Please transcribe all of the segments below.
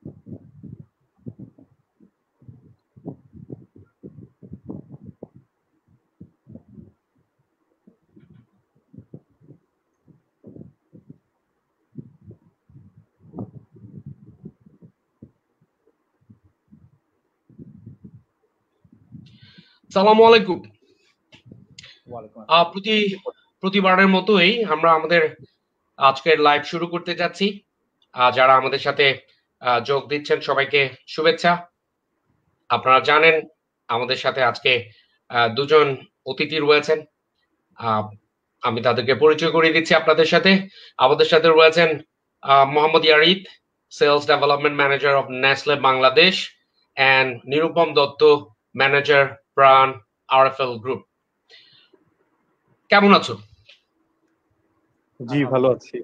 সালামু আলাইকুম। ওয়ালাইকুম আসসালাম। প্রতিবারের মতোই আমরা আমাদের আজকের লাইভ শুরু করতে যাচ্ছি। যারা আমাদের সাথে যোগ দিচ্ছেন সবাইকে শুভেচ্ছা। আপনারা জানেন আমাদের সাথে আজকে দুজন অতিথি রয়েছেন। আমি তাদেরকে পরিচয় করিয়ে দিচ্ছি আপনাদের সাথে। আমাদের সাথে রয়েছেন Mohammad Yarid, sales development manager of Nestle Bangladesh, and Nirupam Dutta, manager Pran RFL group. কেমন আছো? জি ভালো আছি,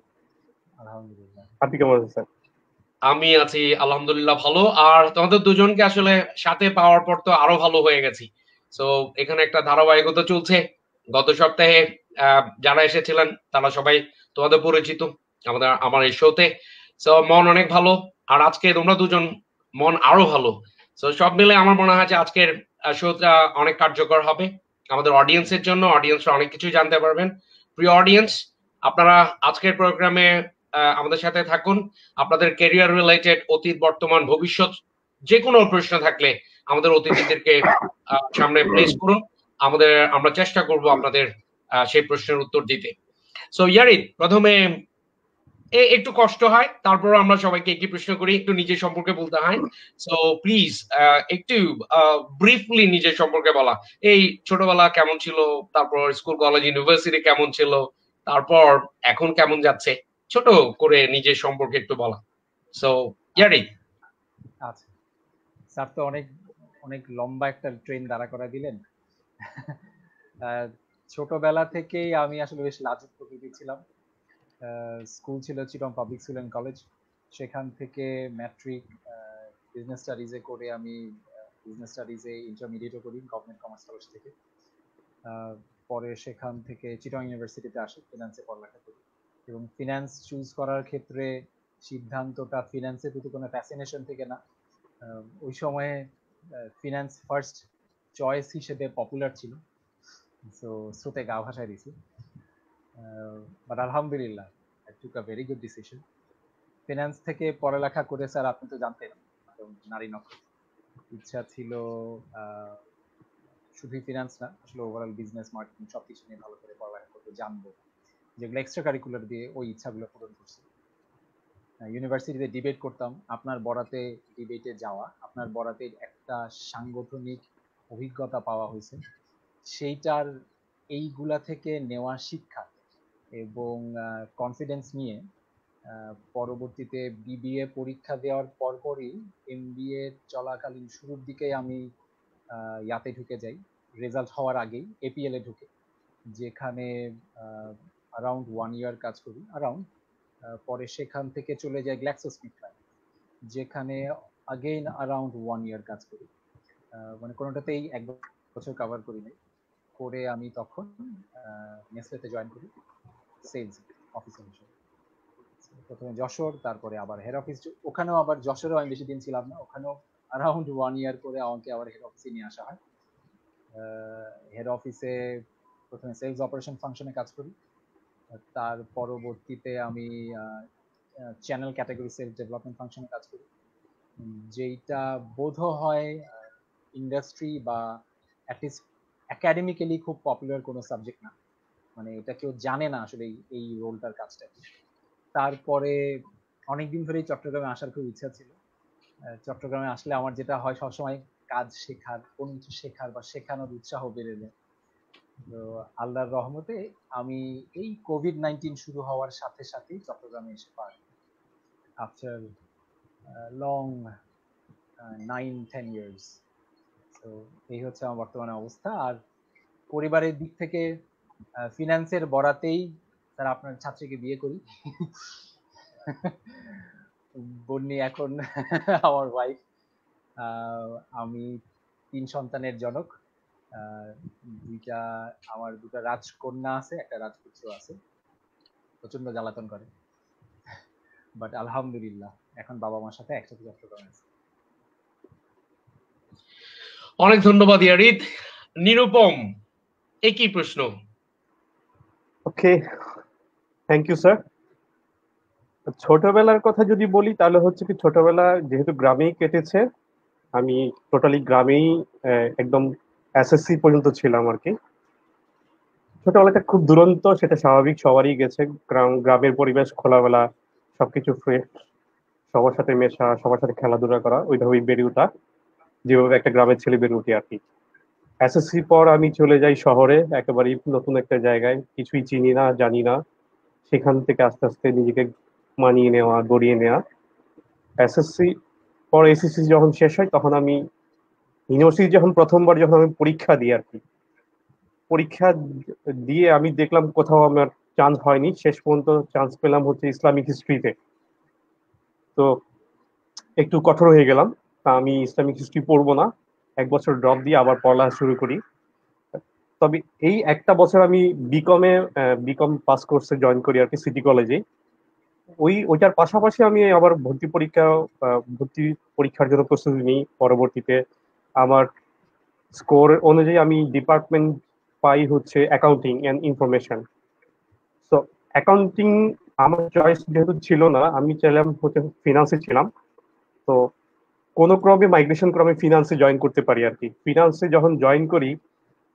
আলহামদুলিল্লাহ। আপনি কেমন আছেন? আমি আছি আলহামদুলিল্লাহ ভালো। আর তোমাদের দুজনকে আসলে সাথে পাওয়ার পর তো আরো ভালো হয়ে গেছি। সো এখানে একটা ধারাবাহিকতা চলছে। গত সপ্তাহে যারা এসেছিলেন তারা সবাই তোমাদের পরিচিত আমার এই শোতে। সো মন অনেক ভালো, আর আজকে তোমরা দুজন মন আরো ভালো। সো সব মিলে আমার মনে হয় যে আজকের শোটা অনেক কার্যকর হবে আমাদের অডিয়েন্সের জন্য। অডিয়েন্সরা অনেক কিছু জানতে পারবেন। প্রিয় অডিয়েন্স, আপনারা আজকের প্রোগ্রামে আমাদের সাথে থাকুন। আপনাদের ক্যারিয়ার রিলেটেড অতীত, বর্তমান, ভবিষ্যৎ যে কোনো প্রশ্ন থাকলে আমাদের অতিথিদেরকে সামনে প্লেস করুন। আমরা চেষ্টা করব আপনাদের সেই প্রশ্নের উত্তর দিতে। সো ইয়ারিদ, প্রথমে একটু কষ্ট হয়, তারপর আমরা সবাইকে একটি প্রশ্ন করি, একটু নিজের সম্পর্কে বলতে হয়। সো প্লিজ একটু ব্রিফলি নিজের সম্পর্কে বলা। এই ছোটবেলা কেমন ছিল, তারপর স্কুল, কলেজ, ইউনিভার্সিটি কেমন ছিল, তারপর এখন কেমন যাচ্ছে, ছোট করে নিজের সম্পর্কে একটু বলা। সো ইয়ারিদ। আচ্ছা স্যার, তো অনেক অনেক লম্বা একটা ট্রেন দাঁড়া করা দিলেন। ছোটবেলা থেকেই আমি আসলে বেশ লাজুক প্রকৃতির ছিলাম। স্কুল ছিল চিটং পাবলিক স্কুল অ্যান্ড কলেজ। সেখান থেকে ম্যাট্রিক বিজনেস স্টাডিজে করে আমি বিজনেস স্টাডিজে ইন্টারমিডিয়েটও করি গভর্নমেন্ট কমার্স কলেজ থেকে। পরে সেখান থেকে চিটং ইউনিভার্সিটিতে আসি, ফিনান্সে পড়ালেখা করি। এবং ফিনান্স চুজ করার ক্ষেত্রে সিদ্ধান্তটা ফিনান্সের প্রতি কোনো ফ্যাসিনেশন থেকে না, ওই সময়ে ফিনান্স ফার্স্ট চয়েস হিসেবে পপুলার ছিল। সো স্রোতে গা ভাসায় দিছি। বাট আলহামদুলিল্লাহ, I took a very good decision. Finance থেকে পড়ালেখা করে স্যার আপনি তো জানতেন নারী নক্ষত্র, ইচ্ছা ছিল শুধুই ফিনান্স না, আসলে ওভারঅল বিজনেস, মার্কেটিং সবকিছু নিয়ে ভালো করে পড়ালেখা করতে জানবো, যেগুলো এক্সট্রা কারিকুলার দিয়ে ওই ইচ্ছাগুলো পূরণ করছি। ইউনিভার্সিটিতে ডিবেট করতাম। আপনার বরাতে ডিবেটে যাওয়া, আপনার বরাতে একটা সাংগঠনিক অভিজ্ঞতা পাওয়া হয়েছে, সেইটার এইগুলা থেকে নেওয়া শিক্ষা এবং কনফিডেন্স নিয়ে পরবর্তীতে বিবিএ পরীক্ষা দেওয়ার পরপরই এমবিএ চলাকালীন শুরুর দিকে আমি ইয়াতে ঢুকে যাই, রেজাল্ট হওয়ার আগেই এপিএল এ ঢুকে, যেখানে অ্যারাউন্ড 1 ইয়ার কাজ করি অ্যারাউন্ড। পরে সেখান থেকে চলে যায় গ্ল্যাক্সোস্মিথক্লাইন, যেখানে আগেইন অ্যারাউন্ড 1 ইয়ার কাজ করি। মানে কোনোটাতেই 1 বছর কভার করি নাই। করে আমি তখন নেসলেতে জয়েন করি সেলস অফিসার হিসেবে। প্রথমে যশোর, তারপরে আবার হেড অফিস। ওখানেও আবার যশোরেও আমি বেশি দিন ছিলাম না, ওখানেও অ্যারাউন্ড 1 ইয়ার করে আমাকে আবার হেড অফিসে নিয়ে আসা হয়। হেড অফিসে প্রথমে সেলস অপারেশন ফাংশনে কাজ করি, তার পরবর্তীতে আমি চ্যানেল ক্যাটাগরি সেলস ডেভেলপমেন্ট ফাংশনে কাজ করি, যেইটা বোধ হয় ইন্ডাস্ট্রি বা অ্যাটলিস্ট একাডেমিক্যালি খুব পপুলার কোনো সাবজেক্ট না, মানে এটা কেউ জানে না আসলে এই রোলটার কাজটা কি। তারপরে অনেকদিন ধরেই চট্টগ্রামে আসার খুব ইচ্ছা ছিল। চট্টগ্রামে আসলে আমার যেটা হয়, সবসময় কাজ শেখার, কোন কিছু শেখার বা শেখানোর উৎসাহ বেড়ে যায়। তো আল্লাহর রহমতে আমি এই কোভিড-19 শুরু হওয়ার সাথে সাথেই চট্টগ্রামে এসে পাই, আফটার লং 9-10 ইয়ার্স। তো এই হচ্ছে আমার বর্তমানে অবস্থা। আর পরিবারের দিক থেকে ফিনান্সের বরাতেই স্যার আপনার ছাত্রীকে বিয়ে করি। বন্নি এখন আমার ওয়াইফ। আমি 3 সন্তানের জনক। আমার দুটা রাজকন্যা আছে, একটা রাজপুত্র আছে। প্রচন্ড জ্বালাতন করে, বাট আলহামদুলিল্লাহ এখন বাবা মার সাথে একসাথে চট্টগ্রামে আছি। অনেক ধন্যবাদ ইয়ারিদ। নিরুপম, একই প্রশ্ন। ওকে, থ্যাংক ইউ স্যার। ছোটবেলার কথা যদি বলি তাহলে হচ্ছে কি, ছোটবেলা যেহেতু গ্রামেই কেটেছে, আমি টোটালি গ্রামেই একদম এসএসসি পর্যন্ত ছিলাম আর কি। ছোটবেলাটা খুব দুরন্ত, সেটা স্বাভাবিক, সবারই গেছে। গ্রামের পরিবেশ, খোলামেলা, সবকিছু ফ্রেশ, সবার সাথে মেশা, সবার সাথে খেলাধুলা করা, ওইভাবেই বেড়ে ওঠা, যেভাবে একটা গ্রামের ছেলে বেড়ে উঠে আর কি। এসএসসি পর আমি চলে যাই শহরে, একেবারেই নতুন একটা জায়গায়, কিছুই চিনি না, জানি না। সেখান থেকে আস্তে আস্তে নিজেকে মানিয়ে নেওয়া, গড়িয়ে নেওয়া। এসএসসি পর এসএসসি যখন শেষ হয়, তখন আমি ইউনিভার্সিটি যখন প্রথমবার যখন আমি পরীক্ষা দিই আর কি, পরীক্ষা দিয়ে আমি দেখলাম কোথাও আমার চান্স হয়নি। শেষ পর্যন্ত চান্স পেলাম হচ্ছে ইসলামিক হিস্ট্রিতে। তো একটু কঠোর হয়ে গেলাম, তা আমি ইসলামিক হিস্ট্রি পড়বো না, 1 বছর ড্রপ দিয়ে আবার পড়ালেখা শুরু করি। তবে এই একটা বছর আমি বিকম পাস কোর্সে জয়েন করি আর কি, সিটি কলেজে। ওইটার পাশাপাশি আমি আবার ভর্তি পরীক্ষার জন্য প্রস্তুতি নিই। পরবর্তীতে আমার স্কোর অনুযায়ী আমি ডিপার্টমেন্ট পাই হচ্ছে অ্যাকাউন্টিং অ্যান্ড ইনফরমেশন। তো অ্যাকাউন্টিং আমার চয়েস যেহেতু ছিল না, আমি চাইলাম হচ্ছে ফিনান্সে ছিলাম। তো কোনো ক্রমে মাইগ্রেশন ক্রমে ফিনান্সে জয়েন করতে পারি আর কি। ফিনান্সে যখন জয়েন করি,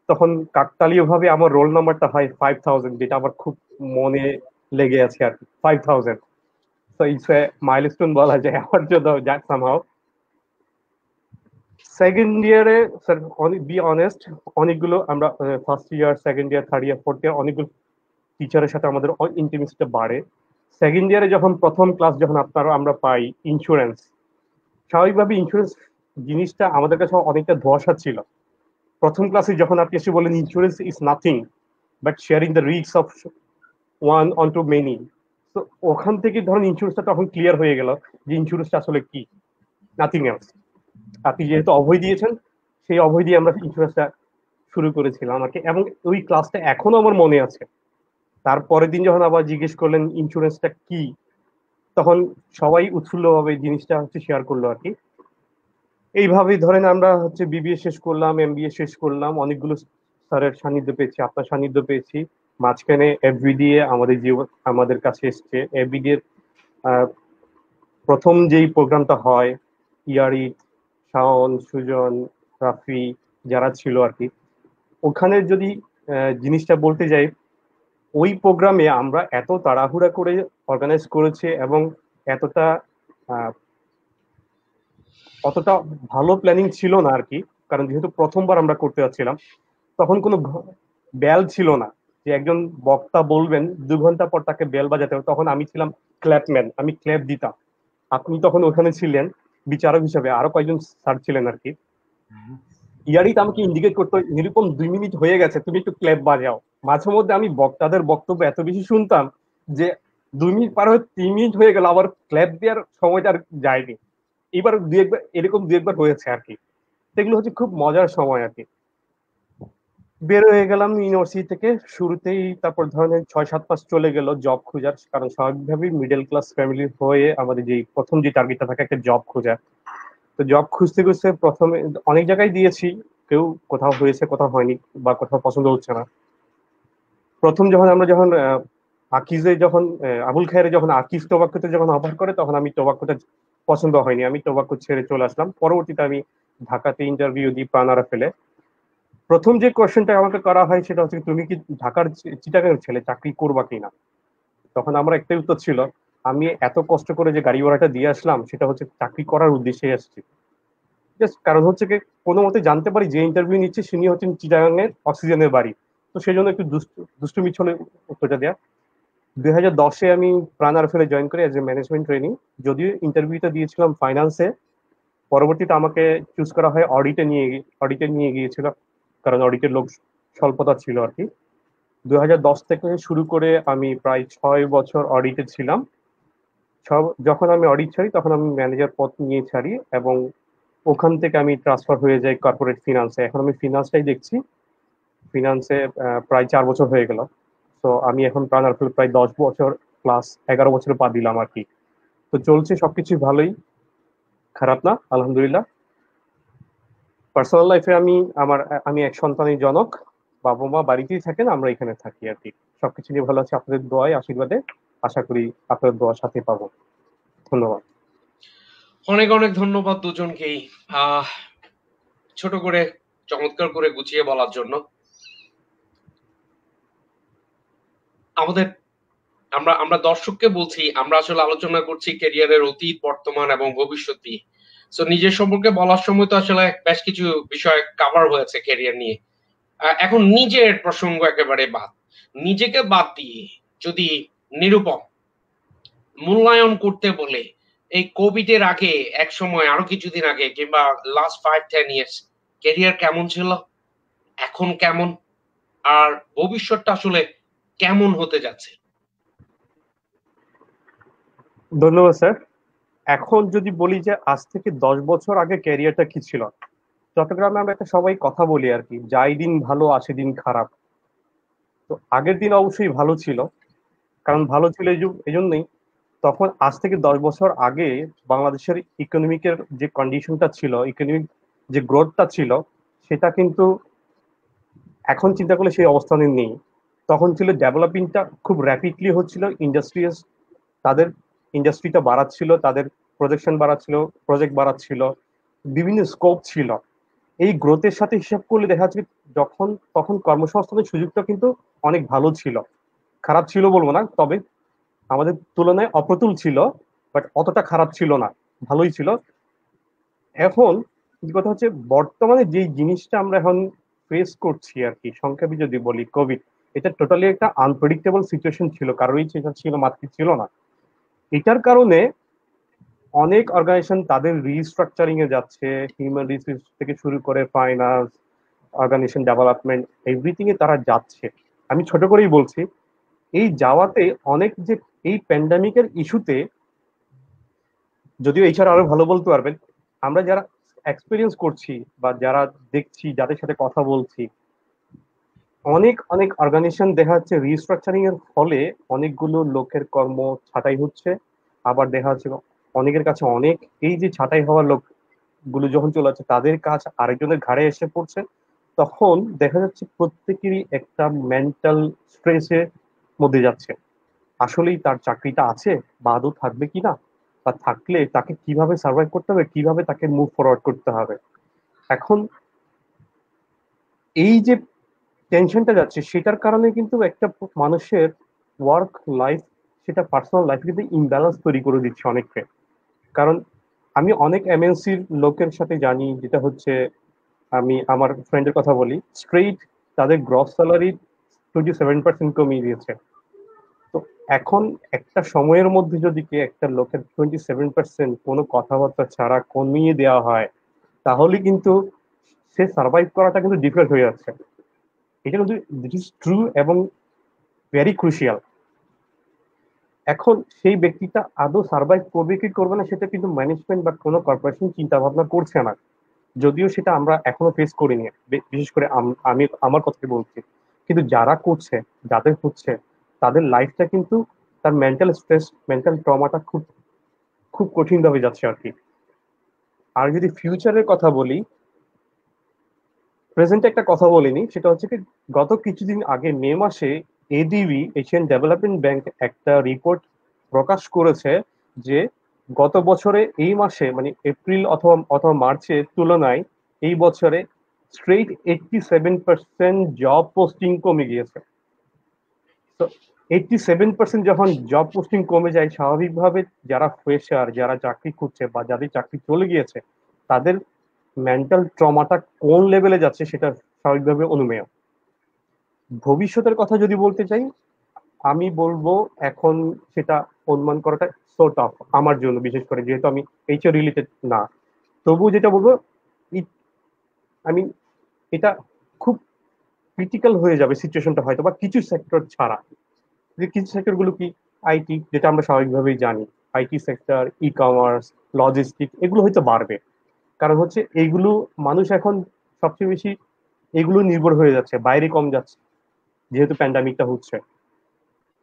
তখন কাকতালীয় ভাবে আমার রোল নাম্বারটা হয় 5000, যেটা আমার খুব মনে লেগে আছে আর কি, 5000। তো ইটস এ মাইলস্টোন বলা যায় আমার জন্য, যাক সামহাও। সেকেন্ড ইয়ারে স্যার, বি অনেস্ট, অনেকগুলো আমরা first year, second year, third year, fourth year অনেকগুলো টিচারের সাথে আমাদের ইন্টিমেসিটা বাড়ে। সেকেন্ড ইয়ারে যখন প্রথম ক্লাস যখন আমরা পাই ইন্স্যুরেন্স, স্বাভাবিকভাবে ইন্স্যুরেন্স জিনিসটা আমাদের কাছে অনেকটা ধোঁয়াশা ছিল। প্রথম ক্লাসে যখন আপনি এসে বলেন insurance is nothing but sharing the risk of one on to many, তো ওখান থেকে ধরুন ইন্স্যুরেন্সটা তখন ক্লিয়ার হয়ে গেল যে ইন্স্যুরেন্সটা আসলে কি, নাথিং এলস। আপনি যেহেতু অভয় দিয়েছেন, সেই অভয় দিয়ে আমরা ইন্স্যুরেন্সটা শুরু করেছিলাম আর কি, এবং ওই ক্লাসটা এখনো আমার মনে আছে। তারপরের দিন যখন আবার জিজ্ঞেস করলেন ইন্স্যুরেন্সটা কি, তখন সবাই উৎফুল্লভাবে জিনিসটা হচ্ছে শেয়ার করলো আর কি। এইভাবেই ধরেন আমরা হচ্ছে বিবিএ শেষ করলাম, এমবিএ শেষ করলাম, অনেকগুলো স্যারের সান্নিধ্য পেয়েছি, আপনার সান্নিধ্য পেয়েছি। মাঝখানে এফবিডিএ আমাদের কাছে এসছে। এফবিডি এর প্রথম যেই প্রোগ্রামটা হয়, ইয়ারি, শাওন, সুজন, রাফি যারা ছিল আর কি, ওখানে যদি জিনিসটা বলতে যাই, ওই প্রোগ্রামে আমরা এত তাড়াহুড়া করে অর্গানাইজ করেছে এবং এতটা অতটা ভালো প্ল্যানিং ছিল না আর কি। কারণ যেহেতু প্রথমবার আমরা করতে যাচ্ছিলাম, তখন কোনো বেল ছিল না যে একজন বক্তা বলবেন 2 ঘন্টা পর তাকে বেল বাজাতে হবে। তখন আমি ছিলাম ক্ল্যাপম্যান, আমি ক্ল্যাপ দিতাম। আপনি তখন ওখানে ছিলেন বিচারক হিসেবে, আরো কয়েকজন স্যার ছিলেন আর কি। ইয়ারিত আমাকে ইন্ডিকেট করতো, নিরুপম 2 মিনিট হয়ে গেছে, তুমি একটু ক্ল্যাপ বাজাও। মাঝে মধ্যে আমি বক্তাদের বক্তব্য এত বেশি শুনতাম যে 2 মিনিট পার হয়ে 3 মিনিট হয়ে গেল, আবার ক্ল্যাপ দেওয়ার সময়টা আর যায়নি। এবার এরকম 2 একবার হয়েছে আর কি। সেগুলো হচ্ছে খুব মজার সময় আর কি। বের হয়ে গেলাম ইউনিভার্সিটি থেকে শুরুতেই, তারপর ধরেন 6-7 মাস চলে গেল জব খোঁজার, কারণ স্বাভাবিকভাবেই মিডল ক্লাস ফ্যামিলি হয়ে আমাদের যে প্রথম যে টার্গেটটা থাকে একটা জব খোঁজা। তো জব খুঁজতে খুঁজতে প্রথমে অনেক জায়গায় দিয়েছি, কেউ কোথাও হয়েছে, কোথাও হয়নি, বা কোথাও পছন্দ হচ্ছে না। প্রথম যখন আকিজে যখন আবুল খায়ের যখন আকিজ টোবাক্কোতে যখন অফার করে, তখন আমি টোবাক্কোটা পছন্দ হয়নি, আমি টোবাক্কো ছেড়ে চলে আসলাম। পরবর্তীতে আমি ঢাকাতে ইন্টারভিউ দিই প্রাণারা ফেলে। প্রথম যে কোয়েশ্চেনটা আমাকে করা হয় সেটা হচ্ছে, তুমি কি ঢাকার চিটাগাং ছেলে, চাকরি করবা কিনা? তখন আমার একটাই উত্তর ছিল, আমি এত কষ্ট করে যে গাড়ি ভাড়াটা দিয়ে আসলাম সেটা হচ্ছে চাকরি করার উদ্দেশ্যে আসছি। জাস্ট কারণ হচ্ছে কি, কোনো মতে জানতে পারি যে ইন্টারভিউ নিচ্ছে তিনি হচ্ছেন চিটাগাং এর অক্সিজেনের বাড়ি। তো সেই জন্য একটু দুষ্টুমি ছলে উত্তরটা দেয়া। 2010-এ আমি প্রাণ আরফেলে জয়েন করি এজ এ ম্যানেজমেন্ট ট্রেনিং। যদিও ইন্টারভিউটা দিয়েছিলাম ফাইন্যান্সে, পরবর্তীতে আমাকে চুজ করা হয় অডিটে নিয়ে গিয়েছিল, কারণ অডিটের লোক স্বল্পতা ছিল আর কি। 2010 থেকে শুরু করে আমি প্রায় 6 বছর অডিটে ছিলাম। যখন আমি অডিট ছাড়ি তখন আমি ম্যানেজার পদ নিয়ে ছাড়ি, এবং ওখান থেকে আমি ট্রান্সফার হয়ে যাই কর্পোরেট ফিনান্সে। এখন আমি ফিনান্সটাই দেখছি। ফিনান্সে প্রায় 4 বছর হয়ে গেল। তো আমি এখন প্রাণ প্রায় 10 বছর প্লাস 11 বছরে পা দিলাম আর কি। তো তো চলছে সবকিছু ভালোই, খারাপ না আলহামদুলিল্লাহ। পার্সোনাল লাইফে আমি এক সন্তানের জনক, বাবা মা বাড়িতেই থাকেন, আমরা এখানে থাকি আর কি। সবকিছু নিয়ে ভালো আছে, আপনাদের দোয়ায় আশীর্বাদে আশা করি আপনাদের দোয়ার সাথে পাবো। ধন্যবাদ। অনেক অনেক ধন্যবাদ দুজনকেই ছোট করে চমৎকার করে গুছিয়ে বলার জন্য। আমাদের আমরা আমরা দর্শককে বলছি, আমরা আসলে আলোচনা করছি ক্যারিয়ারের অতীত, বর্তমান এবং ভবিষ্যৎ নিয়ে। সো নিজের সম্পর্কে বলার সময় তো আসলে বেশ কিছু বিষয় কভার হয়েছে ক্যারিয়ার নিয়ে। এখন নিজের প্রসঙ্গ একেবারে বাদ, নিজেকে বাদ দিয়ে যদি নিরূপম মূল্যায়ন করতে বলে এই কোভিড এর আগে, এক সময় আরো কিছুদিন আগে, কিংবা লাস্ট 5-10 ইয়ার্স ক্যারিয়ার কেমন ছিল, এখন কেমন, আর ভবিষ্যৎটা আসলে কেমন হতে যাচ্ছে? ধন্যবাদ স্যার। এখন যদি বলি যে আজ থেকে 10 বছর আগে ক্যারিয়ারটা কি ছিল, চট্টগ্রামে আমরা একটা সবাই কথা বলি আর কি, যাই দিন ভালো আসে দিন খারাপ। তো আগের দিন অবশ্যই ভালো ছিল, কারণ ভালো ছিল এই জন্যই তখন আজ থেকে 10 বছর আগে বাংলাদেশের ইকোনমিকের যে কন্ডিশনটা ছিল, ইকোনমিক যে গ্রোথটা ছিল, সেটা কিন্তু এখন চিন্তা করলে সেই অবস্থানে নেই। তখন ছিল ডেভেলপিংটা খুব র্যাপিডলি হচ্ছিল, ইন্ডাস্ট্রিয়াস তাদের ইন্ডাস্ট্রিটা বাড়াচ্ছিল, তাদের প্রজেকশন বাড়াচ্ছিল, প্রজেক্ট বাড়াচ্ছিল, বিভিন্ন স্কোপ ছিল। এই গ্রোথের সাথে হিসাব করলে দেখা যাচ্ছে তখন কর্মসংস্থানের সুযোগটা কিন্তু অনেক ভালো ছিল, খারাপ ছিল বলবো না, তবে আমাদের তুলনায় অপ্রতুল ছিল, বাট অতটা খারাপ ছিল না, ভালোই ছিল। এখন কথা হচ্ছে বর্তমানে যে জিনিসটা আমরা এখন ফেস করছি আর কি, সংক্ষেপে যদি বলি কোভিড, এটা টোটালি একটা আনপ্রেডিক্টেবল সিচুয়েশন ছিল, কারোরই সেটা ছিল মাত্র ছিল না। এটার কারণে অনেক অর্গানাইজেশন তাদের রিস্ট্রাকচারিং এ যাচ্ছে, হিউম্যান রিসোর্স থেকে শুরু করে ফাইন্যান্স, অর্গানাইজেশন ডেভেলপমেন্ট, এভরিথিং এ তারা যাচ্ছে। আমি ছোট করেই বলছি, এই যাওয়াতে অনেক যে এই প্যান্ডামিকের ইস্যুতে, যদিও এইচআর আরো ভালো বলতে পারবেন, আমরা যারা এক্সপিরিয়েন্স করছি বা যারা দেখছি, যাদের সাথে কথা বলছি, অনেক অনেক অর্গানাইজেশন দেখা যাচ্ছে রিস্ট্রাকচারিং এর ফলে অনেকগুলো লোকের কর্ম ছাঁটাই হচ্ছে। আবার দেখা যাচ্ছে অনেকের কাছে অনেক, এই যে ছাঁটাই হওয়ার লোকগুলো যখন চলে যাচ্ছে, তাদের কাজ আরেকজনের ঘাড়ে এসে পড়ছে। তখন দেখা যাচ্ছে প্রত্যেকেরই একটা মেন্টাল স্ট্রেসের মধ্যে যাচ্ছে, আসলেই তার চাকরিটা আছে বা আদৌ থাকবে কিনা, বা থাকলে তাকে কিভাবে সার্ভাইভ করতে হবে, কিভাবে তাকে মুভ ফরওয়ার্ড করতে হবে। এখন এই যে টেনশনটা যাচ্ছে, সেটার কারণে কিন্তু একটা মানুষের ওয়ার্ক লাইফ, সেটা পার্সোনাল লাইফ কিন্তু ইমব্যালেন্স তৈরি করে দিচ্ছে অনেককে। কারণ আমি অনেক এমএনসির লোকের সাথে জানি, যেটা হচ্ছে, আমি আমার ফ্রেন্ডের কথা বলি, স্ট্রেইট তাদের গ্রস স্যালারি 27% কমিয়ে দিয়েছে। তো এখন একটা সময়ের মধ্যে যদি কি একটা লোকের 27% কোনো কথাবার্তা ছাড়া কমিয়ে দেওয়া হয়, তাহলে কিন্তু সে সার্ভাইভ করাটা কিন্তু ডিফিকাল্ট হয়ে যাচ্ছে। এটা কিন্তু দিট ইজ ট্রু এবং ভেরি ক্রুশিয়াল। এখন সেই ব্যক্তিটা আদৌ সার্ভাইভ করবে কি করবে না, সেটা কিন্তু ম্যানেজমেন্ট বা কোনো কর্পোরেশন চিন্তা ভাবনা করছে না, যদিও সেটা আমরা এখনো ফেস করিনি। বিশেষ করে আমি আমার কথাই বলছি, কিন্তু যারা করছে, যাদের হচ্ছে, তাদের লাইফটা কিন্তু, তার মেন্টাল স্ট্রেস, মেন্টাল ট্রমাটা খুব খুব কঠিন ভাবে যাচ্ছে আর কি। আর যদি ফিউচারের কথা বলি, প্রেজেন্টে একটা কথা বলিনি, সেটা হচ্ছে কি, গত কিছুদিন আগে মে মাসে এডিবি, এশিয়ান ডেভেলপমেন্ট ব্যাংক, একটা রিপোর্ট প্রকাশ করেছে যে গত বছরে এই মাসে, মানে এপ্রিল অথবা মার্চের তুলনায় এই বছরে স্ট্রেইট 87% জব পোস্টিং কমে গিয়েছে। তো 87% যখন জব পোস্টিং কমে যায়, স্বাভাবিকভাবে যারা ফ্রেশার, যারা চাকরি খুঁজছে বা যাদের চাকরি চলে গিয়েছে, তাদের মেন্টাল ট্রমাটা কোন লেভেলে যাচ্ছে সেটা স্বাভাবিকভাবে অনুমেয়। ভবিষ্যতের কথা যদি বলতে চাই, আমি বলবো এখন সেটা অনুমান করাটা সো টাফ আমার জন্য, বিশেষ করে যেহেতু আমি এইচআর রিলেটেড না। তবুও যেটা বলবো, আমি এটা খুব ক্রিটিক্যাল হয়ে যাবে সিচুয়েশনটা হয়তো, বা কিছু সেক্টর ছাড়া। যে কিছু সেক্টর গুলো কি, আইটি, যেটা আমরা স্বাভাবিকভাবেই জানি, IT sector, e commerce, logistic, এগুলো হয়তো বাড়বে। কারণ হচ্ছে এইগুলো মানুষ এখন সবচেয়ে বেশি এগুলো নির্ভর হয়ে যাচ্ছে, বাইরে কম যাচ্ছে যেহেতু প্যান্ডামিকটা হচ্ছে।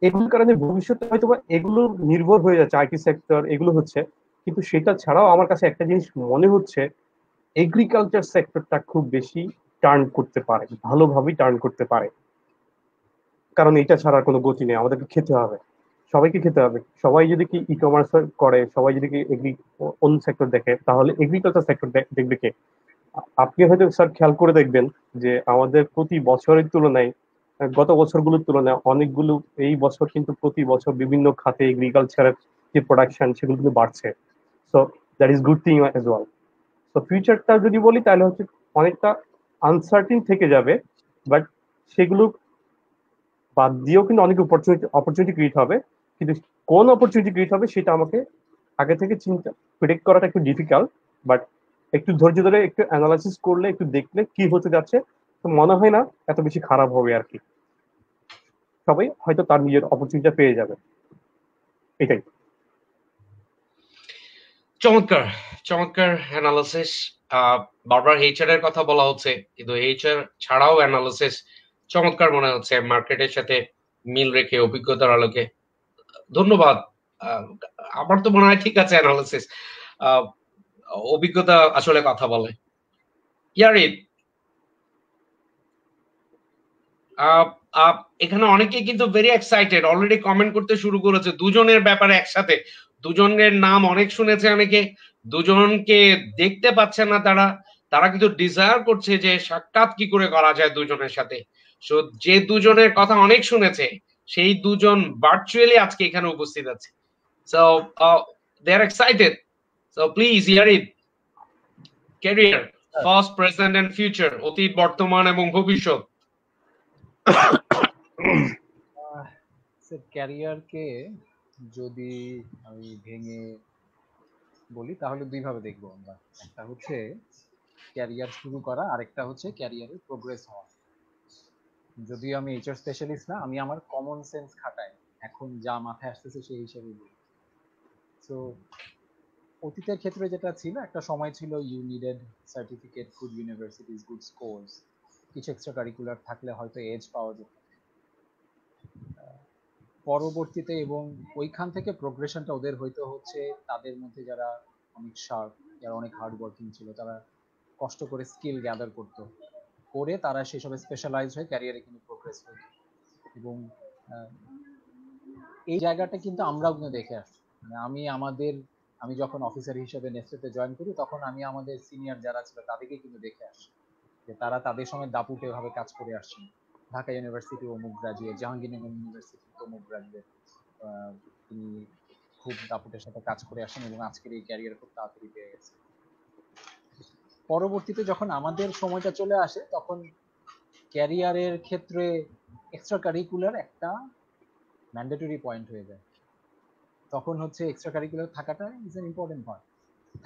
এগুলোর কারণে ভবিষ্যতে হয়তো এগুলো নির্ভর হয়ে যাচ্ছে, আইটি সেক্টর এগুলো হচ্ছে। কিন্তু সেটা ছাড়াও আমার কাছে একটা জিনিস মনে হচ্ছে, এগ্রিকালচার সেক্টরটা খুব বেশি টার্ন করতে পারে, ভালোভাবেই টার্ন করতে পারে। কারণ এটা ছাড়া কোনো গতি নেই, আমাদেরকে খেতে হবে, সবাইকে খেতে হবে। সবাই যদি কি ই কমার্স করে, সবাই যদি কি অন্য সেক্টর দেখে, তাহলে এগ্রিকালচার সেক্টর দেখবে কে? আপনি হয়তো স্যার খেয়াল করে দেখবেন যে আমাদের প্রতি বছরের তুলনায়, গত বছরগুলোর তুলনায় অনেকগুলো, এই বছর কিন্তু প্রতি বছর বিভিন্ন খাতে এগ্রিকালচারের যে প্রোডাকশন সেগুলো কিন্তু বাড়ছে। So that is good thing as well. তো ফিউচারটা যদি বলি তাহলে হচ্ছে অনেকটা আনসার্টিন থেকে যাবে, বাট সেগুলো বাদ দিয়েও কিন্তু অনেক অপরচুনিটি ক্রিয়েট হবে। কিন্তু কোন অপরচুনিটি ক্রিয়েট হবে সেটা আমাকে আগে থেকে চিন্তা প্রেডিক্ট করাটা একটু ডিফিকাল্ট। বাট একটু ধৈর্য ধরে একটু অ্যানালাইসিস করলে, একটু দেখলে কি হতে যাচ্ছে, তো মনে হয় না এত বেশি খারাপ হবে আর কি। সবাই হয়তো তার নিজের অপরচুনিটিটা পেয়ে যাবে, এটাই। চমৎকার, চমৎকার অ্যানালিসিস। বারবার এইচআর এর কথা বলা হচ্ছে, কিন্তু এইচআর ছাড়াও অ্যানালিসিস চমৎকার মনে হচ্ছে, মার্কেটের সাথে মিল রেখে অভিজ্ঞতার আলোকে। ধন্যবাদ। আহ, আমার তো মনে হয় ঠিক আছে অ্যানালিসিস, অভিজ্ঞতা আসলে কথা বলে। ইয়ারিদ, আহ, এখানে অনেকেই কিন্তু ভেরি এক্সাইটেড, অলরেডি কমেন্ট করতে শুরু করেছে দুজনের ব্যাপারে একসাথে। দুজনের নাম অনেক শুনেছে অনেকে, দুজনকে দেখতে পাচ্ছে না তারা, তারা কিন্তু ডিজায়ার করছে যে সাক্ষাৎ কি করে করা যায় দুজনের সাথে। সো যে দুজনের কথা অনেক শুনেছে, সেই দুজন ভার্চুয়ালি আজকে এখানে উপস্থিত আছে। So they are excited. So please Yarid, career, first, present and future, অতীত, বর্তমান এবং ভবিষ্যৎ। ক্যারিয়ারকে যদি আমি ভেঙে বলি তাহলে দুই ভাবে দেখবো আমরা। একটা হচ্ছে ক্যারিয়ার শুরু করা, আরেকটা হচ্ছে ক্যারিয়ারে প্রোগ্রেস হওয়া। যদিও আমি এইচআর স্পেশালিস্ট না, আমি আমার কমন সেন্স খাটাই এখন যা মাথায় আসতেছে সেই হিসেবে বলি। তো অতীতের ক্ষেত্রে যেটা ছিল, একটা সময় ছিল you needed certificate, good universities, good scores, কিছু এক্সট্রা কারিকুলার থাকলে হয়তো এজ পাওয়া যেত। পরবর্তীতে এবং ওইখান থেকে প্রোগ্রেশনটা ওদের হয়তো হচ্ছে তাদের মধ্যে যারা অনেক শার্প, যারা অনেক হার্ড ওয়ার্কিং ছিল, তারা কষ্ট করে স্কিল গ্যাদার করতো, করে তারা সেসবে স্পেশালাইজ হয়ে ক্যারিয়ারে কিন্তু প্রোগ্রেস হতো। এবং এই জায়গাটা কিন্তু আমরাও কিন্তু দেখে আসছি। মানে আমি যখন অফিসার হিসেবে নেস্টেতে জয়েন করি, তখন আমি আমাদের সিনিয়র যারা ছিল তাদেরকে কিন্তু দেখে আসছি যে তারা তাদের সময় দাপুটে ভাবে কাজ করে আসছেন। ঢাকা ইউনিভার্সিটি অমুক গ্রাজুয়েট, জাহাঙ্গীরনগর ইউনিভার্সিটি অমুক গ্রাজুয়েট, তিনি খুব দাপুটের সাথে কাজ করে আসেন এবং আজকের এই ক্যারিয়ার খুব তাড়াতাড়ি পেয়ে গেছে। পরবর্তীতে যখন আমাদের সময়টা চলে আসে, তখন ক্যারিয়ারের ক্ষেত্রে এক্সট্রা কারিকুলার একটা ম্যান্ডেটরি পয়েন্ট হয়ে যায়। তখন হচ্ছে এক্সট্রা কারিকুলার থাকাটা ইজ এন ইম্পর্টেন্ট পয়েন্ট,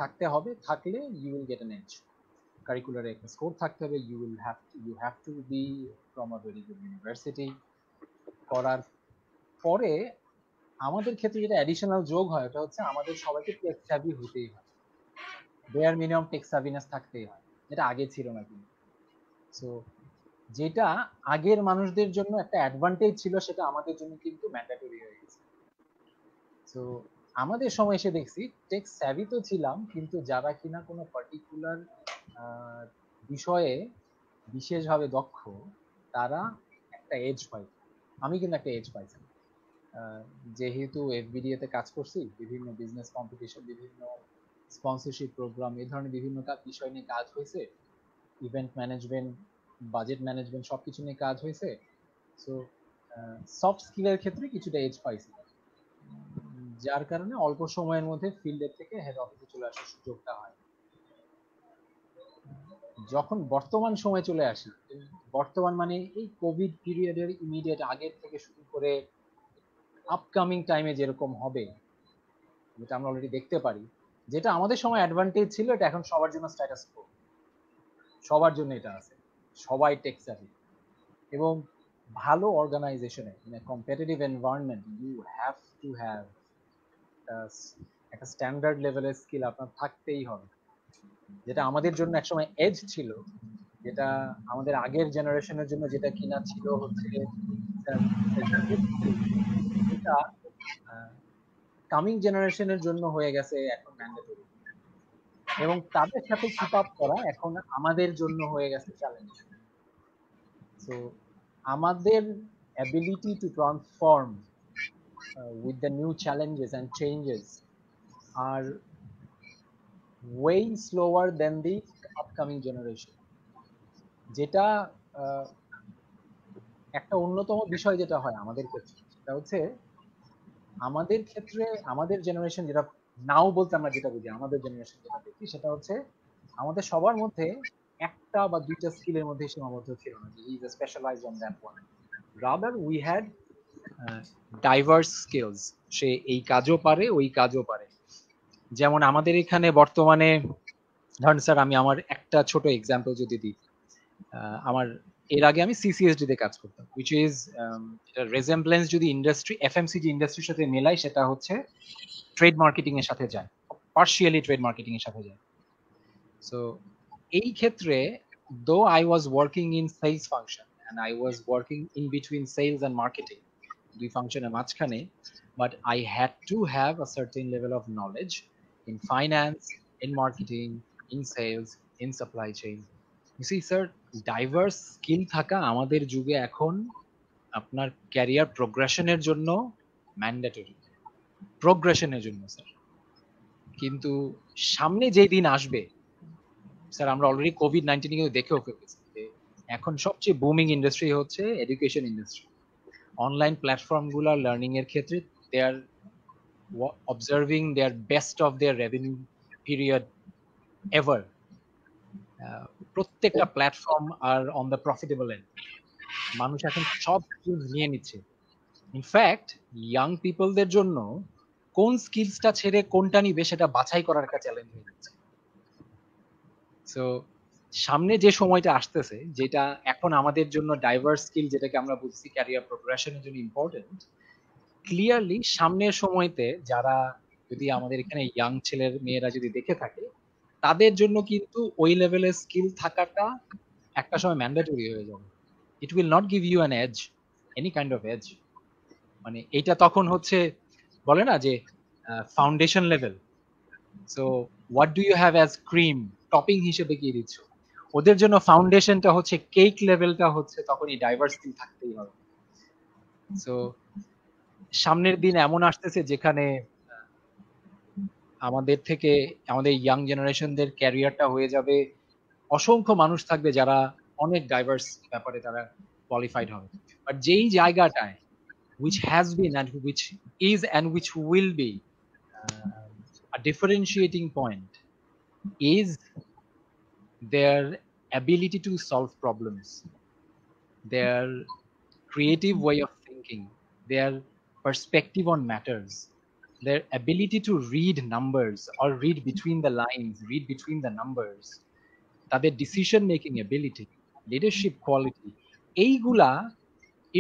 থাকতে হবে, থাকলে you will get an edge. কারিকুলারে একটা স্কোর থাকতে হবে, you have to be from a very good university. করার পরে আমাদের ক্ষেত্রে যেটা অ্যাডিশনাল যোগ হয়, ওটা হচ্ছে আমাদের সবাইকে টেক স্যাভি হতেই হয়, বেয়ার মিনিমাম টেক স্যাভিনেস থাকতেই হয়, যেটা আগে ছিল না কিন্তু। সো যেটা আগের মানুষদের জন্য একটা অ্যাডভান্টেজ ছিল, সেটা আমাদের জন্য কিন্তু ম্যান্ডেটরি হয়ে গেছে। তো আমাদের সময় এসে দেখছি টেক স্যাভি তো ছিলাম, কিন্তু যারা কিনা কোনো পার্টিকুলার বিষয়ে বিশেষভাবে দক্ষ, তারা একটা এজ পাই। আমি কিন্তু একটা এজ পাইছি, যেহেতু এফবিডিএ তে কাজ করছি, বিভিন্ন বিজনেস কম্পিটিশন, বিভিন্ন স্পন্সরশিপ প্রোগ্রাম, এই ধরনের বিভিন্ন বিষয় নিয়ে কাজ হয়েছে, ইভেন্ট ম্যানেজমেন্ট, বাজেট ম্যানেজমেন্ট, সবকিছু নিয়ে কাজ হয়েছে। সো সফট স্কিলের ক্ষেত্রে কিছুটা এজ পাইছি, যার কারণে অল্প সময়ের মধ্যে ফিল্ডের থেকে হেড অফিসে চলে আসার সুযোগটা হয়। যখন বর্তমান সময় চলে আসি, বর্তমান মানে এই কোভিড পিরিয়ডের ইমিডিয়েট আগের থেকে শুরু করে আপকামিং টাইমে যেরকম হবে, যেটা আমরা অলরেডি দেখতে পারি, যেটা আমাদের সময় অ্যাডভান্টেজ ছিল, এটা এখন সবার জন্য স্ট্যাটাস কো, সবার জন্য এটা আছে, সবাই টেক স্যাভি। এবং ভালো অর্গানাইজেশনে, মানে competitive environment, you have to have একটা স্ট্যান্ডার্ড লেভেলের স্কিল আপনার থাকতেই হবে, যেটা আমাদের জন্য একসময় এজ ছিল, যেটা আমাদের আগের জেনারেশনের জন্য যেটা কিনা ছিল হচ্ছে এটা কামিং জেনারেশনের জন্য হয়ে গেছে এখন ম্যান্ডেটরি, এবং তাদের সাথে কিপ আপ করা এখন আমাদের জন্য হয়ে গেছে চ্যালেঞ্জ। সো আমাদের ability to transform with the new challenges and changes are way slower than the upcoming generation. যেটা একটা অন্যতম বিষয় যেটা হয় আমাদের ক্ষেত্রে, সেটা হচ্ছে আমাদের ক্ষেত্রে আমাদের জেনারেশন যেটা নাও বলতে আমরা যেটা বুঝি, আমাদের জেনারেশন যেটা দেখি সেটা হচ্ছে আমাদের সবার মধ্যে একটা বা দুইটা স্কিলের মধ্যে সীমাবদ্ধ ছিল না যে he is specialized on that one. Rather we had diverse skills, সে এই কাজও পারে ওই কাজও পারে। যেমন আমাদের এখানে বর্তমানে ধরেন স্যার, আমি আমার একটা ছোট এক্সাম্পল যদি দিই, আমার এর আগে আমি সিসিএসডি তে কাজ করতাম, which is রেজেম্বলেন্স যদি ইন্ডাস্ট্রি এফএমসিজি ইন্ডাস্ট্রির সাথে মেলাই, সেটা হচ্ছে ট্রেড মার্কেটিং এর সাথে যায়, পার্শিয়ালি ট্রেড মার্কেটিং এর সাথে যায়। সো এই ক্ষেত্রে though I was working in sales function and I was working in between sales and marketing, দুই ফাংশনের মাঝখানে, but I had to have a certain level of knowledge in finance, in marketing, in sales, in supply chain. You see sir, diverse skill থাকা আমাদের যুগে এখন আপনার career প্রোগ্রেশনের জন্য mandatory, প্রোগ্রেশনের জন্য স্যার। কিন্তু সামনে যে দিন আসবে স্যার, আমরা অলরেডি কোভিড-19 কিন্তু দেখেও ফেলেছি যে এখন সবচেয়ে বুমিং ইন্ডাস্ট্রি হচ্ছে এডুকেশন ইন্ডাস্ট্রি। অনলাইন প্ল্যাটফর্মগুলো লার্নিং এর ক্ষেত্রে they are observing their best of their revenue period ever. প্রত্যেকটা platform are on the profitable end. মানুষ এখন সব স্কিলস নিয়ে নিচ্ছে। ইনফ্যাক্ট ইয়াং পিপলদের জন্য কোন স্কিলসটা ছেড়ে কোনটা নিবে সেটা বাছাই করার একটা চ্যালেঞ্জ হয়ে যাচ্ছে। সো সামনে যে সময়টা আসতেছে, যেটা এখন আমাদের জন্য ডাইভার্স স্কিল, যেটাকে আমরা বুঝছি ক্যারিয়ার প্রোগ্রেশনের জন্য ইম্পর্টেন্ট, ক্লিয়ারলি সামনের সময়তে যারা যদি আমাদের এখানে ইয়াং ছেলের মেয়েরা যদি দেখে থাকে, তাদের জন্য কিন্তু ওই লেভেলের স্কিল থাকাটা একটা সময় ম্যান্ডেটরি হয়ে যাবে। It will not give you an edge, any kind of edge. মানে এটা তখন হচ্ছে বলে না যে foundation level. So what do you have as cream, topping হিসেবে কি দিচ্ছ? ওদের জন্য ফাউন্ডেশনটা হচ্ছে কেক লেভেলটা হচ্ছে, তখন এই ডাইভার্স স্কিল থাকতেই হবে। সো সামনের দিন এমন আসতেছে যেখানে আমাদের থেকে আমাদের ইয়াং জেনারেশনদের ক্যারিয়ারটা হয়ে যাবে, অসংখ্য মানুষ থাকবে যারা অনেক ডাইভার্স ব্যাপারে তারা কোয়ালিফাইড হবে। বাট যেই জায়গাটায় which has been and which is and which will be a differentiating point is their ability to solve problems, their creative way of thinking, their perspective on matters, their ability to read numbers or read between the lines, read between the numbers, তাদের decision making ability, leadership quality, এইগুলা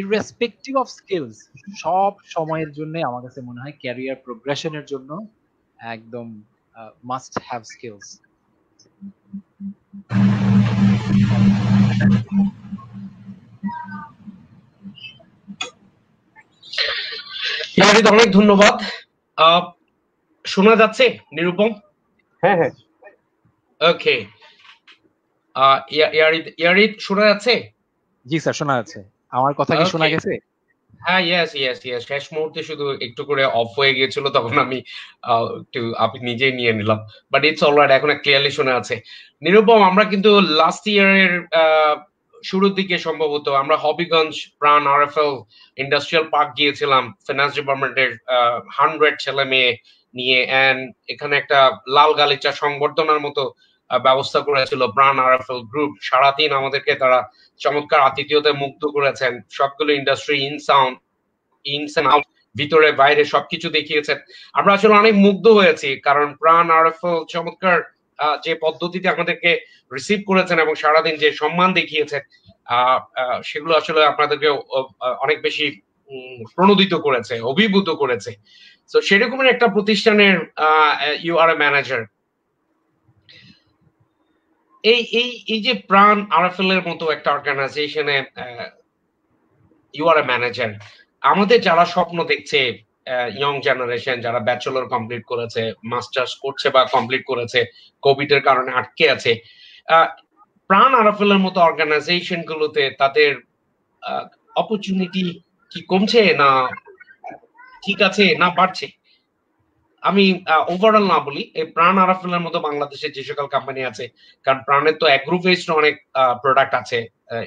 irrespective of skills সব সময়ের জন্য আমার কাছে মনে হয় career প্রোগ্রেশনের জন্য একদম মাস্ট হ্যাভ স্কিলস। অনেক ধন্যবাদ। শোনা যাচ্ছে নিরুপম? হ্যাঁ হ্যাঁ, ওকে। ইয়ারিদ শোনা যাচ্ছে? জি স্যার, শোনা যাচ্ছে। আমার কথা কি শোনা গেছে? হ্যাঁ, ইয়েস ইয়েস ইয়েস। শেষ মুহূর্তে শুধু একটু করে অফ হয়ে গিয়েছিল, তখন আমি একটু আপনি নিজেই নিয়ে নিলাম, বাট ইটস অলরাইট, এখন ক্লিয়ারলি শোনা আছে। নিরুপম, আমরা কিন্তু লাস্ট ইয়ারের শুরুর দিকে সম্ভবত আমরা হবিগঞ্জ প্রাণ আরএফএল ইন্ডাস্ট্রিয়াল পার্ক গিয়েছিলাম ফিনান্স ডিপার্টমেন্টের 100 ছেলে মেয়ে নিয়ে, এন্ড এখানে একটা লাল গালিচা সংবর্ধনার মতো ব্যবস্থা করেছিল প্রাণ আরএফএল গ্রুপ। সারাদিন আমাদেরকে তারা চমৎকার আতিথ্যতে মুগ্ধ করেছেন। সবগুলো ইন্ডাস্ট্রি ইনস এন্ড আউট, ভিতরে বাইরে সবকিছু দেখিয়েছেন। আমরা আসলে অনেক মুগ্ধ হয়েছি, কারণ প্রাণ আরএফএল চমৎকার যে পদ্ধতিতে আমাদেরকে রিসিভ করেছেন এবং সারাদিন যে সম্মান দেখিয়েছেন, সেগুলো আসলে আপনাদেরকে অনেক বেশি প্রণোদিত করেছে, অভিভূত করেছে। তো সেরকমের একটা প্রতিষ্ঠানের ইউ আর এ ম্যানেজার। এই যে প্রাণ আরএফএল এর মতো একটা অর্গানাইজেশনে ইউ আর এ ম্যানেজার, আমাদের যারা স্বপ্ন দেখছে, ইয়ং জেনারেশন যারা ব্যাচেলর কমপ্লিট করেছে, মাস্টার্স করছে বা কমপ্লিট করেছে, কোভিড এর কারণে আটকে আছে, আহ, প্রাণ আরাফেলের মতো অর্গানাইজেশন গুলোতে তাদের অপরচুনিটি কি কমছে না ঠিক আছে না বাড়ছে? আমি ওভারঅল না বলি, এই প্রাণ আরাফেলের মতো বাংলাদেশের যে সকল কোম্পানি আছে, কারণ প্রাণের তো অ্যাগ্রো বেসড অনেক প্রোডাক্ট আছে,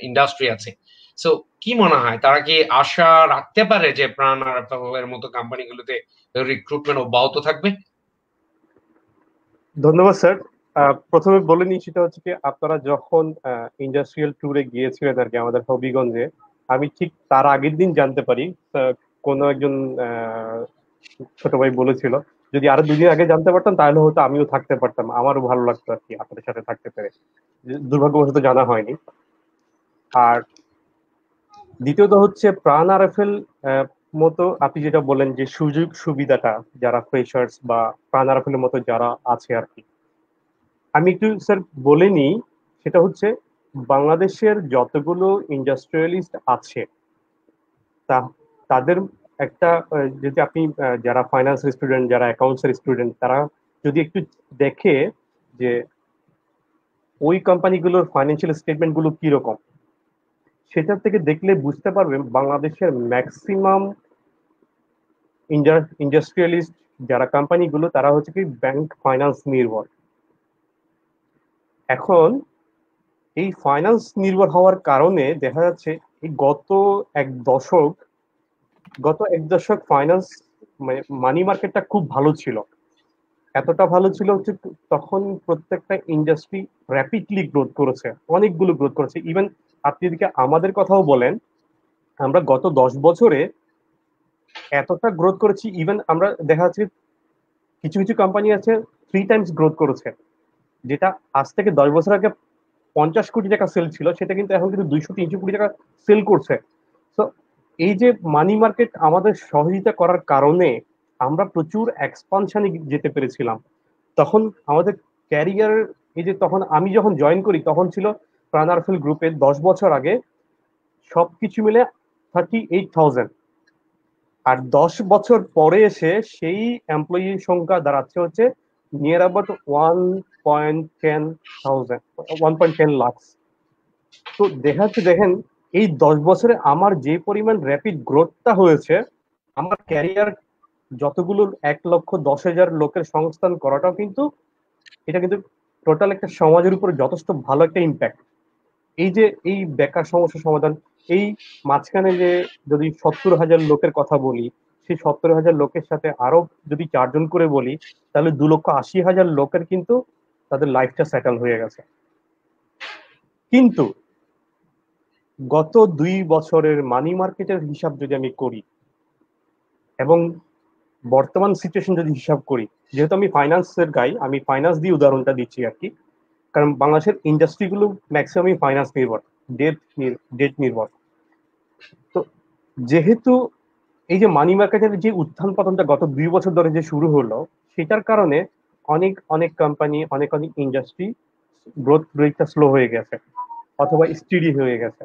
ইন্ডাস্ট্রি আছে। সো কি মনে হয় তারা কি আশা রাখতে পারে যে প্রাণ আরাফেলের মতো কোম্পানিগুলোতে রিক্রুটমেন্ট অব্যাহত থাকবে? ধন্যবাদ স্যার। প্রথমে বলে নিই, সেটা হচ্ছে কি, আপনারা যখন ইন্ডাস্ট্রিয়াল ট্যুরে গিয়েছিলেন আর কি আমাদের হবিগঞ্জে, আমি ঠিক তার আগের দিন জানতে পারি, কোনো একজন ছোট ভাই বলেছিল, যদি আরো 2 দিন আগে জানতে পারতাম তাহলে হয়তো আমিও থাকতে পারতাম, আমারও ভালো লাগতো আর কি আপনাদের সাথে থাকতে পেরে। দুর্ভাগ্যবশত জানা হয়নি। আর দ্বিতীয়ত হচ্ছে প্রাণ আরএফএল মতো আপনি যেটা বলেন যে সুযোগ সুবিধাটা যারা ফ্রেশার্স বা প্রাণ আরএফএল এর মতো যারা আছে আর কি, আমি একটু স্যার বলে নিই। সেটা হচ্ছে বাংলাদেশের যতগুলো ইন্ডাস্ট্রিয়ালিস্ট আছে তা তাদের একটা যদি আপনি যারা ফাইন্যান্স স্টুডেন্ট, যারা অ্যাকাউন্টস এর স্টুডেন্ট, তারা যদি একটু দেখে যে ওই কোম্পানিগুলোর ফাইন্যান্সিয়াল স্টেটমেন্ট গুলো কিরকম, সেটার থেকে দেখলে বুঝতে পারবেন বাংলাদেশের ম্যাক্সিমাম ইন্ডাস্ট্রিয়ালিস্ট যারা কোম্পানিগুলো তারা হচ্ছে কি ব্যাংক ফাইন্যান্স নির্ভর। এখন এই ফাইন্যান্স নির্ভর হওয়ার কারণে দেখা যাচ্ছে এই গত এক দশক ফাইন্যান্স মানে মানি মার্কেটটা খুব ভালো ছিল। এতটা ভালো ছিল হচ্ছে তখন প্রত্যেকটা ইন্ডাস্ট্রি র্যাপিডলি গ্রোথ করেছে, অনেকগুলো গ্রোথ করেছে। ইভেন আপনি এদিকে আমাদের কথাও বলেন, আমরা গত 10 বছরে এতটা গ্রোথ করেছি, ইভেন আমরা দেখা যাচ্ছে কিছু কিছু কোম্পানি আছে 3 টাইমস গ্রোথ করেছে, যেটা আজ থেকে 10 বছর আগে 50 কোটি টাকা সেল ছিল, সেটা কিন্তু এখন কিন্তু 200-300 কোটি টাকা সেল করছে। তো এই যে মানি মার্কেট আমাদের সহযোগিতা করার কারণে আমরা প্রচুর এক্সপানশনে যেতে পেরেছিলাম। তখন আমাদের ক্যারিয়ার, এই যে তখন আমি যখন জয়েন করি তখন ছিল প্রাণ আরএফএল গ্রুপে 10 বছর আগে সবকিছু মিলে 38,000, আর 10 বছর পরে এসে সেই এমপ্লয়ির সংখ্যা দাঁড়াচ্ছে হচ্ছে নিয়ার অ্যাবাউট 1.10 লাখ। তো দেখা যাচ্ছে, দেখেন এই 10 বছরে আমার যে পরিমাণ র্যাপিড গ্রোথটা হয়েছে, আমার ক্যারিয়ার যতগুলো 1,10,000 লোকের সংস্থান করাটাও কিন্তু, এটা কিন্তু টোটাল একটা সমাজের উপর যথেষ্ট ভালো একটা ইম্প্যাক্ট। এই যে এই বেকার সমস্যার সমাধান, এই মাঝখানে যে যদি 70,000 লোকের কথা বলি, সেই 70,000 লোকের সাথে আরো যদি 4 জন করে বলি, তাহলে 2,80,000 লোকের কিন্তু তাদের লাইফটা সেটেল হয়ে গেছে। কিন্তু গত 2 বছরের মানি মার্কেটের হিসাব যদি আমি করি এবং বর্তমান সিচুয়েশন যদি হিসাব করি, যেহেতু আমি ফাইন্যান্সের গাই, আমি ফাইন্যান্স দিয়ে উদাহরণটা দিচ্ছি আর কি, কারণ বাংলাদেশের ইন্ডাস্ট্রিগুলো ম্যাক্সিমামই ফাইন্যান্স নির্ভর, ডেট নির্ভর। তো যেহেতু এই যে মানি মার্কেটের যে উত্থান পতনটা গত 2 বছর ধরে যে শুরু হলো, সেটার কারণে অনেক অনেক কোম্পানি, অনেক অনেক ইন্ডাস্ট্রি গ্রোথ রেটটা স্লো হয়ে গেছে অথবা স্টেডি হয়ে গেছে।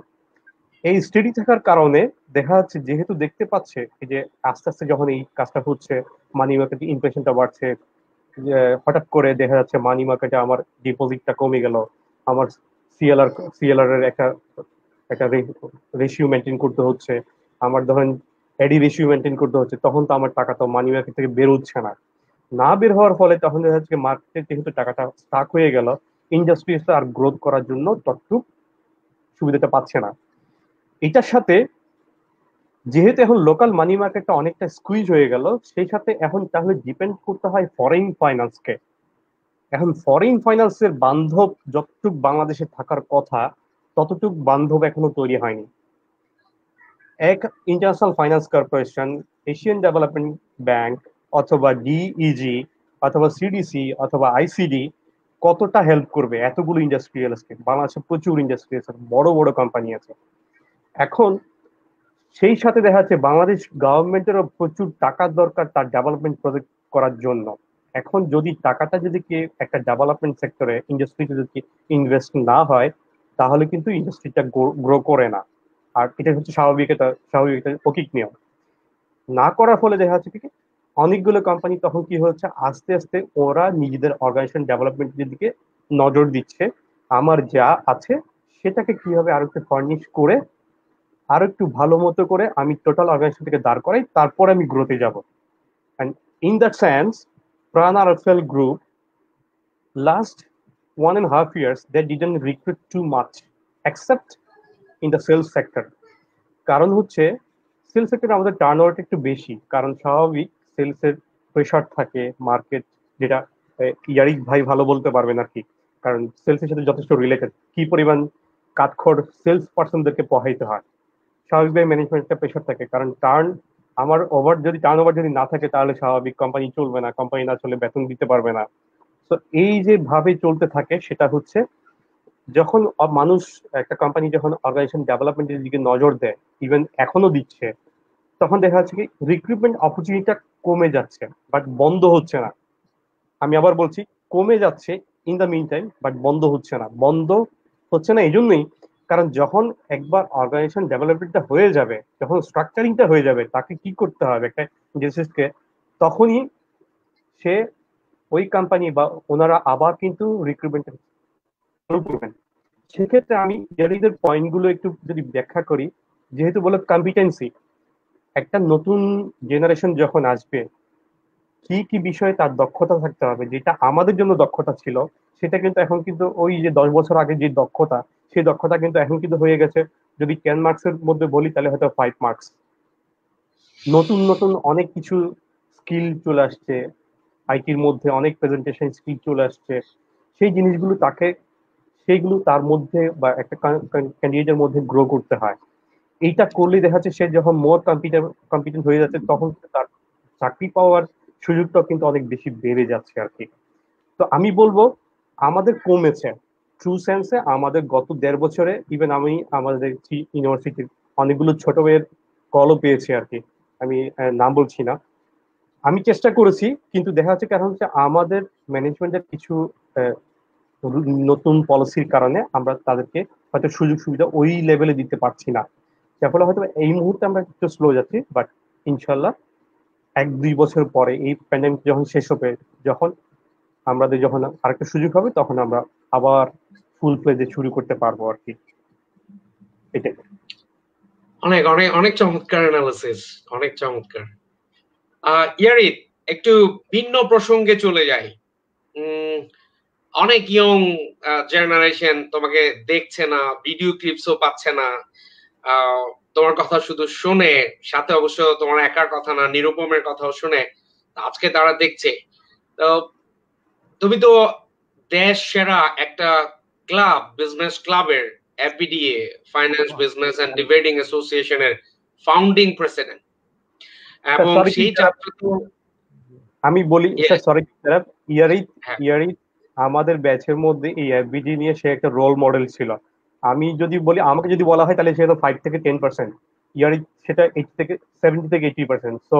এই স্টেডি থাকার কারণে দেখা যাচ্ছে, যেহেতু দেখতে পাচ্ছে এই যে আস্তে আস্তে যখন এই কাজটা হচ্ছে, মানি মার্কেটে ইনফ্লেশনটা বাড়ছে, যে হঠাৎ করে দেখা যাচ্ছে মানি মার্কেটে আমার ডিপোজিটটা কমে গেল, আমার সিএলআর এর একটা একটা রেশিও মেনটেন করতে হচ্ছে, আমার ধরেন এডি রেশিও মেনটেন করতে হচ্ছে, তখন তো আমার টাকা তো মানি মার্কেট থেকে বের হচ্ছে না। না বের হওয়ার ফলে তখন দেখা যাচ্ছে মার্কেটে যেহেতু টাকাটা স্টাক হয়ে গেল, ইন্ডাস্ট্রি আর গ্রোথ করার জন্য ততটুক সুবিধাটা পাচ্ছে না। এটার সাথে যেহেতু এখন লোকাল মানি মার্কেটটা অনেকটা স্কুইজ হয়ে গেল, সেই সাথে এখন তাহলে ডিপেন্ড করতে হয় ফরেন ফাইন্যান্সকে। এখন ফরেন ফাইন্যান্সের বান্ধব যতটুক বাংলাদেশে থাকার কথা, ততটুক বান্ধব এখনো তৈরি হয়নি। এক international finance corporation, Asian development bank অথবা ডিইজি অথবা সিডিসি অথবা আইসিডি কতটা হেল্প করবে এতগুলো ইন্ডাস্ট্রিয়ালকে? বাংলাদেশে প্রচুর ইন্ডাস্ট্রি আছে, বড় বড় কোম্পানি আছে। এখন সেই সাথে দেখা যাচ্ছে বাংলাদেশ গভর্নমেন্টেরও প্রচুর টাকার দরকার তার ডেভেলপমেন্ট প্রজেক্ট করার জন্য। এখন যদি টাকাটা যদি কি একটা ডেভেলপমেন্ট সেক্টরে, ইন্ডাস্ট্রিতে যদি ইনভেস্ট না হয়, তাহলে কিন্তু ইন্ডাস্ট্রিটা গ্রো করে না। আর এটা হচ্ছে স্বাভাবিক, এটা অকীক নিয়ম। না করার ফলে দেখা যাচ্ছে কি অনেকগুলো কোম্পানি তখন কি হচ্ছে আস্তে আস্তে ওরা নিজেদের অর্গানাইজেশন ডেভেলপমেন্টের দিকে নজর দিচ্ছে, আমার যা আছে সেটাকে কিভাবে আরো একটু ফার্নিশ করে আরো একটু ভালো মতো করে আমি টোটাল অর্গানাইজেশনটাকে দাঁড় করাই, তারপর আমি গ্রোথে যাব। And in that sense, Prana RFL Group last 1.5 years they didn't recruit too much except in the sales sector. কারণ হচ্ছে সেলস সেক্টরে আমাদের টার্নওভারটা একটু বেশি, কারণ স্বাভাবিক সেলস এর প্রেশার থাকে, মার্কেট যেটা ইয়ারিক ভাই ভালো বলতে পারবেন আর কি, কারণ সেলস এর সাথে যথেষ্ট রিলেটেড কি পরিমাণ কাঠখড় সেলস পার্সনদেরকে পোহাইতে হয়। স্বাভাবিকভাবে ম্যানেজমেন্টটা প্রেশার থাকে, কারণ আমার যদি টার্ন ওভার যদি না থাকে তাহলে স্বাভাবিক কোম্পানি চলবে না, কোম্পানি না চলে বেতন দিতে পারবে না। তো এই যে ভাবে চলতে থাকে সেটা হচ্ছে যখন মানুষ একটা কোম্পানি যখন অর্গানাইজেশন ডেভেলপমেন্টের দিকে নজর দেয়, ইভেন এখনো দিচ্ছে, তখন দেখা যাচ্ছে কি রিক্রুটমেন্ট অপরচুনিটিটা কমে যাচ্ছে বাট বন্ধ হচ্ছে না। আমি আবার বলছি কমে যাচ্ছে in the meantime, but বন্ধ হচ্ছে না। বন্ধ হচ্ছে না এই জন্যই কারণ যখন একবার অর্গানাইজেশন ডেভেলপমেন্টটা হয়ে যাবে, যখন স্ট্রাকচারিংটা হয়ে যাবে, তাকে কি করতে হবে একটা জেসিসকে, তখনই সে ওই কোম্পানি বা ওনারা আবার কিন্তু রিক্রুটমেন্ট শুরু করবেন। সেক্ষেত্রে আমি ইয়ারিদের পয়েন্ট গুলো একটু যদি ব্যাখ্যা করি, যেহেতু বলে কম্পিটেন্সি, একটা নতুন জেনারেশন যখন আসবে কি কি বিষয়ে তার দক্ষতা থাকতে হবে, যেটা আমাদের জন্য দক্ষতা ছিল সেটা কিন্তু এখন কিন্তু ওই যে 10 বছর আগে যে দক্ষতা, সেই দক্ষতা কিন্তু এখন কিন্তু হয়ে গেছে, যদি 10 মার্কস এর মধ্যে বলি তাহলে হয়তো 5 মার্কস। নতুন নতুন অনেক কিছু স্কিল চলে আসছে, আইটির মধ্যে অনেক প্রেজেন্টেশন স্কিল চলে আসছে, সেই জিনিসগুলো সেইগুলো তার মধ্যে বা একটা ক্যান্ডিডেটের মধ্যে গ্রো করতে হয়। এইটা করলে দেখা যাচ্ছে সে যখন মোর কম্পিটেন্ট হয়ে যাচ্ছে তখন তার চাকরি পাওয়ার সুযোগটাও কিন্তু অনেক বেশি বেড়ে যাচ্ছে আর কি। তো আমি বলবো আমাদের কমেছে ট্রু সেন্সে, আমাদের গত 1.5 বছরে ইভেন আমি আমাদের ইউনিভার্সিটির অনেকগুলো ছোট মেয়ের কলও পেয়েছি আর কি, আমি নাম বলছি না। আমি চেষ্টা করেছি কিন্তু দেখা যাচ্ছে কারণ হচ্ছে আমাদের ম্যানেজমেন্টের কিছু নতুন পলিসির কারণে আমরা তাদেরকে হয়তো সুযোগ সুবিধা ওই লেভেলে দিতে পারছি না, যার ফলে হয়তো এই মুহূর্তে আমরা একটু স্লো যাচ্ছি, বাট ইনশাল্লাহ 1-2 বছর পরে এই প্যান্ডেমিক যখন শেষ হবে, যখন আমাদের যখন আরেকটা সুযোগ হবে তখন আমরা আবার ফুল ফ্লেজে শুরু করতে পারবো আর কি। এটাই। অনেক অনেক অনেক চমৎকার অ্যানালিসিস, অনেক চমৎকার। ইয়ারিত, একটু ভিন্ন প্রসঙ্গে চলে যাই। অনেক ইয়ং জেনারেশন তোমাকে দেখছে না, ভিডিও ক্লিপসও পাচ্ছে না, তোমার কথা শুধু শুনে, সাথে অবশ্য তোমার একার কথা না, নিরুপমের কথাও শুনে আজকে তারা দেখছে। তো তুমি তো দেশ সেরা একটা ক্লাব, বিজনেস ক্লাবের, এফবিডিএ, ফাইন্যান্স বিজনেস এন্ড ডিবেটিং অ্যাসোসিয়েশনের ফাউন্ডিং প্রেসিডেন্ট, এবং সেই যাত্রা তো আমি বলি স্যার, সরি স্যার, ইয়ারিত আমাদের ব্যাচের মধ্যে এই এফবিডি নিয়ে সে একটা রোল মডেল ছিল। আমি যদি বলি, আমাকে যদি বলা হয় তাহলে সে তো 5 থেকে 10%, ইয়ারিত সেটা 70 থেকে 80%। সো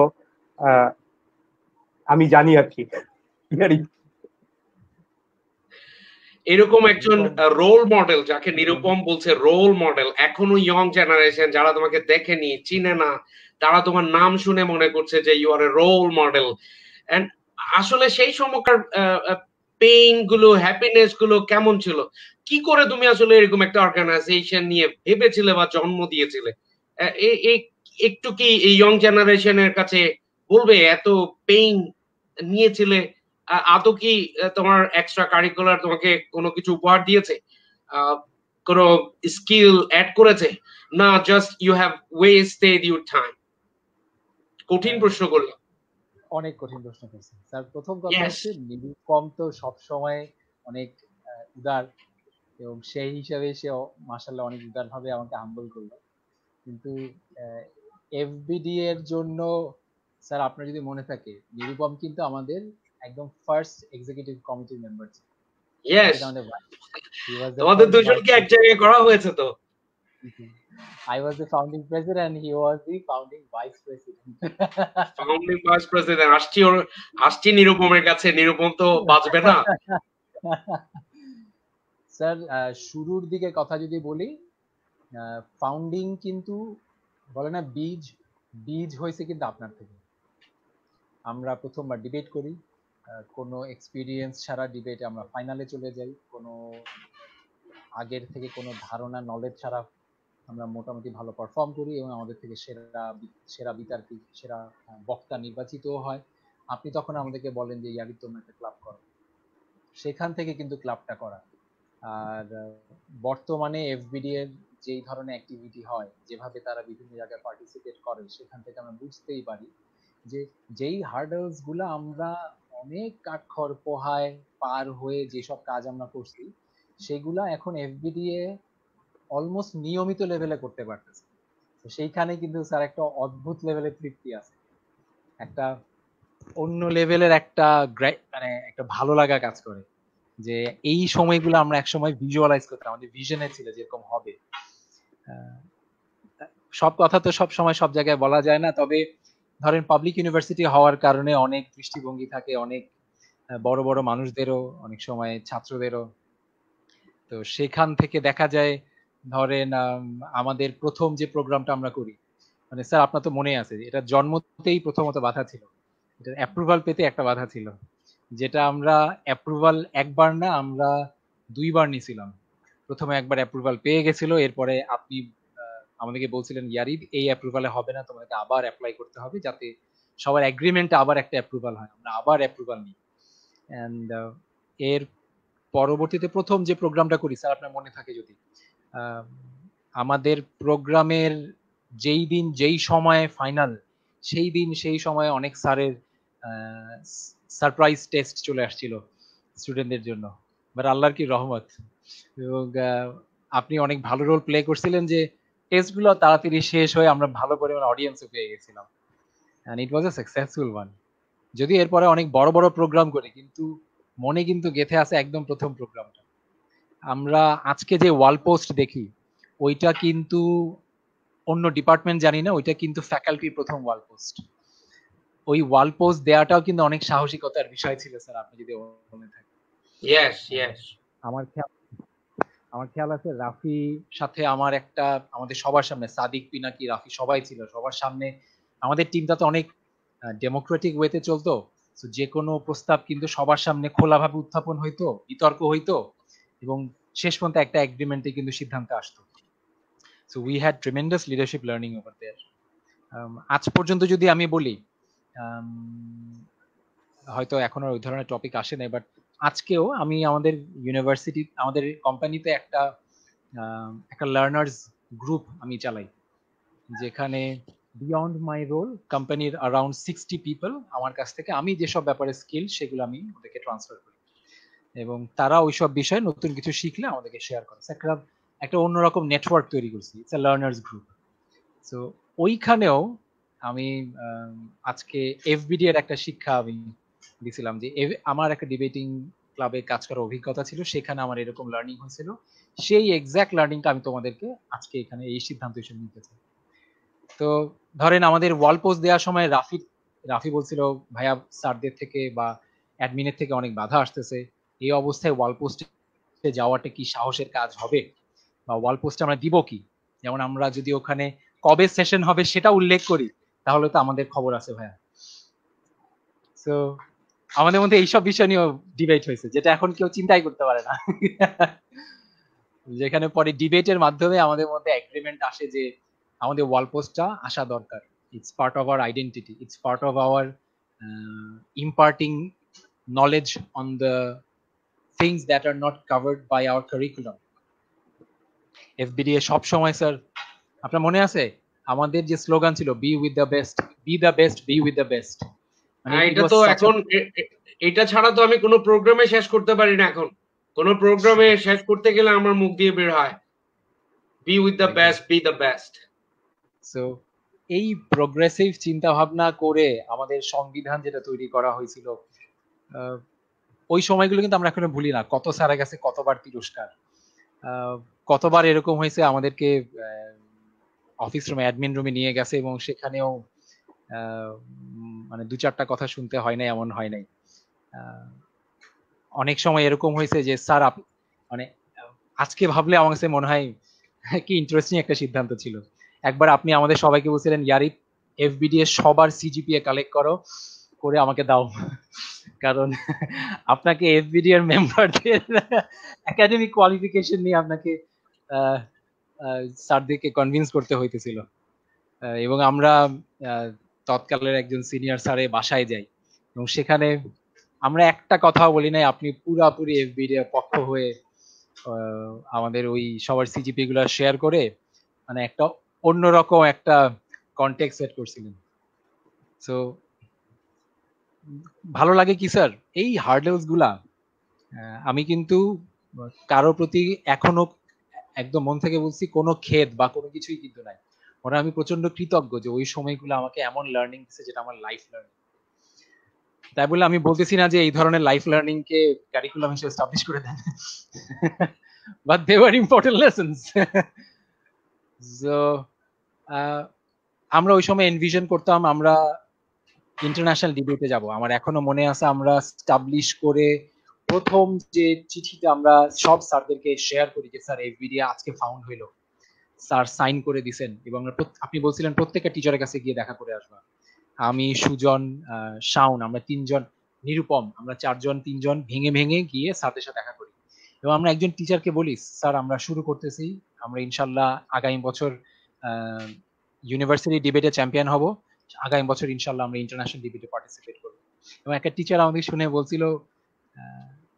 আমি জানি আর কি ইয়ারিত এরকম একজন রোল মডেল, যাকে নিরুপম বলছে রোল মডেল, এখনো ইয়ং জেনারেশন যারা তোমাকে দেখেনি, চিনে না, তারা তোমার নাম শুনে মনে করছে যে you are a role model. And আসলে সেই সময়কার পেইন গুলো, হ্যাপিনেস গুলো কেমন ছিল? কি করে তুমি আসলে এরকম একটা অর্গানাইজেশন নিয়ে ভেবেছিলে বা জন্ম দিয়েছিলে? একটু কি এই ইয়ং জেনারেশনের কাছে বলবে এত পেইন নিয়েছিলে? আদৌ কি তোমার এক্সট্রা কারিকুলার তোমাকে কোনো কিছু উপহার দিয়েছে, কোনো স্কিল অ্যাড করেছে, না just you have wasted your time? কঠিন প্রশ্ন করলাম। অনেক কঠিন প্রশ্ন করছেন স্যার। প্রথম কথা হচ্ছে নিরুপম তো সবসময় অনেক উদার, এবং সেই হিসাবে সে মাশাআল্লাহ অনেক উদার ভাবে আমাকে হাম্বল করলো। কিন্তু এফবিডি এর জন্য স্যার আপনার যদি মনে থাকে, নিরুপম কিন্তু আমাদের একদম ফার্স্ট এক্সিকিউটিভ কমিটির মেম্বার ছিল। ইয়েস, He was the তোমাদের first দুজনকে এক জায়গায় করা হয়েছে তো। I was the founding president and he was the founding vice president. Founding vice president. আসছি নিরুপমের কাছে, নিরুপম তো বাঁচবে না। স্যার শুরুর দিকে কথা যদি বলি, ফাউন্ডিং কিন্তু বলে না, বীজ বীজ হয়েছে কিন্তু আপনার থেকে। আমরা প্রথমবার ডিবেট করি, কোনো এক্সপিরিয়েন্স ছাড়া ডিবেটে আমরা ফাইনালে চলে যাই, কোনো আগের থেকে কোনো ধারণা নলেজ ছাড়া আমরা মোটামুটি ভালো পারফর্ম করি এবং আমাদের থেকে সেরা বিতার্কিক, সেরা বক্তা নির্বাচিতও হয়। আপনি তখন আমাদেরকে বলেন যে ইয়ারি তোমরা একটা ক্লাব করো, সেখান থেকে কিন্তু ক্লাবটা করা। আর বর্তমানে এফবিডি এর যেই ধরনের অ্যাক্টিভিটি হয়, যেভাবে তারা বিভিন্ন জায়গায় পার্টিসিপেট করে, সেখান থেকে আমরা বুঝতেই পারি যে যেই হার্ডলস গুলো আমরা অনেক কাঠখড় পোহায় পার হয়ে যেসব কাজ আমরা করছি, সেগুলা এখন এফবিডি এ অলমোস্ট নিয়মিত লেভেলে করতে পারতেছে। তো সেইখানে কিন্তু স্যার একটা অদ্ভুত লেভেলের তৃপ্তি আছে, একটা অন্য লেভেলের একটা মানে একটা ভালো লাগা কাজ করে যে এই সময়গুলো আমরা একসময় ভিজুয়ালাইজ করতাম, আমাদের ভিশনে ছিল যেরকম হবে। সব কথা তো সব সময় সব জায়গায় বলা যায় না, তবে ধরেন পাবলিক ইউনিভার্সিটি হওয়ার কারণে অনেক দৃষ্টিভঙ্গি থাকে, অনেক বড় বড় মানুষদেরও, অনেক সময় ছাত্রদেরও। তো সেখান থেকে দেখা যায় ধরেন আমাদের প্রথম যে প্রোগ্রামটা আমরা করি, মানে স্যার আপনার তো মনে আছে এটা জন্মতেই প্রথমত বাধা ছিল, এটা অ্যাপ্রুভাল পেতে একটা বাধা ছিল, যেটা আমরা অ্যাপ্রুভাল একবার না আমরা 2বার নিয়েছিলাম। প্রথমে একবার অ্যাপ্রুভাল পেয়ে গেছিল, এরপরে আপনি আমাদেরকে বলছিলেন ইয়ারিদ এই অ্যাপ্রুভালে হবে না, তোমাদেরকে আবার অ্যাপ্লাই করতে হবে যাতে সবার এগ্রিমেন্টে আবার একটা অ্যাপ্রুভাল হয়। আমরা আবার অ্যাপ্রুভাল নিই, এন্ড এর পরবর্তীতে প্রথম যে প্রোগ্রামটা করি স্যার আপনার মনে থাকে যদি, আমাদের প্রোগ্রামের যেই দিন যেই সময় ফাইনাল, সেই দিন সেই সময় অনেক স্যারের সারপ্রাইজ টেস্ট চলে আসছিল স্টুডেন্টদের জন্য, বাট আল্লাহর কি রহমত, এবং আপনি অনেক ভালো রোল প্লে করছিলেন যে টেস্টগুলো তাড়াতাড়ি শেষ হয়ে আমরা ভালো পরিমাণ অডিয়েন্সও পেয়ে গেছিলাম, and it was a successful one. যদি এরপরে অনেক বড় বড় প্রোগ্রাম করি, কিন্তু মনে কিন্তু গেঁথে আছে একদম প্রথম প্রোগ্রামটা। আমরা আজকে যে ওয়াল পোস্ট দেখি ওইটা কিন্তু অন্য ডিপার্টমেন্ট জানি না, ওইটা কিন্তু ফ্যাকাল্টির প্রথম ওয়াল পোস্ট। ওই ওয়াল পোস্ট দেওয়াটাও কিন্তু অনেক সাহসিকতার বিষয় ছিল স্যার, আপনি যদি মনে থাকে। ইয়েস ইয়েস, আমার খেয়াল আছে রাফি সাথে আমার একটা, আমাদের সবার সামনে সাদিক পিনাকি রাফি সবাই ছিল, সবার সামনে আমাদের টিমটা তো অনেক ডেমোক্রেটিক ওয়েতে চলতো, তো যে কোনো প্রস্তাব কিন্তু সবার সামনে খোলাভাবে উত্থাপন হইতো, বিতর্ক হইতো, এবং শেষ পর্যন্ত একটা এগ্রিমেন্টে কিন্তু সিদ্ধান্ত আসতো। So we had tremendous leadership learning over there. আজ পর্যন্ত যদি আমি বলি, হয়তো এখন আর ওই ধরনের টপিক আসে নাই, বাট আজকেও আমি আমাদের ইউনিভার্সিটি, আমাদের কোম্পানিতে একটা লার্নার্স গ্রুপ আমি চালাই, যেখানে বিয়ন্ড মাই রোল কোম্পানির অ্যারাউন্ড 60 পিপল আমার কাছ থেকে আমি যেসব ব্যাপারে স্কিল সেগুলো আমি ওদেরকে ট্রান্সফার করি, এবং তারা ওইসব বিষয়ে নতুন কিছু শিখলে আমাদেরকে শেয়ার করে। একটা অন্যরকম নেটওয়ার্ক তৈরি করছি, it's a learners group. So ওইখানেও আমি আজকে এফবিডি এর একটা শিক্ষা আমি দিছিলাম, যে আমার একটা ডিবেটিং ক্লাবে কাজ করার অভিজ্ঞতা ছিল, সেখানে আমার এরকম লার্নিং হয়েছিল, সেই এক্সাক্ট লার্নিংটা আমি তোমাদেরকে আজকে এখানে এই সিদ্ধান্ত হিসেবে নিতে চাই। তো ধরেন আমাদের ওয়াল পোস্ট দেওয়ার সময় রাফি বলছিল ভাইয়া স্যারদের থেকে বা অ্যাডমিনের থেকে অনেক বাধা আসতেছে, এই অবস্থায় ওয়াল পোস্টে যাওয়াটা কি সাহসের কাজ হবে, বা ওয়াল পোস্টে আমরা দিব কি, যেমন আমরা যদি ওখানে কবে সেশন হবে সেটা উল্লেখ করি তাহলে তো আমাদের খবর আছে ভাইয়া। তো আমাদের মধ্যে এইসব বিষয় নিয়েও ডিবেট হয়েছে, যেটা এখন কেউ চিন্তাই করতে পারে না যেখানে পরে ডিবেটের মাধ্যমে আমাদের মধ্যে এগ্রিমেন্ট আসে যে আমাদের ওয়াল পোস্টটা আসা দরকার, it's part of our identity, it's part of our imparting knowledge on the things that are not covered by our curriculum. FBDA সব সময় স্যার আপনার মনে আছে আমাদের যে স্লোগান ছিল, B with the best, B the best, B with the best. এটা তো এখন এটা ছাড়া তো আমি কোনো প্রোগ্রামে শেষ করতে পারি না, এখন কোনো প্রোগ্রামে শেষ করতে গেলে আমার মুখ দিয়ে বের হয় B with the best, B the best. So এই প্রোগ্রেসিভ চিন্তা ভাবনা করে আমাদের সংবিধান যেটা তৈরি করা হয়েছিল, ওই সময়গুলো কিন্তু আমরা এখনো ভুলি না। কত স্যারের কাছে কতবার তিরস্কার, কতবার এরকম হয়েছে আমাদেরকে অফিস রুমে, অ্যাডমিন রুমে নিয়ে গেছে এবং সেখানেও মানে 2-4টা কথা শুনতে হয় নাই এমন হয় নাই। অনেক সময় এরকম হয়েছে যে স্যার মানে আজকে ভাবলে আমার কাছে মনে হয় কি ইন্টারেস্টিং একটা সিদ্ধান্ত ছিল। একবার আপনি আমাদের সবাইকে বলছিলেন ইয়ারিফ এফবিডি এর সবার সিজিপিএ কালেক্ট করো, করে আমাকে দাও, কারণ আপনাকে এফবিডি এর মেম্বারদের একাডেমিক কোয়ালিফিকেশন নিয়ে আপনাকে স্যারদেরকে কনভিন্স করতে হইতেছিল। এবং আমরা তৎকালের একজন সিনিয়র স্যারের বাসায় যাই এবং সেখানে আমরা একটা কথাও বলি নাই, আপনি পুরাপুরি এফবিডি এর পক্ষ হয়ে আমাদের ওই সবার সিজিপি গুলা শেয়ার করে মানে একটা অন্যরকম একটা কন্টেক্সট সেট করছিলেন। সো ভালো লাগে কি স্যার এই হার্ডেলস গুলা। আমি কিন্তু কারো প্রতি এখনো একদম মন থেকে বলছি কোনো খেদ বা কোনো কিছুই কিন্তু নাই, ওরা আমি প্রচন্ড কৃতজ্ঞ যে ওই সময়গুলো আমাকে এমন লার্নিং দিচ্ছে যেটা আমার লাইফ লার্নিং। তাই বলে আমি বলতেছি না যে এই ধরনের লাইফ লার্নিং কে কারিকুলাম হিসেবে এস্টাবলিশ করে দেন, but they were important lessons. So আমরা ওই সময় এনভিশন করতাম আমরা ইন্টারন্যাশনাল ডিবেটে যাব। আমার এখনো মনে আছে আমরা এস্টাবলিশ করে প্রথম যে চিঠিটা আমরা সব স্যারদেরকে শেয়ার করি যে স্যার এফবিডি আজকে ফাউন্ড হইলো, স্যার সাইন করে দিছেন এবং আপনি বলছিলেন প্রত্যেকটা টিচারের কাছে গিয়ে দেখা করে আসবা। আমি, সুজন, শাওন, আমরা তিনজন, নিরুপম, আমরা চারজন তিনজন ভেঙে ভেঙে গিয়ে স্যারদের সাথে দেখা করি এবং আমরা একজন টিচারকে বলি স্যার আমরা শুরু করতেছি, আমরা ইনশাল্লাহ আগামী বছর ইউনিভার্সিটি ডিবেটে চ্যাম্পিয়ন হব, আগামী বছর ইনশাল্লাহ আমরা ইন্টারন্যাশনাল ডিবেটে পার্টিসিপেট করবো। এবং একটা টিচার আমাদের শুনে বলছিল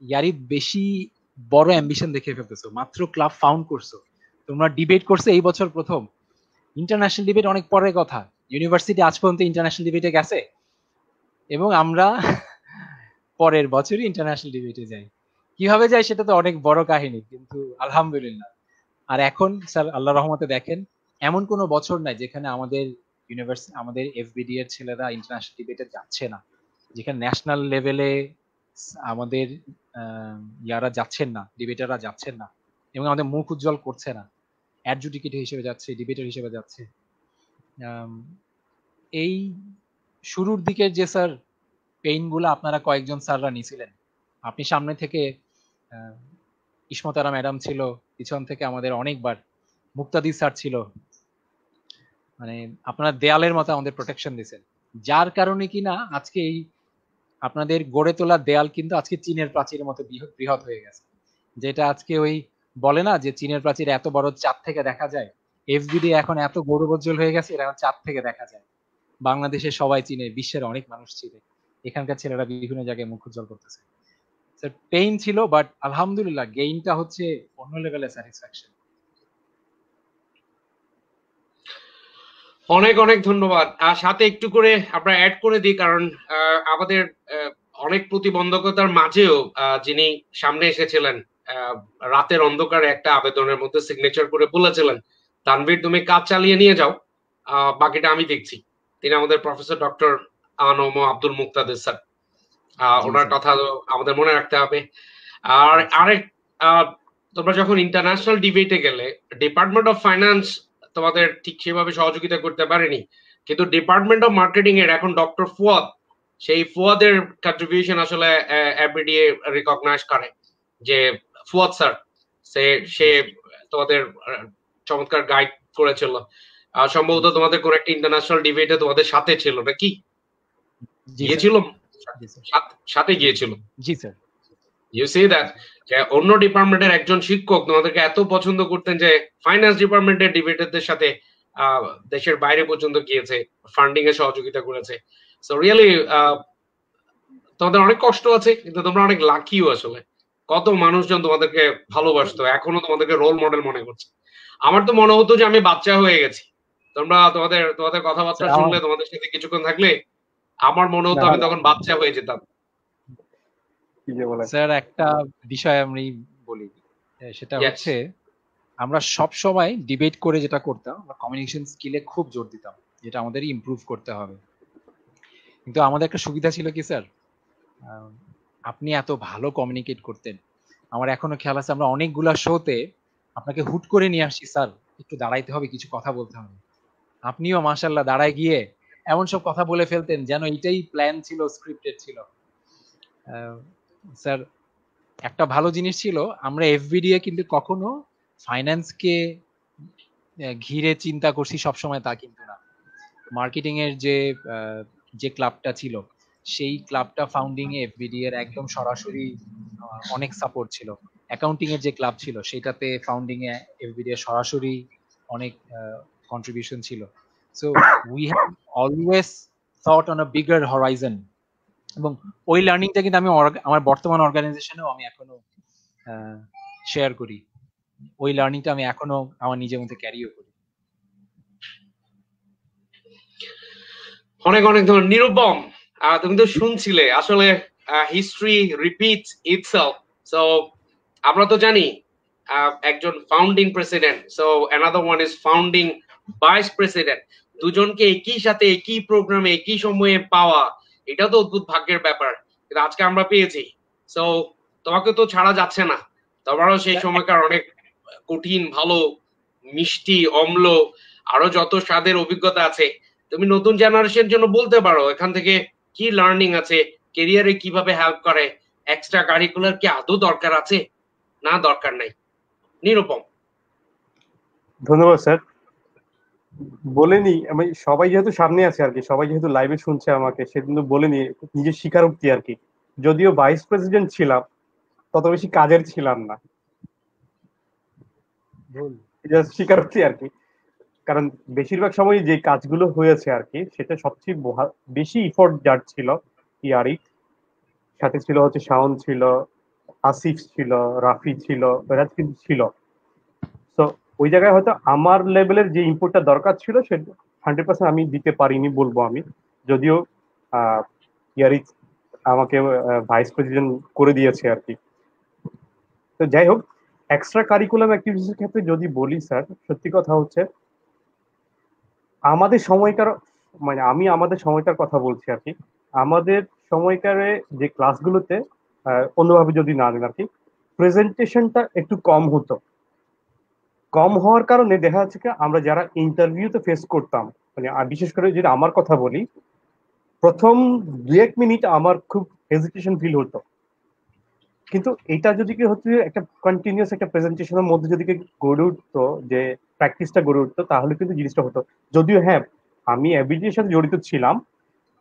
ইয়ারি বেশি বড় অ্যাম্বিশন দেখে ফেলতেছো, মাত্র ক্লাব ফাউন্ড করছো, তোমরা ডিবেট করছো এই বছর প্রথম, ইন্টারন্যাশনাল ডিবেট অনেক পরের কথা, ইউনিভার্সিটি আজ পর্যন্ত ইন্টারন্যাশনাল ডিবেটে গেছে এবং আমরা পরের বছরই ইন্টারন্যাশনাল ডিবেটে যাই। কিভাবে যাই সেটা তো অনেক বড় কাহিনী, কিন্তু আলহামদুলিল্লাহ। আর এখন স্যার আল্লাহ রহমতে দেখেন এমন কোনো বছর নাই যেখানে আমাদের ইউনিভার্সিটি আমাদের এফবিডি এর ছেলেরা ইন্টারন্যাশনাল ডিবেটে যাচ্ছে না, যেখানে ন্যাশনাল লেভেলে আমাদের ইয়ারা যাচ্ছেন না, ডিবেটাররা যাচ্ছেন না এবং আমাদের মুখ উজ্জ্বল করছে না, অ্যাডজুডিকেটর হিসেবে যাচ্ছে, ডিবেটর হিসেবে যাচ্ছে। এই শুরুর দিকের যে স্যার পেইন গুলো আপনারা কয়েকজন স্যাররা নিছিলেন, আপনি সামনে থেকে ইসমতারা ম্যাডাম ছিল, পিছন থেকে আমাদের অনেকবার মুক্তাদি স্যার ছিল, মানে আপনারা দেয়ালের মতো আমাদের প্রোটেকশন দিয়েছেন, যার কারণে কিনা আজকে এই আপনাদের গড়ে তোলা দেয়াল কিন্তু আজকে চীনের প্রাচীরের মতো বৃহৎ হয়ে গেছে। যেটা আজকে ওই বলে না যে চীনের প্রাচীর এত বড় চাঁদ থেকে দেখা যায়, এফবিডি এখন এত গৌরবোজ্জ্বল হয়ে গেছে এটা এখন চাঁদ থেকে দেখা যায়। বাংলাদেশে সবাই চিনে, বিশ্বের অনেক মানুষ চিনে, এখানকার ছেলেরা বিভিন্ন জায়গায় মুখ উজ্জ্বল করতেছে। পেইন ছিল বাট আলহামদুলিল্লাহ গেইনটা হচ্ছে অন্য লেভেলের স্যাটিসফ্যাকশন। অনেক অনেক ধন্যবাদ। আর সাথে একটু করে আমরা অ্যাড করে দিই, কারণ আমাদের অনেক প্রতিবন্ধকতার মাঝেও যিনি সামনে এসেছিলেন রাতের অন্ধকারে একটা আবেদনের মধ্যে সিগনেচার করে বলেছিলেন তানভীর তুমি কাজ চালিয়ে নিয়ে যাও, বাকিটা আমি দেখছি। তিনি আমাদের প্রফেসর ডক্টর আনম আব্দুল মুক্তাদির স্যার। ওনার কথা আমাদের মনে রাখতে হবে। আর আরেক তোমরা যখন ইন্টারন্যাশনাল ডিবেটে গেলে ডিপার্টমেন্ট অফ ফাইন্যান্স তোমাদের ঠিক সেভাবে সহযোগিতা করতে পারেনি, কিন্তু ডিপার্টমেন্ট অফ মার্কেটিং এর এখন ডক্টর ফুয়াদ, সেই ফুয়াদের কন্ট্রিবিউশন আসলে এফবিডিএ রিকগনাইজ করে যে ফুয়াদ স্যার সে তোমাদের চমৎকার গাইড করেছিল। সম্ভবত তোমাদের কোন একটা ইন্টারন্যাশনাল ডিবেটে তোমাদের সাথে ছিল নাকি? গিয়েছিল, সাথে গিয়েছিল। জি স্যার। ইউ সি দ্যাট যে অন্য ডিপার্টমেন্টের একজন শিক্ষক তোমাদেরকে এত পছন্দ করতেন যে ফাইন্যান্স ডিপার্টমেন্টের ডিবেটারদের সাথে দেশের বাইরে পর্যন্ত গিয়েছে, ফান্ডিং এ সহযোগিতা করেছে। সো রিয়েলি তোমাদের অনেক কষ্ট আছে, কিন্তু তোমরা অনেক লাকিও আসলে। কত মানুষজন তোমাদেরকে ভালোবাসতো, এখনো তোমাদেরকে রোল মডেল মনে করছে। আমার তো মনে হতো যে আমি বাচ্চা হয়ে গেছি, তোমরা তোমাদের কথাবার্তা শুনলে, তোমাদের সাথে কিছুক্ষণ থাকলে আমার মনে হতো আমি তখন বাচ্চা হয়ে যেতাম। স্যার একটা বিষয় আমি বলি, সেটা হচ্ছে আমরা সব সময় ডিবেট করে যেটা করতাম, আমরা কমিউনিকেশন স্কিলে খুব জোর দিতাম, যেটা আমাদের ইমপ্রুভ করতে হবে। কিন্তু আমাদের একটা সুবিধা ছিল কি স্যার, আপনি এত ভালো কমিউনিকেট করতেন, আমার এখনো খেয়াল আছে আমরা অনেকগুলা শোতে আপনাকে হুট করে নিয়ে আসছি, স্যার একটু দাঁড়াইতে হবে, কিছু কথা বলতে হবে, আপনিও মাশাআল্লাহ দাঁড়ায় গিয়ে এমন সব কথা বলে ফেলতেন যেন এটাই প্ল্যান ছিল, স্ক্রিপ্টেড ছিল। স্যার একটা ভালো জিনিস ছিল, আমরা এফবিডি এ কিন্তু কখনো ফাইন্যান্সকে ঘিরে চিন্তা করছি সবসময় তা কিন্তু না। মার্কেটিং এর যে ক্লাবটা ছিল, সেই ক্লাবটা ফাউন্ডিং এ এফবিডি এর একদম সরাসরি অনেক সাপোর্ট ছিল। অ্যাকাউন্টিং এর যে ক্লাব ছিল সেটাতে ফাউন্ডিং এ এফবিডি এর সরাসরি অনেক কন্ট্রিবিউশন ছিল। So we have always thought on a bigger Horizon, এবং ওই লার্নিংটা কিন্তু আমি আমার বর্তমান অর্গানাইজেশনেও আমি এখনো শেয়ার করি। ওই লার্নিংটা আমি এখনো আমার নিজের মধ্যে ক্যারিও করি। অনেক অনেক ধন্যবাদ নিরুপম। তুমি তো শুনছিলে আসলে হিস্ট্রি রিপিটস ইটসেলফ। সো আমরা তো জানি একজন founding president, so another one is founding vice president. দুজনকে একই সাথে একই প্রোগ্রামে একই সময়ে পাওয়া, এটা তো অদ্ভুত ভাগ্যের ব্যাপার, কিন্তু আজকে আমরা পেয়েছি। সো তোমাকে তো ছাড়া যাচ্ছে না, তোমারও সেই সময়কার অনেক কঠিন, ভালো, মিষ্টি, অম্ল, আরো যত স্বাদের অভিজ্ঞতা আছে, তুমি নতুন জেনারেশনের জন্য বলতে পারো এখান থেকে কি লার্নিং আছে, কেরিয়ারে কিভাবে হেল্প করে, এক্সট্রা কারিকুলার কি আদৌ দরকার আছে না দরকার নাই? নিরুপম। ধন্যবাদ স্যার। বলেনি আমি, সবাই যেহেতু সামনে আছে আর কি, সবাই যেহেতু লাইভে শুনছে আমাকে, সেজন্য বলেনি নিজের স্বীকারোক্তি আর কি। যদিও ভাইস প্রেসিডেন্ট ছিলাম, তত বেশি কাজের ছিলাম না, স্বীকারোক্তি আর কি। কারণ বেশিরভাগ সময় যে কাজগুলো হয়েছে আর কি, সেটা সবচেয়ে বেশি ইফোর্ট যার ছিল ইয়ারিক, সাথে ছিল হচ্ছে শাওন ছিল, আসিফ ছিল, রাফি ছিল, এরা কিন্তু ছিল। তো ওই জায়গায় হয়তো আমার লেভেলের যে ইনপুটটা দরকার ছিল সেটা 100% আমি দিতে পারিনি বলবো আমি। যদিও ইয়ারিক আমাকে ভাইস প্রেসিডেন্ট করে দিয়েছে আর কি। তো যাই হোক, এক্সট্রা কারিকুলাম অ্যাক্টিভিটিস এর ক্ষেত্রে যদি বলি স্যার, সত্যি কথা হচ্ছে আমাদের সময়কার, মানে আমি আমাদের সময়কার কথা বলছি আর কি। আমাদের সময়কারে যে ক্লাসগুলোতে অন্যভাবে যদি না নেন আর কি, প্রেজেন্টেশনটা একটু কম হতো। কম হওয়ার কারণে দেখা যাচ্ছে কি, আমরা যারা ইন্টারভিউতে ফেস করতাম, মানে বিশেষ করে যদি আমার কথা বলি, প্রথম 2-1 মিনিট আমার খুব হেজিটেশন ফিল হতো। কিন্তু এটা যদি কি হচ্ছে একটা কন্টিনিউয়াস একটা প্রেজেন্টেশনের মধ্যে যদি গড়ে উঠতো, যে প্র্যাকটিসটা গড়ে উঠতো, তাহলে কিন্তু জিনিসটা হতো। যদিও হ্যাঁ, আমি অ্যাবিলিটির সাথে জড়িত ছিলাম,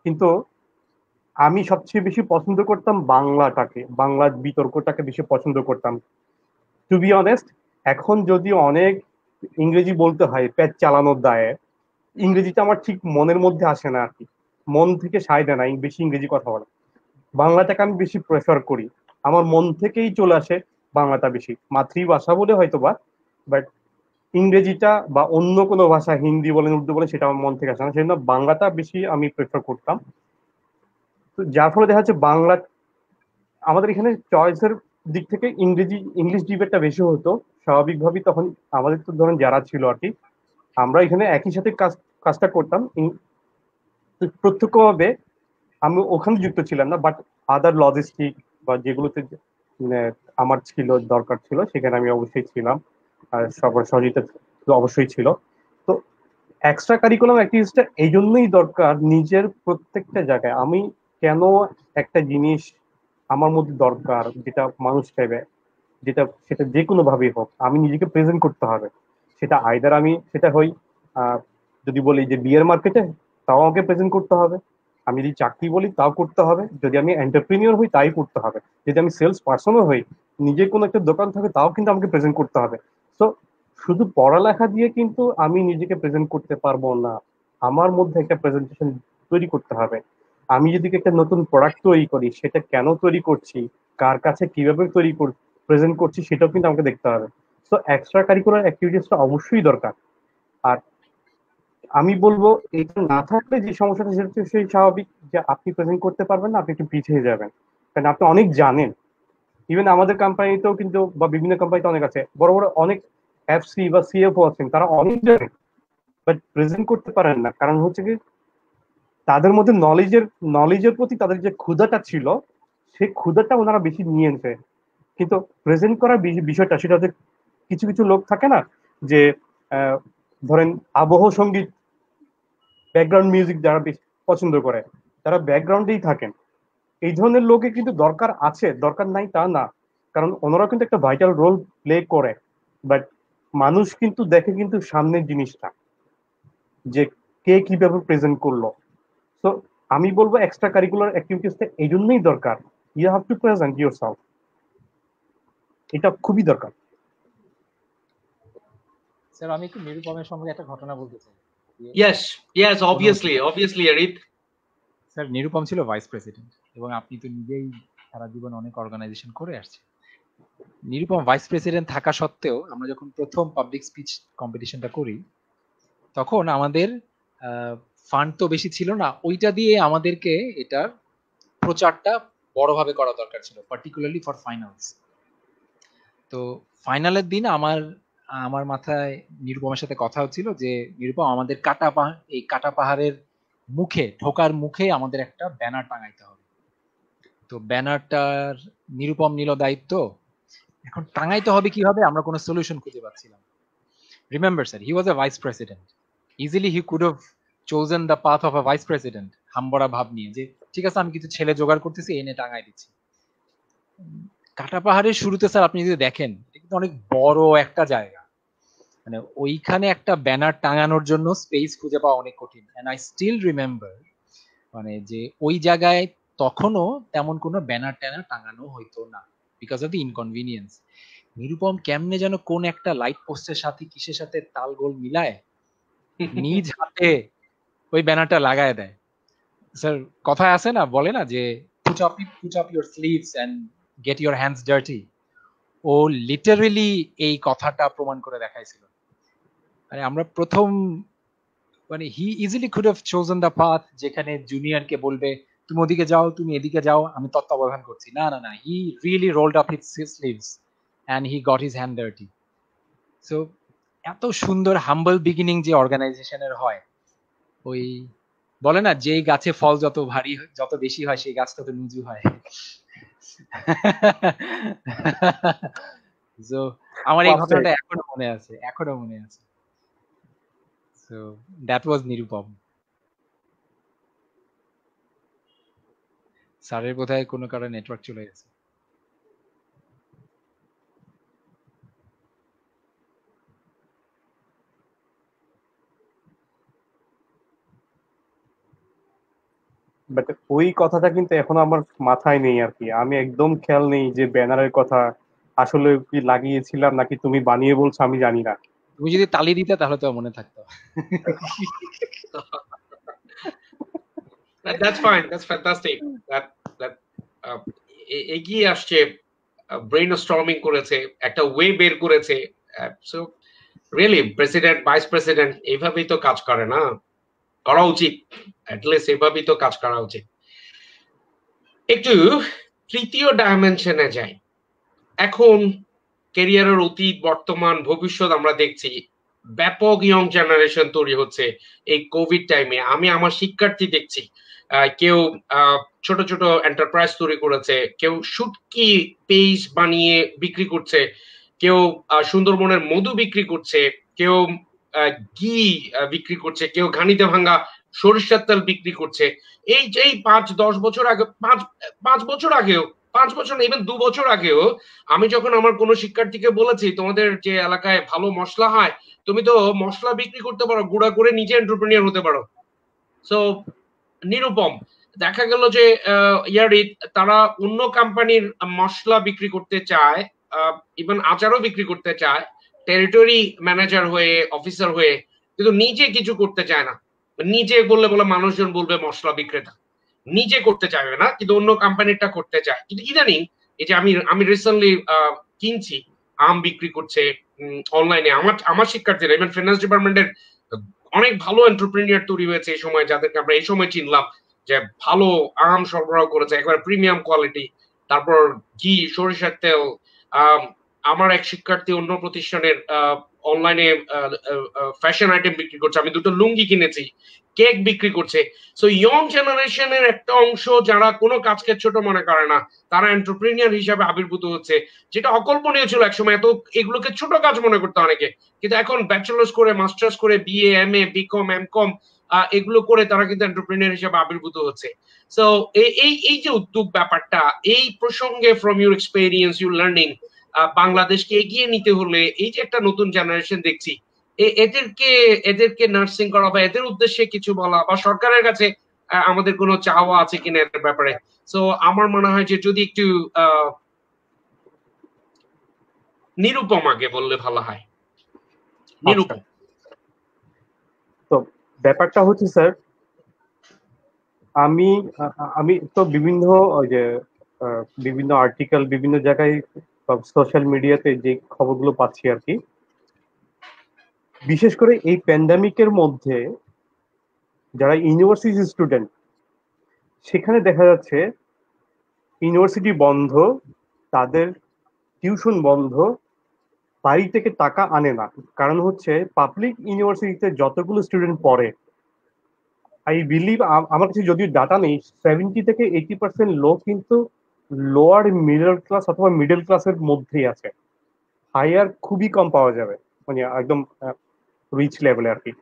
কিন্তু আমি সবচেয়ে বেশি পছন্দ করতাম বাংলাটাকে, বাংলার বিতর্কটাকে বেশি পছন্দ করতাম। টু বি অনেস্ট, এখন যদি অনেক ইংরেজি বলতে হয় পেট চালানোর দায়ে, ইংরেজিটা আমার ঠিক মনের মধ্যে আসে না আর কি, মন থেকে সায় দেয় না বেশি ইংরেজি কথা বলা। বাংলাটাকে আমি বেশি প্রেফার করি, আমার মন থেকেই চলে আসে বাংলাটা বেশি, মাতৃভাষা বলে হয়তো বা, বাট ইংরেজিটা বা অন্য কোনো ভাষা, হিন্দি বলেন উর্দু বলেন, সেটা আমার মন থেকে আসে না, সেজন্য বাংলাটা বেশি আমি প্রেফার করতাম। তো যার ফলে দেখা যাচ্ছে বাংলা, আমাদের এখানে চয়েসের দিক থেকে ইংলিশ ডিবেটটা বেশি হতো স্বাভাবিকভাবেই। তখন আমাদের তো ধরেন যারা ছিল আর কি, আমরা এখানে একই সাথে কাজটা করতাম প্রত্যক্ষভাবে। আমি ওখানে যুক্ত ছিলাম না, বাট আদার লজিস্টিক বা যেগুলোতে আমার ছিল দরকার ছিল, সেখানে আমি অবশ্যই ছিলাম, আর সবার সহযোগিতা তো অবশ্যই ছিল। তো এক্সট্রা কারিকুলাম অ্যাক্টিভিটিসটা এই জন্যই দরকার নিজের প্রত্যেকটা জায়গায়। আমি কেন একটা জিনিস আমার মধ্যে দরকার, যেটা মানুষ চাইবে, যেটা সেটা যে কোনো ভাবেই হোক, আমি নিজেকে প্রেজেন্ট করতে হবে। সেটা আইদার আমি সেটা হই যদি বলি যে বিয়ের মার্কেটে, তাও আমাকে প্রেজেন্ট করতে হবে। আমি যদি চাকরি বলি তাও করতে হবে, যদি আমি এন্টারপ্রিনিয়র হই তাই করতে হবে, যদি আমি সেলস পার্সনও হই, নিজের কোনো একটা দোকান থাকে, তাও কিন্তু আমাকে প্রেজেন্ট করতে হবে। তো শুধু পড়ালেখা দিয়ে কিন্তু আমি নিজেকে প্রেজেন্ট করতে পারবো না, আমার মধ্যে একটা প্রেজেন্টেশন তৈরি করতে হবে। আমি যদি একটা নতুন প্রোডাক্ট তৈরি করি, সেটা কেন তৈরি করছি, কার কাছে কিভাবে প্রেজেন্ট করছি, সেটাও কিন্তু আমাকে দেখতে হবে। তো এক্সট্রা কারিকুলার অ্যাক্টিভিটিসটা অবশ্যই দরকার। আর আমি বলবো এটা না থাকলে যে সমস্যাটা, সেটা হচ্ছে সেই স্বাভাবিক যে আপনি প্রেজেন্ট করতে পারবেন না, আপনি একটু পিছিয়ে যাবেন, কারণ আপনি অনেক জানেন। ইভেন আমাদের কোম্পানিতেও কিন্তু, বা বিভিন্ন কোম্পানিতে অনেক আছে, বড় বড় অনেক এফসি বা সিএফও আছেন, তারা অনেক জানেন, বাট প্রেজেন্ট করতে পারেন না। কারণ হচ্ছে কি, তাদের মধ্যে নলেজের প্রতি তাদের যে ক্ষুধাটা ছিল, সেই ক্ষুধাটা ওনারা বেশি নিয়ে নিতে। কিন্তু প্রেজেন্ট করার বিষয়টা, সেটা হচ্ছে কিছু কিছু লোক থাকে না, যে ধরেন আবহ সঙ্গীত, ব্যাকগ্রাউন্ড মিউজিক যারা বেশি পছন্দ করে, তারা ব্যাকগ্রাউন্ডেই থাকেন। এই ধরনের লোকে কিন্তু দরকার আছে, দরকার নাই তা না, কারণ ওনারাও কিন্তু একটা ভাইটাল রোল প্লে করে। বাট মানুষ কিন্তু দেখে কিন্তু সামনের জিনিসটা, যে কে কিভাবে প্রেজেন্ট করলো। তো আমি বলবো এক্সট্রা কারিকুলার অ্যাক্টিভিটিসটা এই জন্যই দরকার, you have to present yourself, এটা খুবই দরকার। স্যার আমি একটু নিরুপমের সম্পর্কে একটা ঘটনা বলতে চাই। Yes, obviously, Arit. Sir Nirupam ছিল ভাইস প্রেসিডেন্ট, এবং আপনি তো নিজেই সারা জীবন অনেক অর্গানাইজেশন করে আসছেন। নিরুপম ভাইস প্রেসিডেন্ট থাকা সত্ত্বেও আমরা যখন প্রথম পাবলিক স্পিচ কম্পিটিশনটা করি, তখন আমাদের ফান্ড তো বেশি ছিল না, ওইটা দিয়ে আমাদেরকে এটার প্রচারটা বড়ভাবে করা দরকার ছিল, পার্টিকুলারলি ফর ফাইনালস। তো ফাইনালের দিন আমার মাথায় নিরুপমের সাথে কথা হচ্ছিল যে নিরুপম আমাদের কাটা পাহাড়ের মুখে ঢোকার মুখে আমাদের একটা ব্যানার টাঙাইতে হবে। তো ব্যানারটার নিরুপম নিল দায়িত্ব। এখন টাঙাইতে হবে কিভাবে, আমরা কোনো সলিউশন খুঁজে পাচ্ছিলাম। Remember sir, he was a vice president, easily he could have chosen the path of a vice president, হাম্বড়া ভাব নিয়ে যে ঠিক আছে আমি কিছু ছেলে জোগাড় করতেছি, এনে টাঙাই দিচ্ছি। কাটা পাহাড়ের শুরুতে স্যার আপনি যদি দেখেন, এটা কিন্তু অনেক বড় একটা জায়গা, মানে ওইখানে একটা ব্যানার টাঙানোর জন্য স্পেস খুঁজে পাওয়া অনেক কঠিন। এন্ড আই স্টিল রিমেম্বার মানে যে ওই জায়গায় তখনও তেমন কোনো ব্যানার ট্যানার টাঙানো হইতো না, because of the inconvenience. Nirupam কেমনে যেন কোন একটা লাইট পোস্টের সাথে কিসের সাথে তাল গোল মিলায় নিজ হাতে ওই ব্যানারটা লাগায় দেয়। স্যার কথায় আছে না, বলে না যে put up your sleeves and get your hands dirty, ও লিটারালি এই কথাটা প্রমাণ করে দেখাইছিল। মানে আমরা প্রথম মানে he easily could have chosen the path, যেখানে জুনিয়রকে বলবে তুমি ওদিকে যাও, তুমি এদিকে যাও, আমি তত্ত্বাবধান করছি। না না না, he really rolled up his sleeves and he got his hand dirty. So এত সুন্দর হাম্বল বিগিনিং যে অর্গানাইজেশনের হয়, ওই বলে না যেই গাছে ফল যত বেশি হয় সেই গাছ তত নুজু হয়। সো আমার এই ঘটনাটা এখনো মনে আছে। So that was Nirupam. স্যারের বোধহয় কোনো কারণে নেটওয়ার্ক চলে গেছে। বাট ওই কথাটা কিন্তু এখন আমার মাথায় নেই আর কি, আমি একদম খেয়াল নেই যে ব্যানারের কথা আসলে কি লাগিয়েছিলাম নাকি তুমি বানিয়ে বলছো, আমি জানি না। তুমি যদি তালি দিতে তাহলে তো মনে থাকতো। That's fine. That's fantastic. That এগিয়ে আসছে, ব্রেন স্টর্মিং করেছে, একটা ওয়ে বের করেছে। So really president vice president এইভাবেই তো কাজ করে না, করা উচিত, অ্যাটলিস্ট এইভাবেই তো কাজ করা উচিত। একটু তৃতীয় ডাইমেনশনে যাই। এখন ক্যারিয়ারের অতীত, বর্তমান, ভবিষ্যৎ আমরা দেখছি ব্যাপক ইয়ং জেনারেশন তৈরি হচ্ছে এই কোভিড টাইমে। আমি আমার শিক্ষার্থী দেখছি, কেউ ছোট ছোট এন্টারপ্রাইজ তৈরি করেছে, কেউ শুটকি পেজ বানিয়ে বিক্রি করছে, কেউ সুন্দরবনের মধু বিক্রি করছে, কেউ ঘি বিক্রি করছে, কেউ ঘানিতে ভাঙ্গা সরিষার তেল বিক্রি করছে। এই যে 5-10 বছর আগে, 5 বছর আগেও, 5 বছর ইভেন 2 বছর আগেও আমি যখন আমার কোনো শিক্ষার্থীকে বলেছি তোমাদের যে এলাকায় ভালো মশলা হয়, তুমি তো মশলা বিক্রি করতে পারো, গুঁড়া করে নিজে এন্টারপ্রেনিয়ার হতে পারো। সো নিরুপম দেখা গেল যে ইয়ারিত তারা অন্য কোম্পানির মশলা বিক্রি করতে চায়, ইভেন আচারও বিক্রি করতে চায়, টেরিটরি ম্যানেজার হয়ে, অফিসার হয়ে, কিন্তু নিজে কিছু করতে চায় না। নিজে বললে মানুষজন বলবে মশলা বিক্রেতা, নিজে করতে চাইবে না, কিন্তু অন্য কোম্পানিটা করতে চায়। কিন্তু ইদানিং এই যে আমি রিসেন্টলি কিনছি, আম বিক্রি করছে অনলাইনে আমার শিক্ষার্থীরা, ইভেন ফিনান্স ডিপার্টমেন্টের অনেক ভালো এন্টারপ্রেনিয়ার তৈরি হয়েছে এই সময়, যাদেরকে আমরা এই সময় চিনলাম যে ভালো আম সরবরাহ করেছে, একবার প্রিমিয়াম কোয়ালিটি। তারপর ঘি, সরিষার তেল। আমার এক শিক্ষার্থী অন্য প্রতিষ্ঠানের অনলাইনে ফ্যাশন আইটেম বিক্রি করছে, আমি 2টো লুঙ্গি কিনেছি, কেক বিক্রি করছে। সো ইয়ং জেনারেশনের একটা অংশ যারা কোনো কাজকে ছোট মনে করে না, তারা এন্টারপ্রেনিয়ার হিসাবে আবির্ভূত হচ্ছে, যেটা অকল্পনীয় ছিল একসময়। এত এগুলোকে ছোট কাজ মনে করতো অনেকে, কিন্তু এখন ব্যাচেলার্স করে, মাস্টার্স করে, বিএ, এমএ, বিকম, এমকম এগুলো করে তারা কিন্তু এন্টারপ্রেনিয়ার হিসাবে আবির্ভূত হচ্ছে। সো এই যে উদ্যোগ ব্যাপারটা, এই প্রসঙ্গে from your experience, your learning, বাংলাদেশকে এগিয়ে নিতে হলে এই যে একটা নতুন জেনারেশন দেখছি, এদেরকে এদেরকে নার্সিং করা বা এদের উদ্দেশ্যে কিছু বলা বা সরকারের কাছে আমাদের কোনো চাওয়া আছে কিনা এর ব্যাপারে। সো আমার মনে হয় যে যদি একটু নিরুপমাকে বললে ভালো হয়। আচ্ছা, নিরুপম। তো ব্যাপারটা হচ্ছে স্যার, আমি আমি তো বিভিন্ন ওই যে বিভিন্ন আর্টিকেল বিভিন্ন জায়গায় সোশ্যাল মিডিয়াতে যে খবরগুলো পাচ্ছি আর কি, বিশেষ করে এই প্যান্ডামিকের মধ্যে যারা ইউনিভার্সিটি স্টুডেন্ট, সেখানে দেখা যাচ্ছে ইউনিভার্সিটি বন্ধ, তাদের টিউশন বন্ধ, বাড়ি থেকে টাকা আনে না। কারণ হচ্ছে পাবলিক ইউনিভার্সিটিতে যতগুলো স্টুডেন্ট পড়ে, আই বিলিভ, আমার কাছে যদিও ডাটা নেই, 70 থেকে 80% লোক কিন্তু লোয়ার মিডল ক্লাস অথবা মিডল ক্লাসের মধ্যেই আছে। হায়ার খুবই কম পাওয়া যাবে, মানে একদম রিচ লেভেলে আর কি।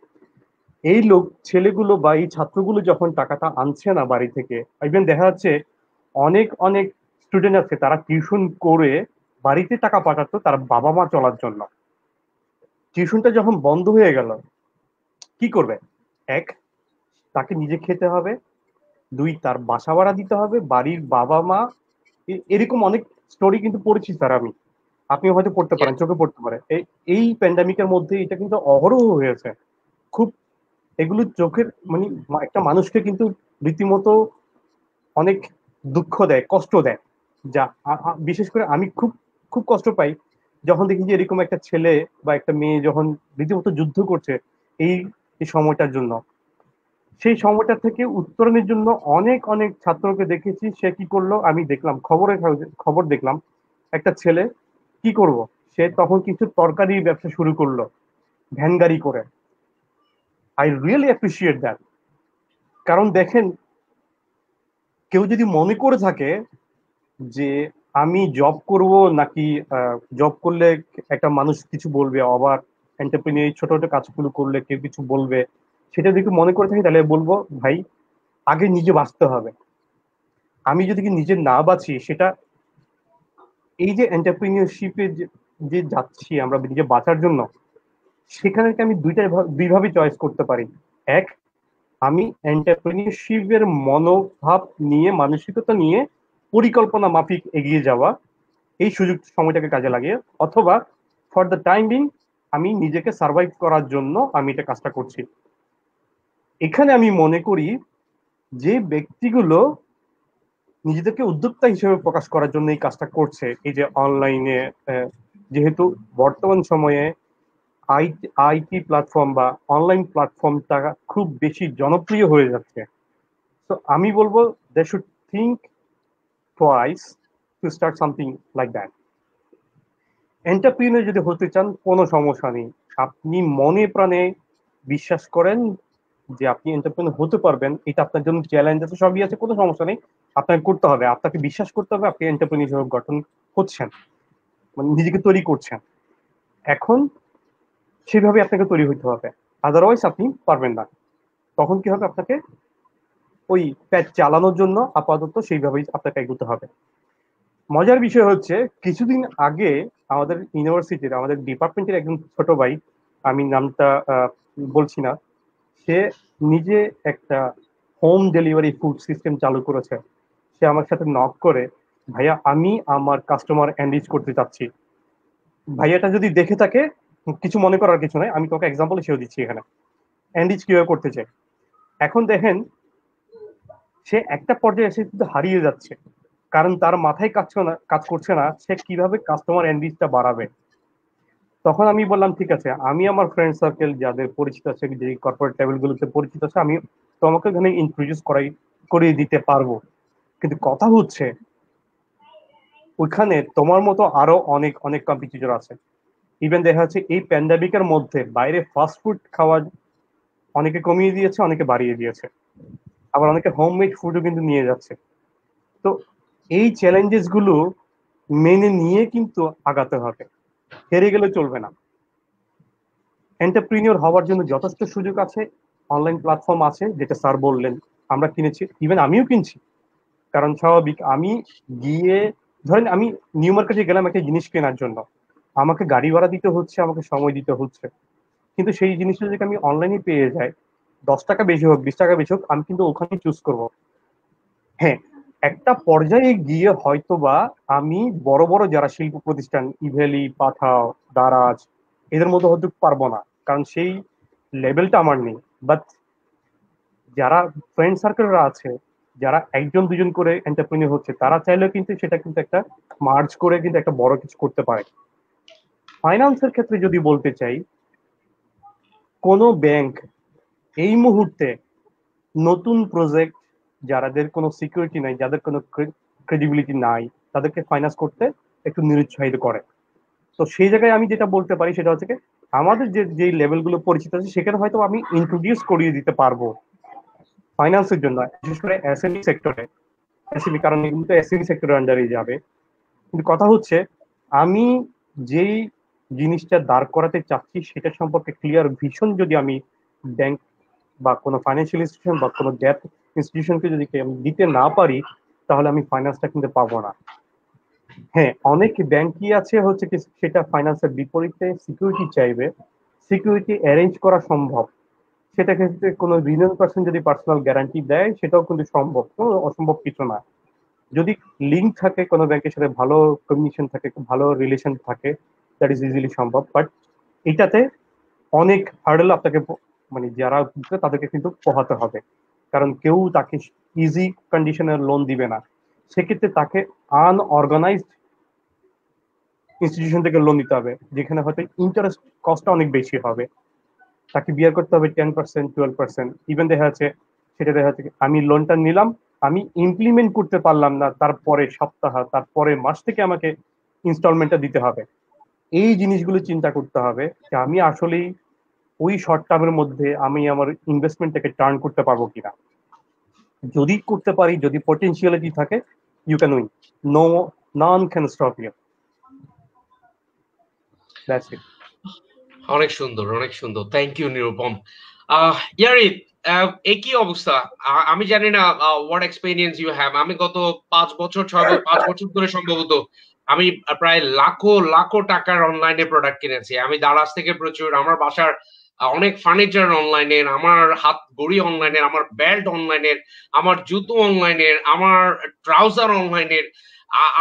এই লোক ছেলেগুলো বা এই ছাত্রগুলো যখন টাকাটা আনছে না বাড়ি থেকে, ইভেন দেখা যাচ্ছে অনেক অনেক স্টুডেন্ট আছে তারা টিউশন করে বাড়িতে টাকা পাঠাতো তার বাবা মা চলার জন্য। টিউশনটা যখন বন্ধ হয়ে গেল, কি করবে? এক, তাকে নিজে খেতে হবে। দুই, তার বাসা ভাড়া দিতে হবে, বাড়ির বাবা মা। এরকম অনেক স্টোরি কিন্তু পড়েছি স্যার আমি, আপনি হয়তো পড়তে পারেন, চোখে পড়তে পারে। এই প্যান্ডামিকের মধ্যে এটা কিন্তু অহরহ হয়েছে। খুব এগুলো চোখের মানে একটা মানুষকে কিন্তু রীতিমতো অনেক দুঃখ দেয়, কষ্ট দেয়। যা বিশেষ করে আমি খুব খুব কষ্ট পাই যখন দেখি যে এরকম একটা ছেলে বা একটা মেয়ে যখন রীতিমতো যুদ্ধ করছে এই এই সময়টার জন্য। সেই সময়টা থেকে উত্তরণের জন্য অনেক অনেক ছাত্রকে দেখেছি, সে কি করলো আমি দেখলাম খবর দেখলাম, একটা ছেলে কি করব, সে তখন কিছু তরকারি ব্যবসা শুরু করলো ভ্যান গাড়ি করে। I really appreciate that. কারণ দেখেন, কেউ যদি মনে করে থাকে যে আমি জব করব নাকি জব করলে একটা মানুষ কিছু বলবে, আবার এন্টারপ্রেনিয়ার ছোট ছোট কাজগুলো করলে কেউ কিছু বলবে, সেটা যদি মনে করে থাকি তাহলে বলবো ভাই, আগে নিজে বাঁচতে হবে। আমি যদি কি নিজে না বাঁচি, সেটা এই যে এন্টারপ্রেনিয়রশিপে যে যাচ্ছি আমরা নিজে বাঁচার জন্য, সেখানে আমি দুইভাবে চয়েস করতে পারি। এক, আমি এন্টারপ্রেনিয়রশিপের মনোভাব নিয়ে, মানসিকতা নিয়ে পরিকল্পনা মাফিক এগিয়ে যাওয়া, এই সুযোগ সময়টাকে কাজে লাগিয়ে। অথবা ফর দ্য টাইম বিং আমি নিজেকে সার্ভাইভ করার জন্য আমি এটা কাজটা করছি। এখানে আমি মনে করি যে ব্যক্তিগুলো নিজেদেরকে উদ্যোক্তা হিসেবে প্রকাশ করার জন্য এই কাজটা করছে, এই যে অনলাইনে, যেহেতু বর্তমান সময়ে আইটি প্ল্যাটফর্ম বা অনলাইন প্ল্যাটফর্মটা খুব বেশি জনপ্রিয় হয়ে যাচ্ছে, তো আমি বলবো they should think twice to start something like that. Entrepreneur যদি হতে চান, কোনো সমস্যা নেই। আপনি মনে প্রাণে বিশ্বাস করেন যে আপনি এন্টারপ্রিনিয়র হতে পারবেন, এটা আপনার জন্য চ্যালেঞ্জ আছে, সবই আছে, কোনো সমস্যা নেই। আপনাকে করতে হবে, আপনাকে বিশ্বাস করতে হবে আপনি এন্টারপ্রিনিয়র হিসেবে গঠন হচ্ছেন, মানে নিজেকে তৈরি করছেন। এখন সেভাবে আপনাকে তৈরি হইতে হবে, আদারওয়াইজ আপনি পারবেন না। তখন কি হবে, আপনাকে ওই প্যাচ চালানোর জন্য আপাতত সেইভাবেই আপনাকে এগোতে হবে। মজার বিষয় হচ্ছে, কিছুদিন আগে আমাদের ইউনিভার্সিটির, আমাদের ডিপার্টমেন্টের একজন ছোট ভাই, আমি নামটা বলছি না, সে নিজে একটা হোম ডেলিভারি ফুড সিস্টেম চালু করেছে। সে আমার সাথে নক করে, ভাইয়া আমি আমার কাস্টমার এনরিচ করতে চাচ্ছি। ভাইয়াটা যদি দেখে থাকে, কিছু মনে করার কিছু নাই, আমি তোকে এক্সাম্পল হিসেবে দিচ্ছি এখানে এনরিচ কিভাবে করতে চাই। এখন দেখেন, সে একটা পর্যায়ে এসে কিন্তু হারিয়ে যাচ্ছে, কারণ তার মাথায় কাজ করছে না সে কিভাবে কাস্টমার এনরিচটা বাড়াবে। তখন আমি বললাম ঠিক আছে, আমি আমার ফ্রেন্ড সার্কেল যাদের পরিচিত আছে, যে কর্পোরেট লেভেল গুলোতে পরিচিত আছে, আমি তোমাকে এখানে ইন্ট্রোডিউস করিয়ে দিতে পারবো। কিন্তু কথা হচ্ছে, ওইখানে তোমার মতো আরো অনেক অনেক কম্পিটিটর আছে। ইভেন দেখা যাচ্ছে এই প্যান্ডামিকের মধ্যে বাইরে ফাস্ট ফুড খাওয়া অনেকে কমিয়ে দিয়েছে, অনেকে বাড়িয়ে দিয়েছে, আবার অনেকে হোমমেড ফুডও কিন্তু নিয়ে যাচ্ছে। তো এই চ্যালেঞ্জেস গুলো মেনে নিয়ে কিন্তু আগাতে হবে, হেরে গেলে চলবে না। এন্টারপ্রিনিয়র হওয়ার জন্য যথেষ্ট সুযোগ আছে, অনলাইন প্ল্যাটফর্ম আছে, যেটা স্যার বললেন, আমরা কিনেছি, ইভেন আমিও কিনছি। কারণ স্বাভাবিক, আমি গিয়ে, ধরেন আমি নিউ মার্কেটে গেলাম একটা জিনিস কেনার জন্য, আমাকে গাড়ি ভাড়া দিতে হচ্ছে, আমাকে সময় দিতে হচ্ছে। কিন্তু সেই জিনিসটা যদি আমি অনলাইনে পেয়ে যাই, 10 টাকা বেশি হোক 20 টাকা বেশি হোক, আমি কিন্তু ওখানে চুজ করব। হ্যাঁ, একটা পর্যায়ে গিয়ে হয়তোবা আমি বড় বড় যারা শিল্প প্রতিষ্ঠান, ইভেলি, পাঠাও, দারাজ, এদের মধ্যে হয়তো পারবো না, কারণ সেই লেভেলটা আমার নেই। বাট যারা ফ্রেন্ড সার্কেলরা আছে, যারা একজন দুজন করে এন্টারপ্রেনিউর হচ্ছে, তারা চাইলেও কিন্তু সেটা কিন্তু একটা মার্জ করে কিন্তু একটা বড় কিছু করতে পারে। ফাইন্যান্সের ক্ষেত্রে যদি বলতে চাই, কোনো ব্যাংক এই মুহূর্তে নতুন প্রজেক্ট, যাদের কোনো সিকিউরিটি নাই, যাদের কোনো ক্রেডিবিলিটি নাই, তাদেরকে ফাইন্যান্স করতে একটু নিরুৎসাহিত করে। তো সেই জায়গায় আমি যেটা বলতে পারি সেটা হচ্ছে কি, আমাদের যে লেভেলগুলো পরিচিত আছে সেখানে হয়তো আমি ইন্ট্রোডিউস করিয়ে দিতে পারবো ফাইন্যান্সের জন্য, বিশেষ করে এসএমই সেক্টরে। এসএমই, কারণ এগুলো তো এসএমই সেক্টরের আন্ডারে যাবে। কিন্তু কথা হচ্ছে, আমি যেই জিনিসটা দাঁড় করাতে চাচ্ছি সেটা সম্পর্কে ক্লিয়ার ভিশন যদি আমি ব্যাংক বা কোনো ফাইন্যান্সিয়াল ইনস্টিটিউশন বা কোনো ডেট ইনস্টিটিউশনকে যদি আমি দিতে না পারি, তাহলে আমি ফাইন্যান্সটা কিন্তু পাবো না। হ্যাঁ, অনেক ব্যাংকই আছে হচ্ছে কি সেটা ফাইন্যান্সের বিপরীতে সিকিউরিটি চাইবে, সিকিউরিটি অ্যারেঞ্জ করা সম্ভব। সেটা ক্ষেত্রে কোনো রিজন পার্সন যদি পার্সোনাল গ্যারান্টি দেয়, সেটাও কিন্তু সম্ভব, কোনো অসম্ভব কিছু না। যদি লিঙ্ক থাকে কোনো ব্যাংকের সাথে, ভালো কমিউনিকেশন থাকে, ভালো রিলেশন থাকে, দ্যাট ইজ ইজিলি সম্ভব। বাট এটাতে অনেক হার্ডেল আপনাকে মানে যারা তাদেরকে কিন্তু পোহাতে হবে, কারণ কেউ তাকে ইজি কন্ডিশনের লোন দিবে না। সেক্ষেত্রে তাকে আনঅর্গানাইজড ইনস্টিটিউশন থেকে লোন নিতে হবে, যেখানে হয়তো ইন্টারেস্ট কস্টটা অনেক বেশি হবে। তাকে বিয়ার করতে হবে 10%, 12%, ইভেন দেখা যাচ্ছে সেটা দেখা যাচ্ছে আমি লোনটা নিলাম, আমি ইমপ্লিমেন্ট করতে পারলাম না, তারপরে সপ্তাহ, তারপরে মাস থেকে আমাকে ইনস্টলমেন্টটা দিতে হবে। এই জিনিসগুলো চিন্তা করতে হবে যে আমি আসলেই ওই শর্ট টার্মের মধ্যে আমি আমার ইনভেস্টমেন্টটাকে টার্ন করতে পারবো কিনা। যদি করতে পারি, যদি পটেনশিয়ালিটি থাকে, you can win. No, none can stop you. That's it. অনেক সুন্দর, অনেক সুন্দর। Thank you Nirupam. ইয়ারিত, একই অবস্থা। আমি জানি না হোয়াট এক্সপেরিয়েন্স ইউ হ্যাভ। আমি গত 5 বছর 5 বছর ধরে সম্ভবত আমি প্রায় লাখো লাখো টাকার অনলাইনে প্রোডাক্ট কিনেছি। আমি দারাজ থেকে প্রচুর, আমার বাসার অনেক ফার্নিচার অনলাইনের, আমার হাত ঘড়ি অনলাইনের, আমার বেল্ট অনলাইনের, আমার জুতো অনলাইনের, আমার ট্রাউজার অনলাইনের।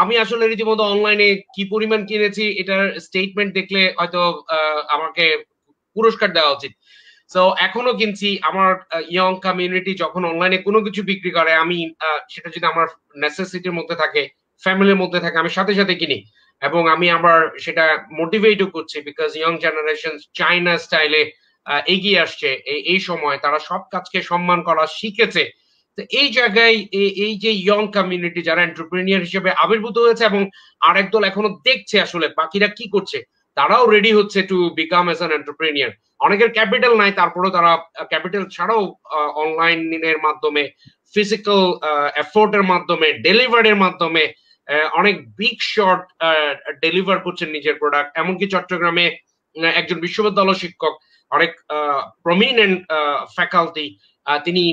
আমি আসলে রীতিমতো অনলাইনে কি পরিমাণ কিনেছি এটার স্টেটমেন্ট দেখলে হয়তো আমাকে পুরস্কার দেওয়া উচিত। তো এখনো কিনছি। আমার ইয়ং কমিউনিটি যখন অনলাইনে কোনো কিছু বিক্রি করে, আমি সেটা যদি আমার নেসেসিটির মধ্যে থাকে, ফ্যামিলির মধ্যে থাকে, আমি সাথে সাথে কিনি। এবং আমি আবার সেটা মোটিভেটও করছি, বিকজ ইয়ং জেনারেশন চাইনা স্টাইলে এগিয়ে আসছে। এই সময় তারা সব কাজকে সম্মান করা শিখেছে। তো এই জায়গায় এই যে ইয়ং কমিউনিটি যারা এন্টারপ্রেনিয়ার হিসেবে আবির্ভূত হয়েছে, এবং আরেক দল এখনো দেখছে আসলে বাকিরা কি করছে, তারাও রেডি হচ্ছে to become S an entrepreneur. অনেকের ক্যাপিটাল নাই, তারপরেও তারা ক্যাপিটাল ছাড়াও অনলাইনের মাধ্যমে, ফিজিক্যাল এফোর্টের মাধ্যমে, ডেলিভারির মাধ্যমে অনেক বিগ শট ডেলিভার করছেন নিজের প্রোডাক্ট। এমনকি চট্টগ্রামে একজন বিশ্ববিদ্যালয় শিক্ষক, অনেক প্রমিনেন্ট ফ্যাকাল্টি, তিনি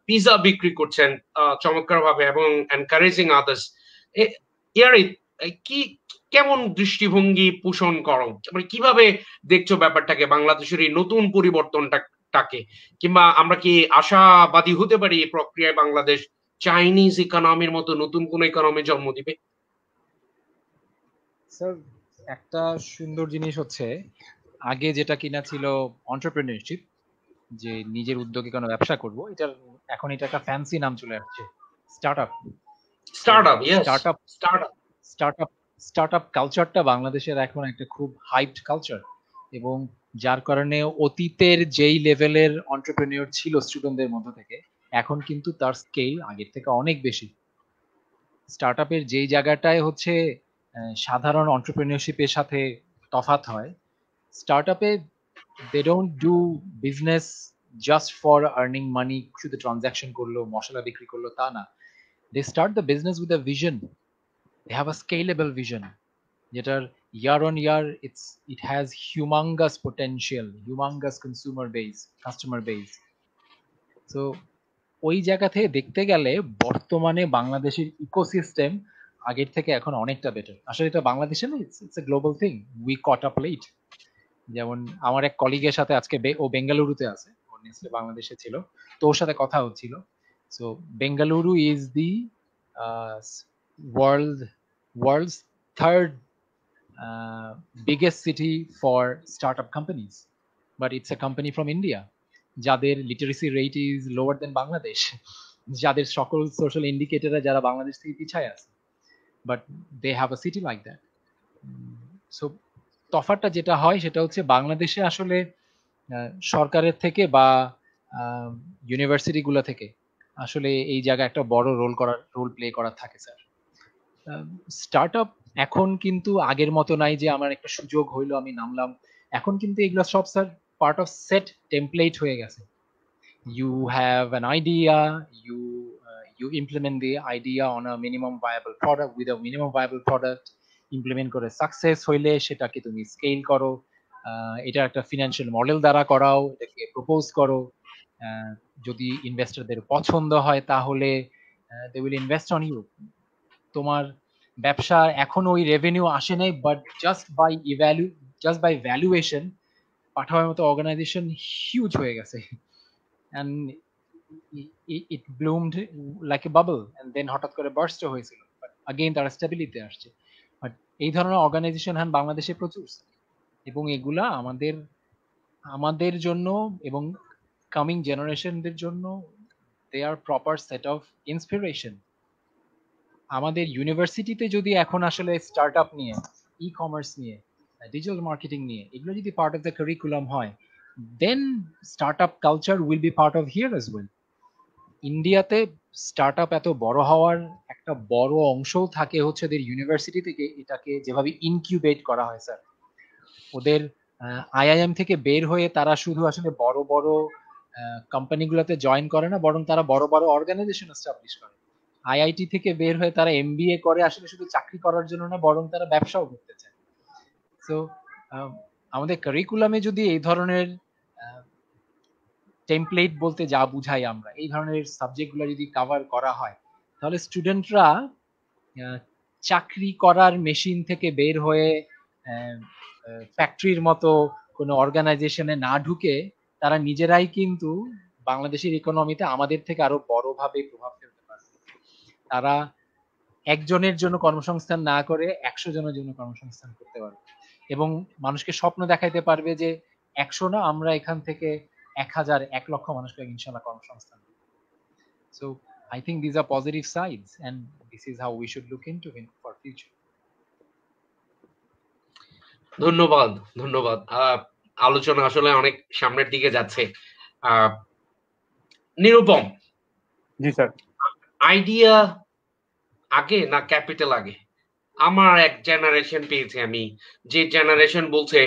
পিজা বিক্রি করছেন চমৎকার ভাবে এবং এনকারেজিং আদার্স। ইয়ারিত, কি কেমন দৃষ্টিভঙ্গি পোষণ করো, মানে কিভাবে দেখছো ব্যাপারটাকে, বাংলাদেশের এই নতুন পরিবর্তনটাকে? কিংবা আমরা কি আশাবাদী হতে পারি এই প্রক্রিয়ায় বাংলাদেশ চাইনিজ ইকোনমির মতো নতুন কোন ইকোনমি জন্ম দিবে? স্যার, একটা সুন্দর জিনিস হচ্ছে, আগে যেটা কিনা ছিল এন্টারপ্রেনিউরশিপ, যে নিজের উদ্যোগে কোনো ব্যবসা করব, এটার এখন এটা একটা ফ্যান্সি নাম চলে আসছে, startup. Startup, yes, startup startup. Startup startup কালচারটা বাংলাদেশের এখন একটা খুব হাইপড কালচার, এবং যার কারণে অতীতের যেই লেভেলের এন্টারপ্রেনিউর ছিল স্টুডেন্টদের মধ্যে থেকে, এখন কিন্তু তার স্কেল আগের থেকে অনেক বেশি। স্টার্টআপের যেই জায়গাটায় হচ্ছে সাধারণ এন্টারপ্রেনিউরশিপের সাথে তফাৎ হয়, স্টার্টআপে they don't do business just for earning money, শুধু ট্রানজাকশন করলো, মশলা বিক্রি করলো, তা না। They start the business with a vision. They have a scalable vision, যেটার year on year it has humongous potential, humongous customer base. So ওই জায়গা থেকে দেখতে গেলে বর্তমানে বাংলাদেশের ইকোসিস্টেম আগের থেকে এখন অনেকটা বেটার। আসলে এটা বাংলাদেশে না, it's a global thing, we caught up late. যেমন আমার এক কলিগের সাথে আজকে ও বেঙ্গালুরুতে আছে, ও নেসলে বাংলাদেশে ছিল, তো ওর সাথে কথা হচ্ছিল। So Bengaluru is the world world's third biggest city for startup companies, but it's a company from India যাদের literacy rate is lower than Bangladesh, যাদের সকল সোশ্যাল ইন্ডিকেটরে যারা বাংলাদেশ থেকে পিছায় আছে, but they have a city like that. So তফাৎটা যেটা হয় সেটা হচ্ছে বাংলাদেশে আসলে সরকারের থেকে বা ইউনিভার্সিটিগুলো থেকে আসলে এই জায়গায় একটা বড় রোল প্লে করার থাকে স্যার। স্টার্ট আপ এখন কিন্তু আগের মতো নাই যে আমার একটা সুযোগ হইলো আমি নামলাম, এখন কিন্তু এগুলো সব sir part of set template হয়ে গেছে। You have an idea, you implement the idea on a minimum viable product, with a minimum viable product implement করে সাকসেস হইলে সেটাকে তুমি স্কেল করো, এটা একটা ফিনান্সিয়াল মডেল দ্বারা করাও, এটাকে প্রপোজ করো, যদি ইনভেস্টরদের পছন্দ হয় তাহলে they will invest on you. তোমার ব্যবসা এখন ওই রেভিনিউ আসে নাই, বাট জাস্ট বাই ভ্যালুয়েশন পাঠাওয়ার মতো অর্গানাইজেশন হিউজ হয়ে গেছে, and it bloomed like a bubble and then হঠাৎ করে বার্স্ট হয়েছিল, বাট अगेन তারা স্টেবিলিটি আসছে। বাট এই ধরনের অর্গানাইজেশন হ্যাঁ বাংলাদেশে প্রচুর, এবং এগুলা আমাদের জন্য এবং কামিং জেনারেশনদের জন্য দে আর প্রপার সেট অফ ইন্সপিরেশন। আমাদের ইউনিভার্সিটিতে যদি এখন আসলে স্টার্টআপ নিয়ে, ই কমার্স নিয়ে, ডিজিটাল মার্কেটিং নিয়ে এগুলো যদি পার্ট অফ দ্য কারিকুলাম হয়, then startup culture will be part of here as well. ইন্ডিয়াতে স্টার্টআপ এত বড় হওয়ার একটা বড় অংশও থাকে হচ্ছে ওদের ইউনিভার্সিটি থেকে এটাকে যেভাবে ইনকিউবেট করা হয় স্যার। ওদের আইআইএম থেকে বের হয়ে তারা শুধু আসলে বড় বড় কোম্পানিগুলোতে জয়েন করে না, বরং তারা বড় বড় অর্গানাইজেশন এস্টাবলিশ করে। আইআইটি থেকে বের হয়ে তারা এমবিএ করে আসলে শুধু চাকরি করার জন্য না, বরং তারা ব্যবসাও করতে চায়। সো আমাদের কারিকুলামে যদি এই ধরনের টেমপ্লেট বলতে যা বুঝাই আমরা, এই ধরনের সাবজেক্টগুলো যদি কভার করা হয়, তাহলে স্টুডেন্টরা চাকরি করার মেশিন থেকে বের হয়ে ফ্যাক্টরির মতো কোনো অর্গানাইজেশনে না ঢুকে তারা নিজেরাই কিন্তু বাংলাদেশের ইকোনমিতে আমাদের থেকে আরো বড়ভাবে প্রভাব ফেলতে পারবে। তারা একজনের জন্য কর্মসংস্থান না করে 100 জনের জন্য কর্মসংস্থান করতে পারবে, এবং মানুষকে স্বপ্ন দেখাইতে পারবে যে 100 না, আমরা এখান থেকে 1000 1 লক্ষ মানুষকে ইনশাআল্লাহ কর্মসংস্থান দেব। So I think these are positive sides and this is how we should look into it for future. ধন্যবাদ। আলোচনা আসলে অনেক সামনের দিকে যাচ্ছে। নিরুপম, জি স্যার, আইডিয়া আগে না ক্যাপিটাল আগে? আমার এক জেনারেশন পেয়েছি আমি, যে জেনারেশন বলছে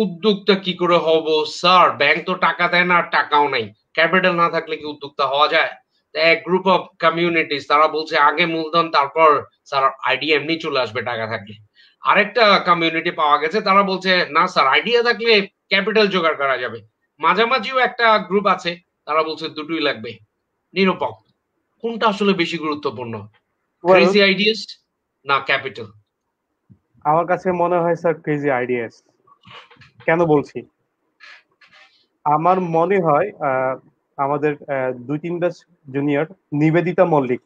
উদ্যোক্তা কি করে হব স্যার, ব্যাংক তো টাকা দেয় না, টাকাও নাই, ক্যাপিটাল না থাকলে কি উদ্যোক্তা হওয়া যায়? এক গ্রুপ অফ কমিউনিটিস তারা বলছে আগে মূলধন তারপর স্যার আইডিয়া এমনি চলে আসবে টাকা থাকলে। আরেকটা কমিউনিটি পাওয়া গেছে তারা বলছে না স্যার আইডিয়া থাকলে ক্যাপিটাল জোগাড় করা যাবে। মাঝামাঝিও একটা গ্রুপ আছে তারা বলছে দুটোই লাগবে। নিরুপম, কোনটা আসলে বেশি গুরুত্বপূর্ণ, ক্রেজি আইডিয়াস না ক্যাপিটাল? আমার কাছে মনে হয় স্যার ক্রেজি আইডিয়াস। কেন বলছি? আমার মনে হয় আমাদের 2-3 ব্যাচ জুনিয়র নিবেদিতা মল্লিক,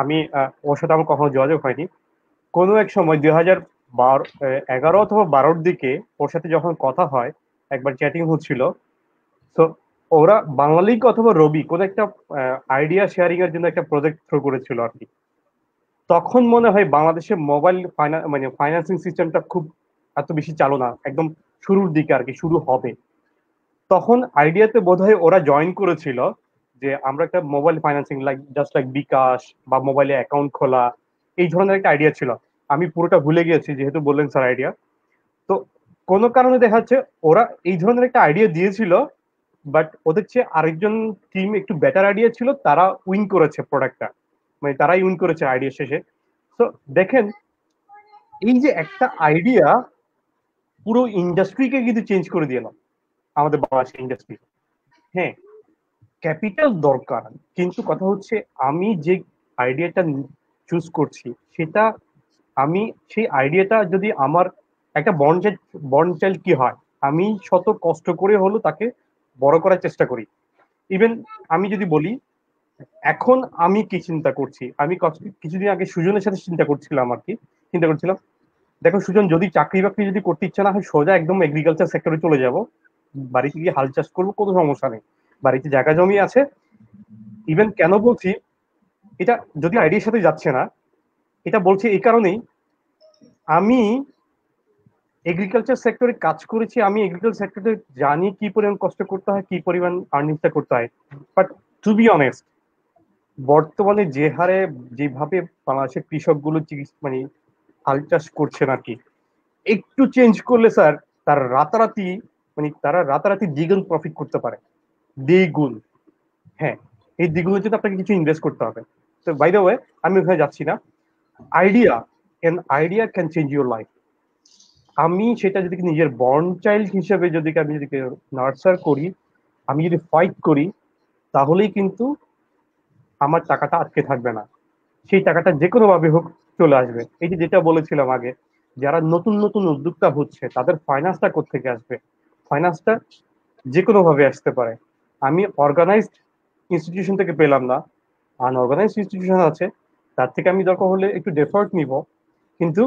আমি ওর সাথে আমার কখনো যোগাযোগ হয়নি। কোনো এক সময় 2011 অথবা 12-র দিকে ওর সাথে যখন কথা হয়, একবার চ্যাটিং হচ্ছিল, তো ওরা বাংলালিংক অথবা রবি কোন একটা আইডিয়া শেয়ারিং এর জন্য একটা প্রজেক্ট থ্রো করেছিল আর কি। তখন মনে হয় বাংলাদেশে মোবাইল ফাইন্যান্সিং সিস্টেমটা খুব এত বেশি চালু না, একদম শুরুর দিকে আর কি, শুরু হবে। তখন আইডিয়াতে বোধহয় ওরা জয়েন করেছিল যে আমরা একটা মোবাইল ফাইন্যান্সিং জাস্ট লাইক বিকাশ বা মোবাইলে অ্যাকাউন্ট খোলা, এই ধরনের একটা আইডিয়া ছিল। আমি পুরোটা ভুলে গিয়েছি যেহেতু বললেন স্যার আইডিয়া। তো কোনো কারণে দেখা যাচ্ছে ওরা এই ধরনের একটা আইডিয়া দিয়েছিল, বাট ওদের চেয়ে আরেকজন টিম একটু বেটার আইডিয়া ছিল, তারা উইন করেছে প্রোডাক্টটা, মানে তারাই উইন করেছে আইডিয়া শেষে। তো দেখেন এই যে একটা আইডিয়া পুরো ইন্ডাস্ট্রিকে কিন্তু চেঞ্জ করে দিল, আমাদের বাংলাদেশ ইন্ডাস্ট্রি। হ্যাঁ, ক্যাপিটাল দরকার, কিন্তু কথা হচ্ছে আমি যে আইডিয়াটা চুজ করছি সেটা, আমি সেই আইডিয়াটা যদি আমার একটা বর্ন চাইল্ড কি হয়, আমি শত কষ্ট করে হলো তাকে বড় করার চেষ্টা করি। ইভেন আমি যদি বলি, এখন আমি কি চিন্তা করছি, আমি কিছুদিন আগে সুজনের সাথে চিন্তা করছিলাম আর কি, চিন্তা করছিলাম দেখো সুজন, যদি চাকরি বাকরি যদি করতে ইচ্ছা না হয়, সোজা একদম এগ্রিকালচার সেক্টরে চলে যাব, বাড়িতে গিয়ে হাল চাষ করবো, কোনো সমস্যা নেই, বাড়িতে জায়গা জমি আছে। ইভেন কেন বলছি এটা, যদি আইডিয়ার সাথে যাচ্ছে না, এটা বলছি এই কারণেই, আমি এগ্রিকালচার সেক্টরে কাজ করেছি, আমি এগ্রিকালচার সেক্টরে জানি কি পরিমাণ কষ্ট করতে হয়, কি পরিমাণ আর্নিংটা করতে হয়। বাট টু বি অনেস্ট, বর্তমানে যে হারে যেভাবে বাংলাদেশের কৃষকগুলো মানে হাল চাষ করছে নাকি, একটু চেঞ্জ করলে স্যার তারা রাতারাতি দ্বিগুণ প্রফিট করতে পারে, দ্বিগুণ। হ্যাঁ, এই দ্বিগুণের জন্য আপনাকে কিছু ইনভেস্ট করতে হবে। তো বাই দ্য ওয়ে, আমি ওখানে যাচ্ছি না। Idea can change your life. আমি সেটা যদি নিজের বর্ন চাইল্ড হিসেবে আমি যদি নার্সার করি, আমি যদি ফাইট করি, তাহলেই কিন্তু আমার টাকাটা আটকে থাকবে না, সেই টাকাটা যে কোনো ভাবে হোক চলে আসবে। এই যে যেটা বলেছিলাম আগে, যারা নতুন নতুন উদ্যোক্তা হচ্ছে তাদের ফাইন্যান্সটা কোত্থেকে আসবে? ফাইন্যান্সটা যে কোনো ভাবে আসতে পারে। আমি অর্গানাইজড ইনস্টিটিউশন থেকে পেলাম না, আনঅর্গানাইজড ইনস্টিটিউশন আছে, তার থেকে আমি দরকার হলে একটু ডেফার্ট নিব, কিন্তু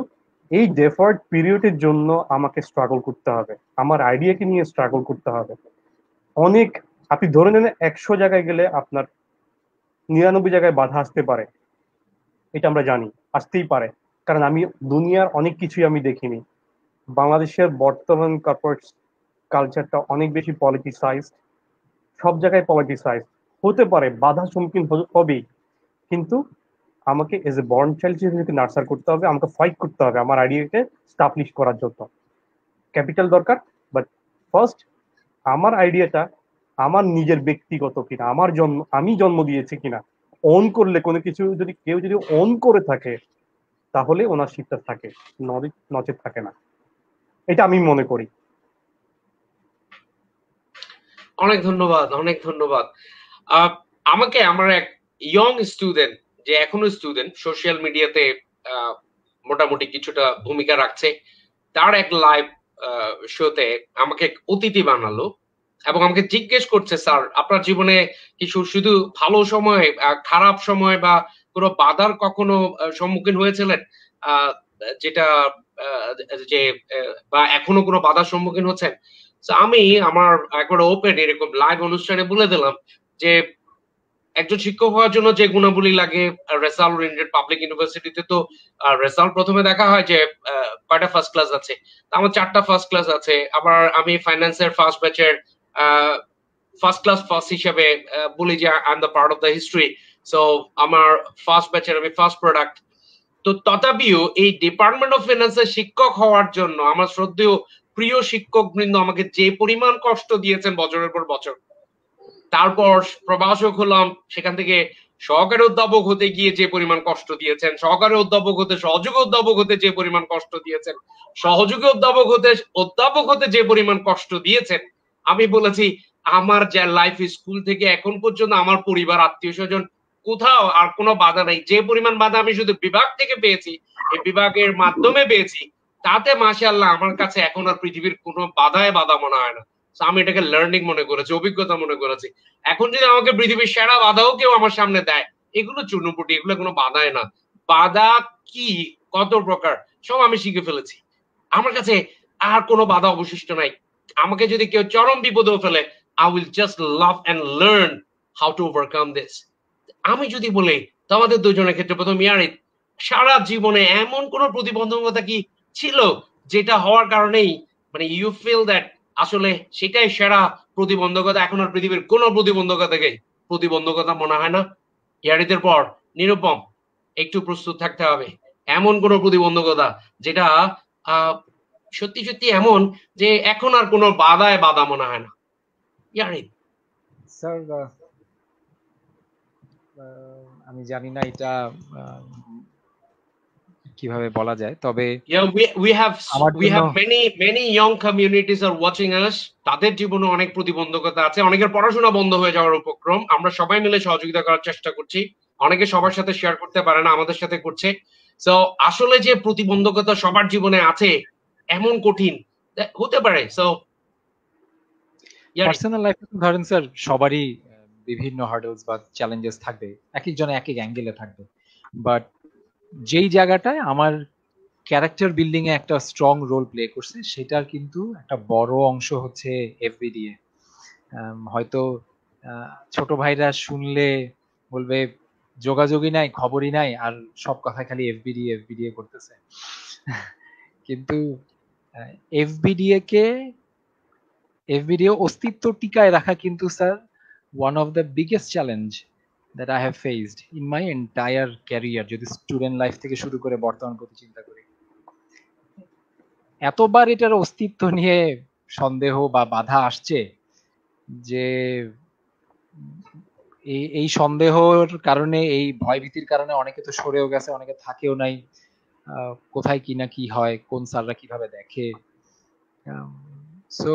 এই ডেফার্ট পিরিয়ডের জন্য আমাকে স্ট্রাগল করতে হবে, আমার আইডিয়াকে নিয়ে স্ট্রাগল করতে হবে অনেক। আপনি ধরে নেন 100 জায়গায় গেলে আপনার 99 জায়গায় বাধা আসতে পারে, এটা আমরা জানি, আসতেই পারে। কারণ আমি দুনিয়ার অনেক কিছুই আমি দেখিনি। বাংলাদেশের বর্তমান কর্পোরেট কালচারটা অনেক বেশি পলিটিসাইজড, সব জায়গায় পলিটিসাইজড, হতে পারে বাধা সম্মুখীন হবেই, কিন্তু আমাকে এজ এ বর্ন চাইল্ড হিসেবে নার্সার করতে হবে, আমাকে ফাইট করতে হবে আমার আইডিয়াকে স্টাবলিশ করার জন্য। ক্যাপিটাল দরকার, বাট ফার্স্ট আমার আইডিয়াটা আমার নিজের ব্যক্তিগত কিনা, আমি জন্ম দিয়েছি কিনা, অন করলে কোনো কিছু যদি কেউ যদি অন করে থাকে তাহলে ওনারশিপটা থাকে, নচেত থাকে না, এটা আমি মনে করি। অনেক ধন্যবাদ, অনেক ধন্যবাদ। আমাকে আমার এক ইয়ং স্টুডেন্ট, যে এখনো স্টুডেন্ট, সোশ্যাল মিডিয়াতে মোটামুটি কিছুটা ভূমিকা রাখছে, তার এক লাইভ শোতে আমাকে অতিথি বানালো এবং আমাকে জিজ্ঞেস করছে, স্যার আপনার জীবনে কিছু শুধু ভালো সময়, খারাপ সময় বা কোনো বাধার কখনো সম্মুখীন হয়েছিলেন, যেটা যে বা এখনো কোনো বাধার সম্মুখীন হচ্ছেন? আমি আমার একবার ওপেন এরকম লাইভ অনুষ্ঠানে বলে দিলাম যে একজন শিক্ষক হওয়ার জন্য যে গুণাবলী লাগে, রেজাল্ট ওরিয়েন্টেড পাবলিক ইউনিভার্সিটিতে তো রেজাল্ট প্রথমে দেখা হয় যে কয়টা ফার্স্ট ক্লাস আছে, আমার 4টা ফার্স্ট ক্লাস আছে। আবার আমি ফাইন্যান্সের ফার্স্ট ব্যাচের ফার্স্ট ক্লাস ফার্স্ট হিসেবে বলি যে I am the part of the history. So আমার ফার্স্ট ব্যাচের আমি ফার্স্ট প্রোডাক্ট। তো তথাপিও এই ডিপার্টমেন্ট অফ ফিনান্সের শিক্ষক হওয়ার জন্য আমার শ্রদ্ধেয় প্রিয় শিক্ষক বৃন্দ আমাকে যে পরিমাণ কষ্ট দিয়েছেন বছরের পর বছর, তারপর প্রভাষক হলাম, সেখান থেকে সহকারী অধ্যাপক হতে গিয়ে যে পরিমাণ কষ্ট দিয়েছেন, সহকারী অধ্যাপক হতে সহযোগী অধ্যাপক হতে যে পরিমাণ কষ্ট দিয়েছেন, সহযোগী অধ্যাপক হতে যে পরিমাণ কষ্ট দিয়েছেন, আমি বলেছি আমার যে লাইফ স্কুল থেকে এখন পর্যন্ত আমার পরিবার আত্মীয় স্বজন কোথাও আর কোনো বাধা নাই। যে পরিমাণ বাধা আমি শুধু বিভাগ থেকে পেয়েছি, এই বিভাগের মাধ্যমে পেয়েছি, তাতে মাশাআল্লাহ আমার কাছে এখন আর পৃথিবীর কোনো বাধায় বাধা মনে হয় না। আমি এটাকে লার্নিং মনে করেছি, অভিজ্ঞতা মনে করেছি। এখন যদি আমাকে পৃথিবীর সেরা বাধাও কেউ আমার সামনে দেয়, এগুলো চূর্ণপটি, এগুলো কোনো বাধায় না। বাধা কি, কত প্রকার, সব আমি শিখে ফেলেছি। আমার কাছে আর কোনো বাধা অবশিষ্ট নাই। আমাকে যদি কেউ চরম বিপদেও ফেলে, I will just love and learn how to overcome this. আমি যদি বলি তোমাদের দুজনের ক্ষেত্রে, প্রথম ইয়ারিত, সারা জীবনে এমন কোন প্রতিবন্ধকতা কি ছিল যেটা হওয়ার কারণেই মানে ইউ ফিল দ্যাট আসলে সেটাই সেরা প্রতিবন্ধকতা, এখন আর পৃথিবীর কোন প্রতিবন্ধকতাকে প্রতিবন্ধকতা মনে হয় না? ইয়ারিতের পর নিরুপম, একটু প্রস্তুত থাকতে হবে। এমন কোন প্রতিবন্ধকতা যেটা সত্যি সত্যি এমন যে এখন আর কোনো বাধায় বাধা মনে হয় না? ইয়ারিত স্যার, আমি জানি না এটা কিভাবে বলা যায়, তবে we have many young communities are watching us. তাদের জীবনে অনেক প্রতিবন্ধকতা আছে, অনেকের পড়াশোনা বন্ধ হয়ে যাওয়ার উপক্রম। আমরা সবাই মিলে সহযোগিতা করার চেষ্টা করছি, অনেকে সবার সাথে শেয়ার করতে পারে না, আমাদের সাথে করছে। সো আসলে যে প্রতিবন্ধকতা সবার জীবনে আছে, এমন কঠিন হতে পারে। সো পার্সোনাল লাইফে ধরেন স্যার সবারই বিভিন্ন হার্ডলস বা চ্যালেঞ্জেস থাকবে, এক একজনে এক এক অ্যাঙ্গেলে থাকবে, বাট যেই জায়গাটায় আমার ক্যারেক্টার বিল্ডিং এ একটা স্ট্রং রোল প্লে করছে সেটার কিন্তু একটা বড় অংশ হচ্ছে এফবিডিএ। হয়তো ছোট ভাইরা শুনলে বলবে যোগাযোগই নাই, খবরই নাই, আর সব কথা খালি এফবিডিএ এফবিডিএ করতেছে। কিন্তু এফবিডিএ অস্তিত্ব টিকায় রাখা কিন্তু sir one of the biggest challenge that I have faced in my entire career, যদি স্টুডেন্ট লাইফ থেকে শুরু করে বর্তমান প্রতি চিন্তা করি। এতবার এটার অস্তিত্ব নিয়ে সন্দেহ বা বাধা আসছে যে এই সন্দেহর কারণে, এই ভয়ভীতির কারণে অনেকে তো সরেও গেছে, অনেকে থাকেও নাই, কোথায় কি না কি হয়, কোন স্যাররা কিভাবে দেখে। সো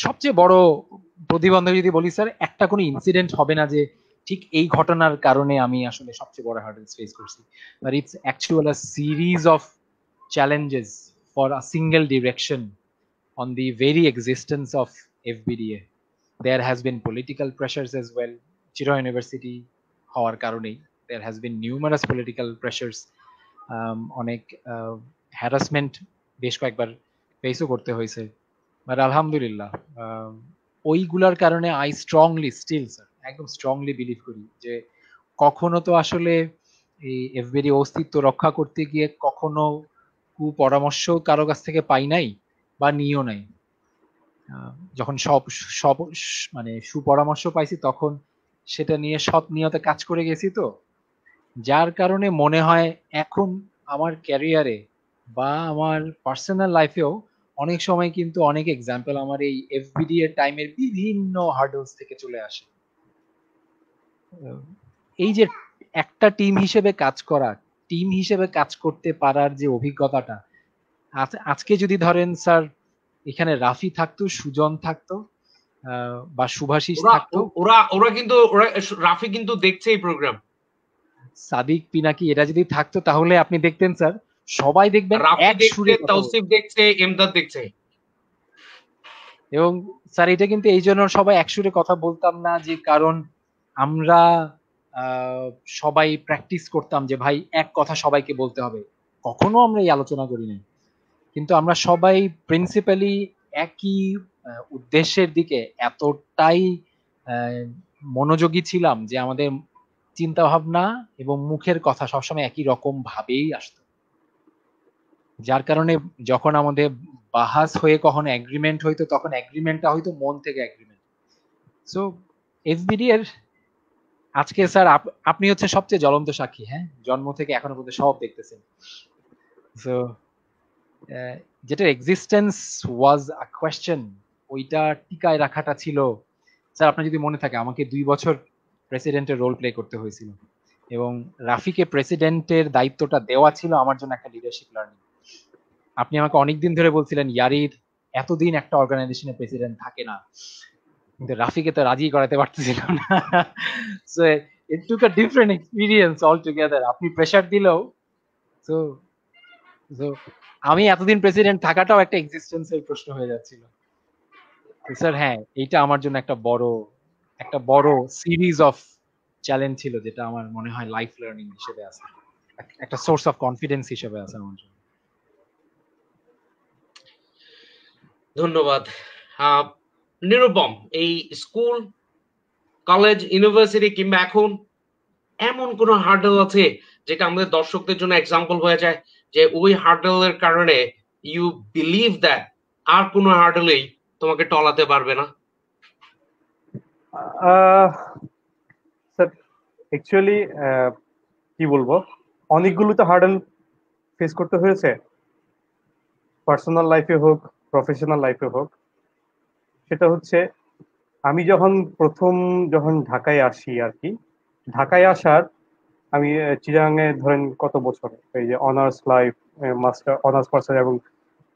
সবচেয়ে বড় প্রতিবন্ধক যদি বলি স্যার, একটা কোনো ইনসিডেন্ট হবে না যে ঠিক এই ঘটনার কারণে আমি আসলে সবচেয়ে বড় হার্ডলস ফেস করছি, but it's actual a series of challenges for a single direction on the very existence of FBDA. There has been political pressures as well. Chiro University হওয়ার কারণেই there has been numerous political pressures. অনেক harassment বেশ কয়েকবার ফেসও করতে হয়েছে, but আলহামদুলিল্লাহ ওইগুলার কারণে I strongly still sir একদম স্ট্রংলি বিলিভ করি যে কখনো তো আসলে এই এফবিডি অস্তিত্ব রক্ষা করতে গিয়ে কখনো কুপরামর্শ কারো কাছ থেকে পাই নাই বা নিও নাই। যখন সব সব মানে সুপরামর্শ পাইছি তখন সেটা নিয়ে সৎ নিয়তে কাজ করে গেছি, তো যার কারণে মনে হয় এখন আমার ক্যারিয়ারে বা আমার পার্সোনাল লাইফেও অনেক সময় কিন্তু অনেক এক্সাম্পল আমার এই এফবিডি এর টাইমের বিভিন্ন হার্ডলস থেকে চলে আসে। এই যে একটা টিম হিসেবে কাজ করা, টিম হিসেবে কাজ করতে পারার যে অভিজ্ঞতাটা, আজকে যদি ধরেন স্যার এখানে রাফি থাকতো, সুজন থাকতো বা সুভাষিস থাকতো, ওরা কিন্তু রাফি কিন্তু দেখছে এই প্রোগ্রাম, সাদিক পিনাকি এরা যদি থাকতো তাহলে আপনি দেখতেন স্যার সবাই দেখবেন এক সুরে, তাওসিফ দেখছে, এমদাদ দেখছে, এবং স্যার এটা কিন্তু এই জন্য সবাই এক সুরে কথা বলতাম না যে কারণ আমরা সবাই প্র্যাকটিস করতাম যে ভাই এক কথা সবাইকে বলতে হবে, কখনো আমরা এই আলোচনা করি নাই, কিন্তু আমরা সবাই প্রিন্সিপালি একই উদ্দেশ্যের দিকে এতটাই মনোযোগী ছিলাম যে আমাদের চিন্তা ভাবনা এবং মুখের কথা সবসময় একই রকম ভাবেই আসতো, যার কারণে যখন আমাদের বাহাস হয়ে কখনো এগ্রিমেন্ট হইতো তখন এগ্রিমেন্টটা হয়তো মন থেকে এগ্রিমেন্ট। সো এফবিডি এর আজকে স্যার আপনি হচ্ছে সবচেয়ে জ্বলন্ত সাক্ষী, হ্যাঁ, জন্ম থেকে এখনো পর্যন্ত সব দেখতেছেন। সো যেটার এক্সিস্টেন্স ওয়াজ আ কোয়েশ্চেন, ওইটা টিকায় রাখাটা ছিল স্যার, আপনার যদি মনে থাকে আমাকে 2 বছর প্রেসিডেন্টের রোল প্লে করতে হয়েছিল এবং রাফিকে প্রেসিডেন্টের দায়িত্বটা দেওয়া ছিল আমার জন্য একটা লিডারশিপ লার্নিং। আপনি আমাকে অনেকদিন ধরে বলছিলেন ইয়ারিদ এতদিন একটা অর্গানাইজেশনের প্রেসিডেন্ট থাকে না, কিন্তু রাফিকে তো রাজি করাতে পারতেছিলাম না। So it took a different experience all together. আপনি প্রেসার দিলেও সো আমি এতদিন প্রেসিডেন্ট থাকাটাও একটা এক্সিস্টেন্সের প্রশ্ন হয়ে যাচ্ছিল। স্যার হ্যাঁ, এইটা আমার জন্য একটা বড় সিরিজ অফ চ্যালেঞ্জ ছিল, যেটা আমার মনে হয় লাইফ লার্নিং হিসেবে আছে, একটা সোর্স অফ কনফিডেন্স হিসেবে আছে আমার জন্য। ধন্যবাদ। নিরুপম, এই স্কুল, কলেজ, ইউনিভার্সিটি কিংবা এখন এমন কোন হার্ডল আছে যেটা আমাদের দর্শকদের জন্য এক্সাম্পল হয়ে যায় যে ওই হার্ডলের কারণে ইউ বিলিভ দ্যাট আর কোন হার্ডলেই তোমাকে টলাতে পারবে না? স্যার অ্যাকচুয়ালি কি বলবো, অনেকগুলো তো হার্ডল ফেস করতে হয়েছে, পার্সোনাল লাইফে হোক প্রফেশনাল লাইফে হোক। সেটা হচ্ছে আমি যখন ঢাকায় আসি আর কি, ঢাকায় আসার আমি চিরাঙে ধরেন কত বছর এই যে honours life, master honours master এবং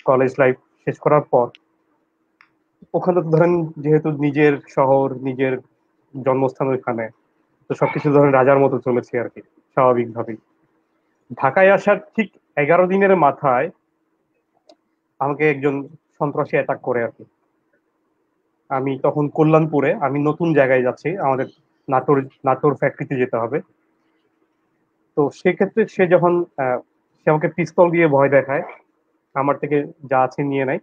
কলেজ লাইফ শেষ করার পর ওখানে তো ধরেন যেহেতু নিজের শহর, নিজের জন্মস্থান ওইখানে, তো সবকিছু ধরেন রাজার মতো চলেছে আর কি স্বাভাবিকভাবেই। ঢাকায় আসার ঠিক 11 দিনের মাথায় আমাকে একজন সন্ত্রাসী অ্যাটাক করে আর কি। আমি তখন কল্যাণপুরে, আমি নতুন জায়গায় যাচ্ছি, আমাদের নাটোর নাটোর ফ্যাক্টরিতে যেতে হবে। তো সেক্ষেত্রে সে যখন সে আমাকে পিস্তল দিয়ে ভয় দেখায়, আমার থেকে যা আছে নিয়ে নেয়।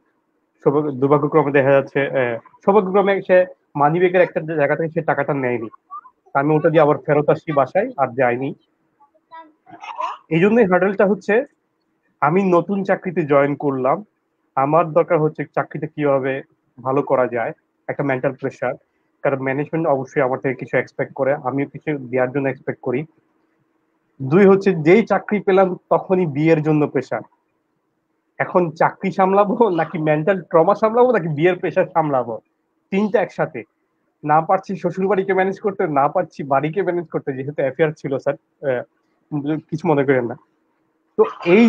দুর্ভাগ্যক্রমে দেখা যাচ্ছে সৌভাগ্যক্রমে সে মানিব্যাগের একটা জায়গা থেকে সে টাকাটা নেয়নি। আমি ওটা দিয়ে আবার ফেরত আসি বাসায়, আর যাইনি। এই জন্যই হার্ডেলটা হচ্ছে, আমি নতুন চাকরিতে জয়েন করলাম, আমার দরকার হচ্ছে চাকরিতে কিভাবে ভালো করা যায়, একটা মেন্টাল প্রেশার। কারণ ম্যানেজমেন্ট অবশ্যই আমার থেকে কিছু এক্সপেক্ট করে, আমিও কিছু দেওয়ার জন্য এক্সপেক্ট করি। দুই হচ্ছে, যেই চাকরি পেলাম তখনই বিয়ের জন্য প্রেশার। এখন চাকরি সামলাবো নাকি মেন্টাল ট্রমা সামলাবো নাকি বিয়ের প্রেশার সামলাবো, তিনটা একসাথে। না পারছি শ্বশুর বাড়িকে ম্যানেজ করতে, না পারছি বাড়িকে ম্যানেজ করতে, যেহেতু অ্যাফেয়ার ছিল স্যার, কিছু মনে করেন না। তো এই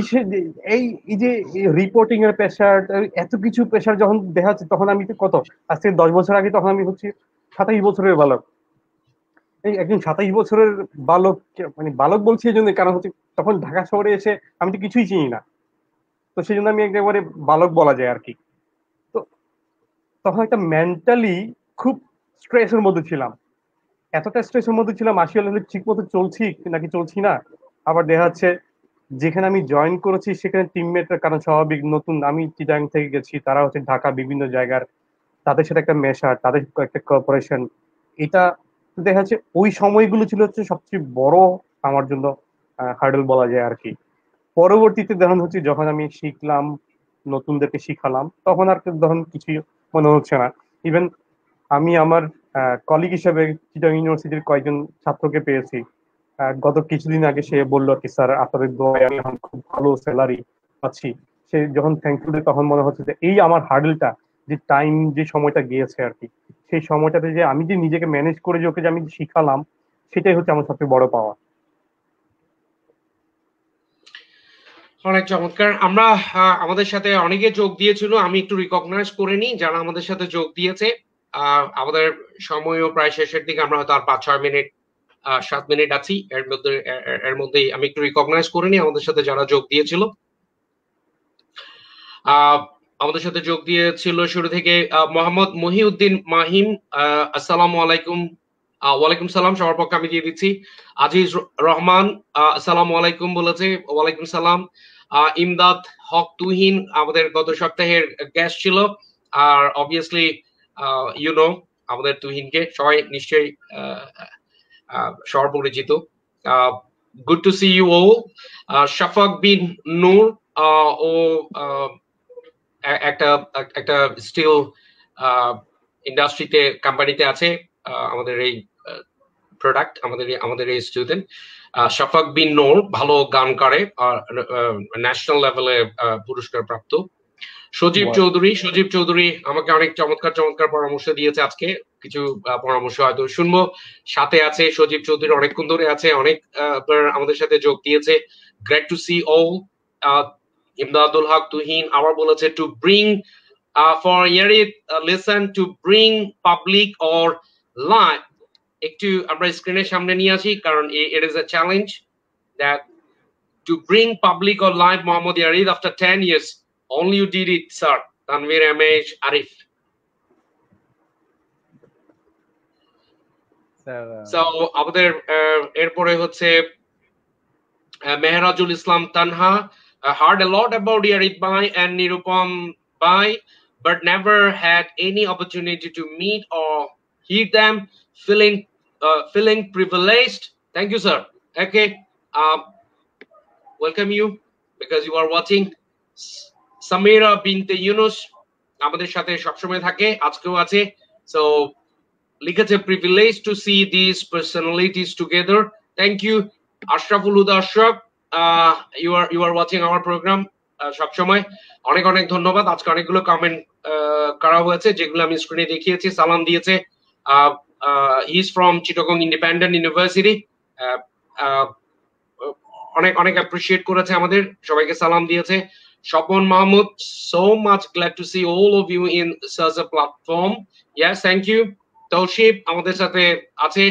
এই এই যে রিপোর্টিং এর প্রেশার, এত কিছু প্রেশার যখন দেখা যাচ্ছে, তখন আমি কত, আজ থেকে 10 বছর আগে তখন আমি হচ্ছি 27 বছরের বালক। এই একজন 27 বছরের বালক, মানে বালক বলছি এই জন্য কারণ হচ্ছে তখন ঢাকা শহরে এসে আমি তো কিছুই চিনি না, তো সেই জন্য আমি একেবারে বালক বলা যায় আর কি। তো তখন একটা মেন্টালি খুব স্ট্রেসের মধ্যে ছিলাম, এতটা স্ট্রেসের মধ্যে ছিলাম, আসলে ঠিক মতো চলছি নাকি চলছি না। আবার দেখা যাচ্ছে যেখানে আমি জয়েন করেছি সেখানে টিমমেটরা, কারণ স্বাভাবিক নতুন, আমি চিটাং থেকে গেছি, তারা হচ্ছে ঢাকা বিভিন্ন জায়গার, তাদের সাথে একটা মেশা, তাদের একটা কর্পোরেশন, এটা দেখা যাচ্ছে ওই সময়গুলো ছিল হচ্ছে সবচেয়ে বড় আমার জন্য হার্ডেল বলা যায় আর কি। পরবর্তীতে দেখুন হচ্ছে যখন আমি শিখলাম, নতুনদেরকে শিখালাম, তখন আর তখন কিছু মনে হচ্ছে না। ইভেন আমি আমার কলিগ হিসেবে চিটাং ইউনিভার্সিটির কয়েকজন ছাত্রকে পেয়েছি। গত কিছুদিন আগে সে বললো কি, স্যার আপনাদের দোয়ায় আমি এখন খুব ভালো স্যালারি পাচ্ছি। সে যখন থ্যাঙ্কফুল, তখন মনে হচ্ছে যে এই আমার হার্ডেলটা, যে টাইম, যে সময়টা গিয়েছে আর কি, সেই সময়টাতে যে আমি যে নিজেকে ম্যানেজ করে যে ওকে যে আমি শিখালাম, সেটাই হচ্ছে আমার সবচেয়ে বড় পাওয়া। অনেক চমৎকার। আমরা আমাদের সাথে অনেকে যোগ দিয়েছিল, আমি একটু রিকগনাইজ করে নিই যারা আমাদের সাথে যোগ দিয়েছে। আমাদের সময়ও প্রায় শেষের দিকে, আমরা হয়তো আর 5-6 মিনিট 7 মিনিট আছি, এর মধ্যেই আমি একটু রিকগনাইজ করে নিই আমাদের সাথে যারা যোগ দিয়েছিল। আমাদের সাথে যোগ দিয়েছিল শুরু থেকে মোহাম্মদ মহিউদ্দিন মাহিম, আসসালামু আলাইকুম। ওয়ালাইকুম সালাম, সবার পক্ষে আমি দিয়ে দিচ্ছি। আজিজ রহমান, আসসালামু আলাইকুম বলেছে, ওয়ালাইকুম সালাম। ইমদাদ হক তুহিন আমাদের গত সপ্তাহের গেস্ট ছিল, আর অবভিয়াসলি আমাদের তুহিনকে সবাই নিশ্চয়ই সবার পরিচিত। Good to see you all. Shafaq Bin Noor, ও একটা একটা স্টিল ইন্ডাস্ট্রিতে, কোম্পানিতে আছে, আমাদের এই প্রোডাক্ট, আমাদের এই স্টুডেন্ট শাফাক বিন নূর ভালো গান করে, ন্যাশনাল লেভেলে পুরস্কার প্রাপ্ত। সজীব চৌধুরী আমাকে অনেক চমৎকার পরামর্শ দিয়েছে আজকে, কিছু পরামর্শ হয়তো শুনবো। সাথে আছে সজীব চৌধুরী, অনেকক্ষণ ধরে আছে, অনেক আমাদের সাথে যোগ দিয়েছে। Great to see all. Imdadul Haque Tuhin আবার বলেছে to bring for Yarid listen to bring public or live. একটু আমরা স্ক্রিনের সামনে নিয়ে আসি, কারণ it is a challenge that to bring public or live Mohammad Yarid after 10 years. Only you did it, sir. Tanvir Amesh Arif. So আমাদের এরপরে হচ্ছে মেহরাজুল ইসলাম Tanha, heard a lot about Yarid Bhai and Nirupam Bhai, but never had any opportunity to meet or hear them. Feeling privileged. Thank you, sir. Okay, welcome you because you are watching. Samira বিনতে ইউনুস আমাদের সাথে সবসময় থাকে, আজকেও আছে। So লিখেছে privilege to see this personalities together. Thank you. Ashraful Huda Ashraf, you are watching our programme সবসময়, অনেক ধন্যবাদ। আজকে অনেকগুলো কমেন্ট করা হয়েছে যেগুলো আমি স্ক্রিনে দেখিয়েছি। সালাম দিয়েছে, he is from Chittagong independent university, অনেক অ্যাপ্রিশিয়েট করেছে আমাদের, সবাইকে সালাম দিয়েছে। Shopon Mahmood, so much glad to see all of you in such a platform. Yes, thank you. Taushib আমাদের সাথে আছে,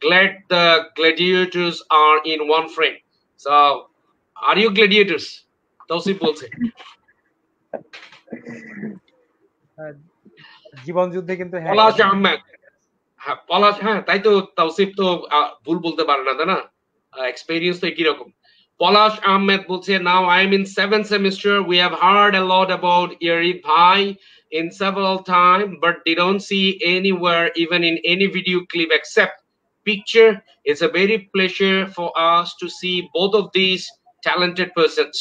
glad the gladiators are in one frame. So, are you gladiators? Tausif বলছে। জীবন যুদ্ধে কিন্তু হ্যাঁ পলাশ আহমেদ, হ্যাঁ পলাশ, হ্যাঁ তাই তো, তৌসিফ তো ভুল বলতে পারে না, তাই না? এক্সপেরিয়েন্স তো একই রকম। Polash Ahmed বলছে, now I am in 7th semester. We have heard a lot about Yarid Bhai in several times, but they don't see anywhere, even in any video clip except picture. It's a very pleasure for us to see both of these talented persons.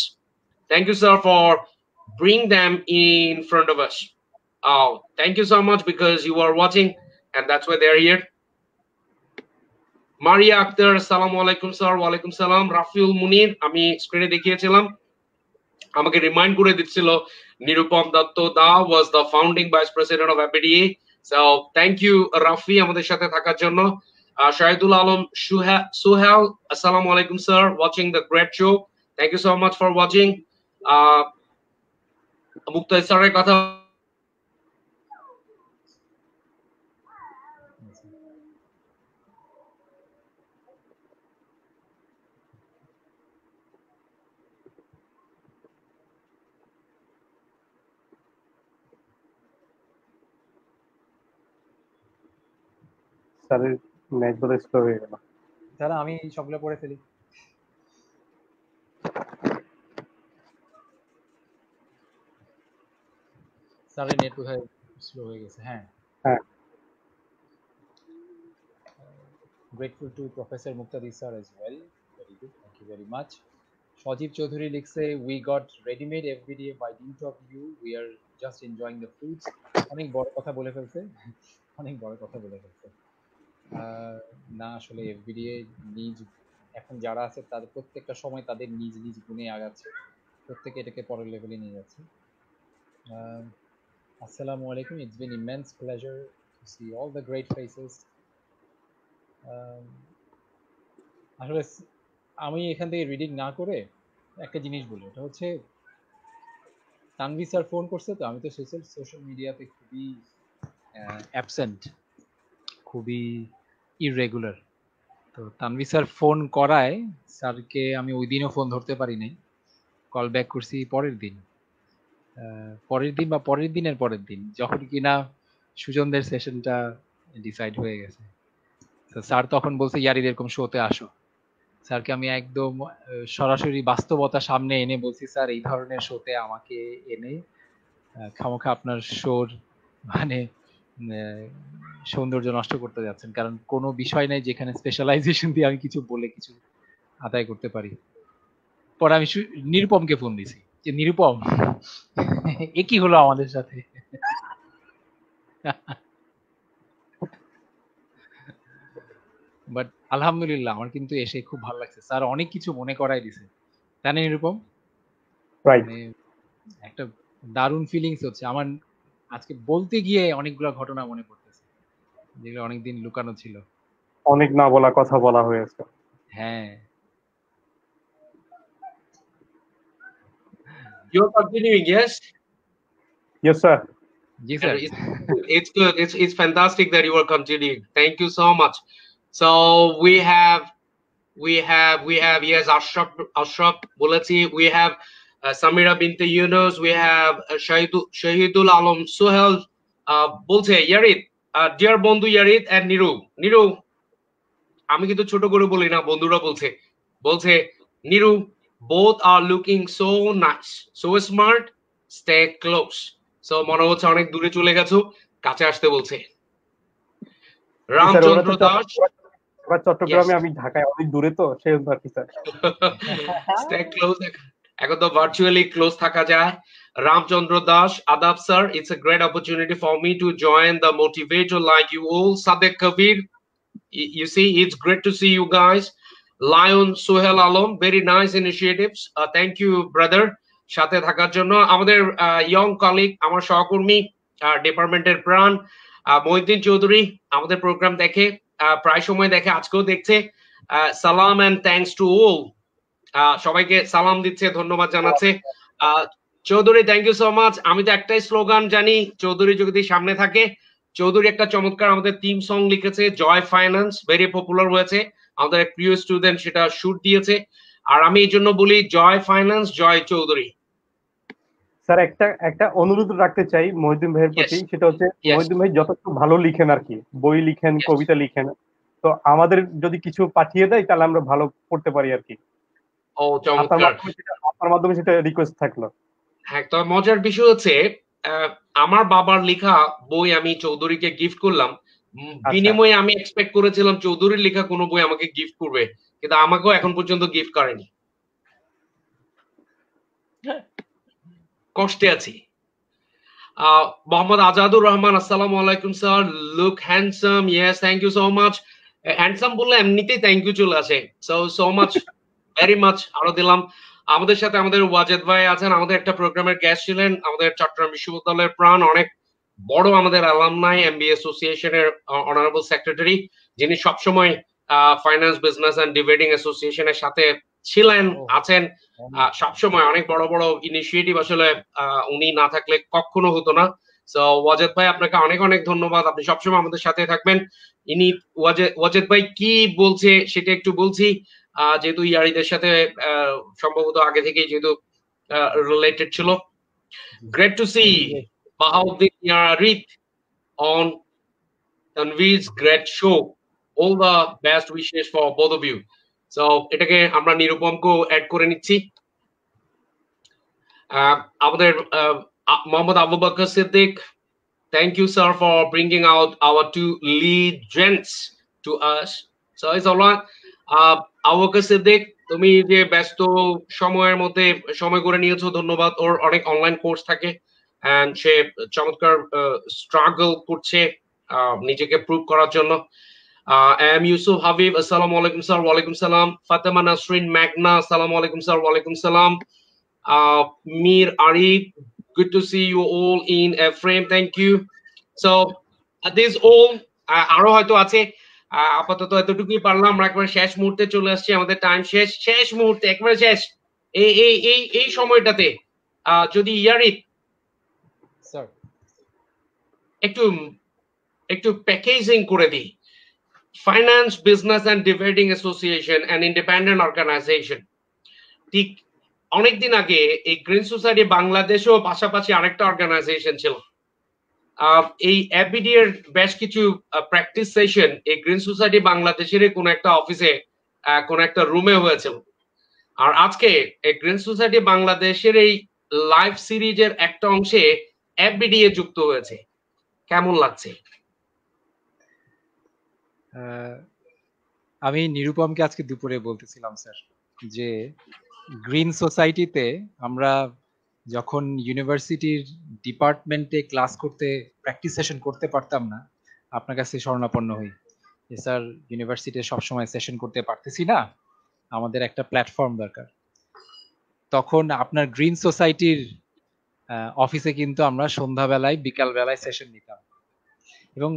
Thank you, sir, for bring them in front of us. Oh, thank you so much because you are watching, and that's why they're here. মারিয়া আক্তার, আসসালামু আলাইকুম sir. ওয়ালাইকুম সালাম। রাফিউল মুনির, আমি স্ক্রিনে দেখিয়েছিলাম, আমাকে remind করে দিচ্ছিল Nirupam Dutta da was the founding vice president of APDA. So thank you Rafi আমাদের সাথে থাকার জন্য। শাহিদুল আলম সুহেল, আসসালামু আলাইকুম sir, watching the great show, thank you so much for watching. Mukta স্যারের কথা স্যারের নেট বোধহয় স্লো হয়ে গেল। তাহলে আমি সবগুলো পড়ে ফেলি। স্যারের নেট বোধহয় স্লো হয়ে গেছে। হ্যাঁ, হ্যাঁ, grateful to Professor Muqtadi sir as well. Very good, thank you very much. Shajib Chaudhary লিখছে, we got ready-made FBDA by dint of you. We are just enjoying the fruits. অনেক বড় কথা বলে ফেলছে, অনেক বড় কথা বলে ফেলছে। না আসলে FBDA নিজ এখন যারা আছে তাদের প্রত্যেকটা সময় তাদের নিজ নিজ গুণে আগাচ্ছে, প্রত্যেকে এটাকে পরের লেভেলে নিয়ে যাচ্ছে। আসসালামু আলাইকুম, it's been immense pleasure to see all the great faces. আসলে আমি এখান থেকে রিডিং না করে একটা জিনিস বলি, এটা হচ্ছে তানভীর স্যার ফোন করছে, তো আমি তো সোশ্যাল মিডিয়াতে খুবই অ্যাবসেন্ট, খুবই ইররেগুলার। তো তানভীর স্যার ফোন করায় স্যারকে আমি ওই দিনও ফোন ধরতে পারি নাই, কল ব্যাক করছি পরের দিন বা পরের দিনের পরের দিন, যখন কিনা সুজনদের সেশনটা ডিসাইড হয়ে গেছে। তো স্যার তখন বলছে ইয়ারিদ এরকম শোতে আসো। স্যারকে আমি একদম সরাসরি বাস্তবতা সামনে এনে বলছি, স্যার এই ধরনের শোতে আমাকে এনে খামোখা আপনার শোর মানে সৌন্দর্য নষ্ট করতে যাচ্ছেন, কারণ কোনো বিষয় নাই যেখানে স্পেশালাইজেশন দিয়ে আমি কিছু বলে কিছু আদায় করতে পারি। পরে আমি নিরুপমকে ফোন দিছি যে নিরুপম এ কি হলো আমাদের সাথে। বাট আলহামদুলিল্লাহ আমার কিন্তু এসে খুব ভালো লাগছে, স্যার অনেক কিছু মনে করাই দিছে, তাই না নিরুপম? একটা দারুণ ফিলিংস হচ্ছে আমার, আজকে বলতে গিয়ে অনেকগুলো ঘটনা মনে পড়তেছে যেগুলো অনেকদিন লুকানো ছিল, অনেক না বলা কথা বলা হয়েছে। হ্যাঁ, you're continuing, yes? Yes, sir. G sir. It's good. It's fantastic that you are continuing. Thank you so much. So we have yes, Ashraf Bulati, we have Samira Binte Yunus, we have Shahidul Alam Suhel বলছে ইয়ারিদ, deer বন্ধু ইয়ারিদ and নিরু, আমি কিন্তু ছোট করে বলি না, বন্ধুরা বলছে নিরু, both are looking so nice, so smart, stay close. So মনে হচ্ছে অনেক দূরে চলে গেছো, কাছে আসতে বলছে। রামচন্দ্র দাস, চট্টগ্রামে, আমি ঢাকায় অনেক দূরে, তো সেই আর কি স্যার। stay close, এখন তো ভার্চুয়ালি ক্লোজ থাকা যায়। Ramchandra Das, Adab sir, it's a great opportunity for me to join the motivator like you all. Sadek Kabir, you see, it's great to see you guys. Lion Sohel Alam, very nice initiatives. Thank you, brother. সাথে থাকার জন্য আমাদের young colleague, আমার সহকর্মী ডিপার্টমেন্টের প্রাণ মহিউদ্দিন চৌধুরী আমাদের programme দেখে, প্রায় সময় দেখে, আজকেও দেখছে। সালাম এন্ড থ্যাঙ্কস টু অল, সবাইকে সালাম দিচ্ছে, ধন্যবাদ জানাচ্ছে। Chowdhury, thank you so much. আমি তো একটাই স্লোগান জানি, চৌধুরী যদি সামনে থাকে। চৌধুরী একটা চমৎকার আমাদের থিম সং লিখেছে, জয় ফাইন্যান্স, ভেরি পপুলার হয়েছে, আমাদের এক প্রিয় স্টুডেন্ট সেটা শুট দিয়েছে। আর আমি এই জন্য বলি জয় ফাইন্যান্স, জয় চৌধুরী। স্যার একটা অনুরোধ রাখতে চাই মহিউদ্দিন ভাইয়ের প্রতি, সেটা হচ্ছে মহিউদ্দিন ভাই যথেষ্ট ভালো লিখেন আর কি, বই লিখেন, কবিতা লিখেন, তো আমাদের যদি কিছু পাঠিয়ে দেয় তাহলে আমরা ভালো পড়তে পারি আর কি। ও চমৎকার। আপনার মাধ্যমে সেটা রিকোয়েস্ট থাকলো। হ্যাঁ, তবে মজার বিষয় হচ্ছে আমার বাবার লেখা বই আমি চৌধুরীকে গিফট করলাম, বিনিময়ে আমি এক্সপেক্ট করেছিলাম চৌধুরীর লেখা কোনো বই আমাকে গিফট করবে, কিন্তু আমাকেও এখন পর্যন্ত গিফট করেনি। কষ্টে আছি। মোহাম্মদ আজাদুর রহমান, আসসালামু আলাইকুম sir, look handsome. Yes, thank you so much. Handsome বললে এমনিতেই থ্যাংক ইউ চলে আসে, সো মাচ, ভেরি মাচ। আরো দিলাম। আমাদের সাথে আমাদের ওয়াজেদ ভাই আছেন, আমাদের একটা প্রোগ্রামের গেস্ট ছিলেন, আমাদের চট্টগ্রাম বিশ্ববিদ্যালয়ের প্রাণ, অনেক বড় আমাদের অ্যালামনাই এমবিএ অ্যাসোসিয়েশনের অনারেবল সেক্রেটারি, যিনি সবসময় ফাইন্যান্স বিজনেস এন্ড ডিবেটিং অ্যাসোসিয়েশনের সাথে ছিলেন, আছেন সবসময়। অনেক বড় বড় ইনিশিয়েটিভ আসলে উনি না থাকলে কখনো হতো না। সো ওয়াজেদ ভাই, আপনাকে অনেক অনেক ধন্যবাদ, আপনি সবসময় আমাদের সাথে থাকবেন। ইনি ওয়াজেদ ভাই কি বলছে সেটা একটু বলছি, যেহেতু ইয়ারিদের সাথে সম্ভবত আগে থেকেই যেহেতু রিলেটেড ছিল। Great to see Bahauddin Yarid on Tanveer's great show. All the best wishes for both of you. So এটাকে আমরা নিরুপমকে অ্যাড করে নিচ্ছি। আমাদের Mohammad Abu Bakr Siddique, thank you sir for bringing out our two lead gents to us. So it's all right. Abu Bakr Siddique, তুমি যে ব্যস্ত সময়ের মধ্যে সময় করে নিয়েছো, ধন্যবাদ। ওর অনেক অনলাইন কোর্স থাকে and সে চমৎকার স্ট্রাগল করছে নিজেকে প্রুভ করার জন্য। এম ইউসুফ হাবিব, আসসালামু আলাইকুম স্যার। ওয়ালাইকুম সালাম। ফাতেমা নাসরিন ম্যাগনা, আসসালামু আলাইকুম স্যার। ওয়ালাইকুম সালাম। Mir Arif, good to see you all in a frame, thank you. So this all আরো হয়তো আছে, আপাতত এতটুকুই পারলাম। আমরা একবার শেষ মুহূর্তে চলে আসছি, আমাদের টাইম শেষ মুহূর্তে, একবারে শেষ। এই সময়টাতে যদি ইয়ারিফ একটু প্যাকেজিং করে দিই, finance business and debating association and independent organisation. ঠিক অনেকদিন আগে এই গ্রিন সোসাইটি বাংলাদেশেও পাশাপাশি আরেকটা অর্গানাইজেশন ছিল। এই এফবিডি এর বেশ কিছু প্র্যাকটিস সেশন এই গ্রিন সোসাইটি বাংলাদেশের কোন একটা অফিসে কোন একটা রুমে হয়েছিল। আর আজকে এই গ্রিন সোসাইটি বাংলাদেশের এই লাইভ সিরিজের একটা অংশে এফবিডি এ যুক্ত হয়েছে, কেমন লাগছে? আমি নিরুপমকে আজকে দুপুরে বলতেছিলাম স্যার যে গ্রিন সোসাইটিতে আমরা যখন ইউনিভার্সিটির ডিপার্টমেন্টে ক্লাস করতে প্র্যাকটিস সেশন করতে পারতাম না, আপনার কাছে শরণাপন্ন হই যে স্যার ইউনিভার্সিটিতে সবসময় সেশন করতে পারতেছি না, আমাদের একটা প্ল্যাটফর্ম দরকার। তখন আপনার গ্রিন সোসাইটির অফিসে কিন্তু আমরা সন্ধ্যাবেলায় বিকালবেলায় সেশন নিতাম, এবং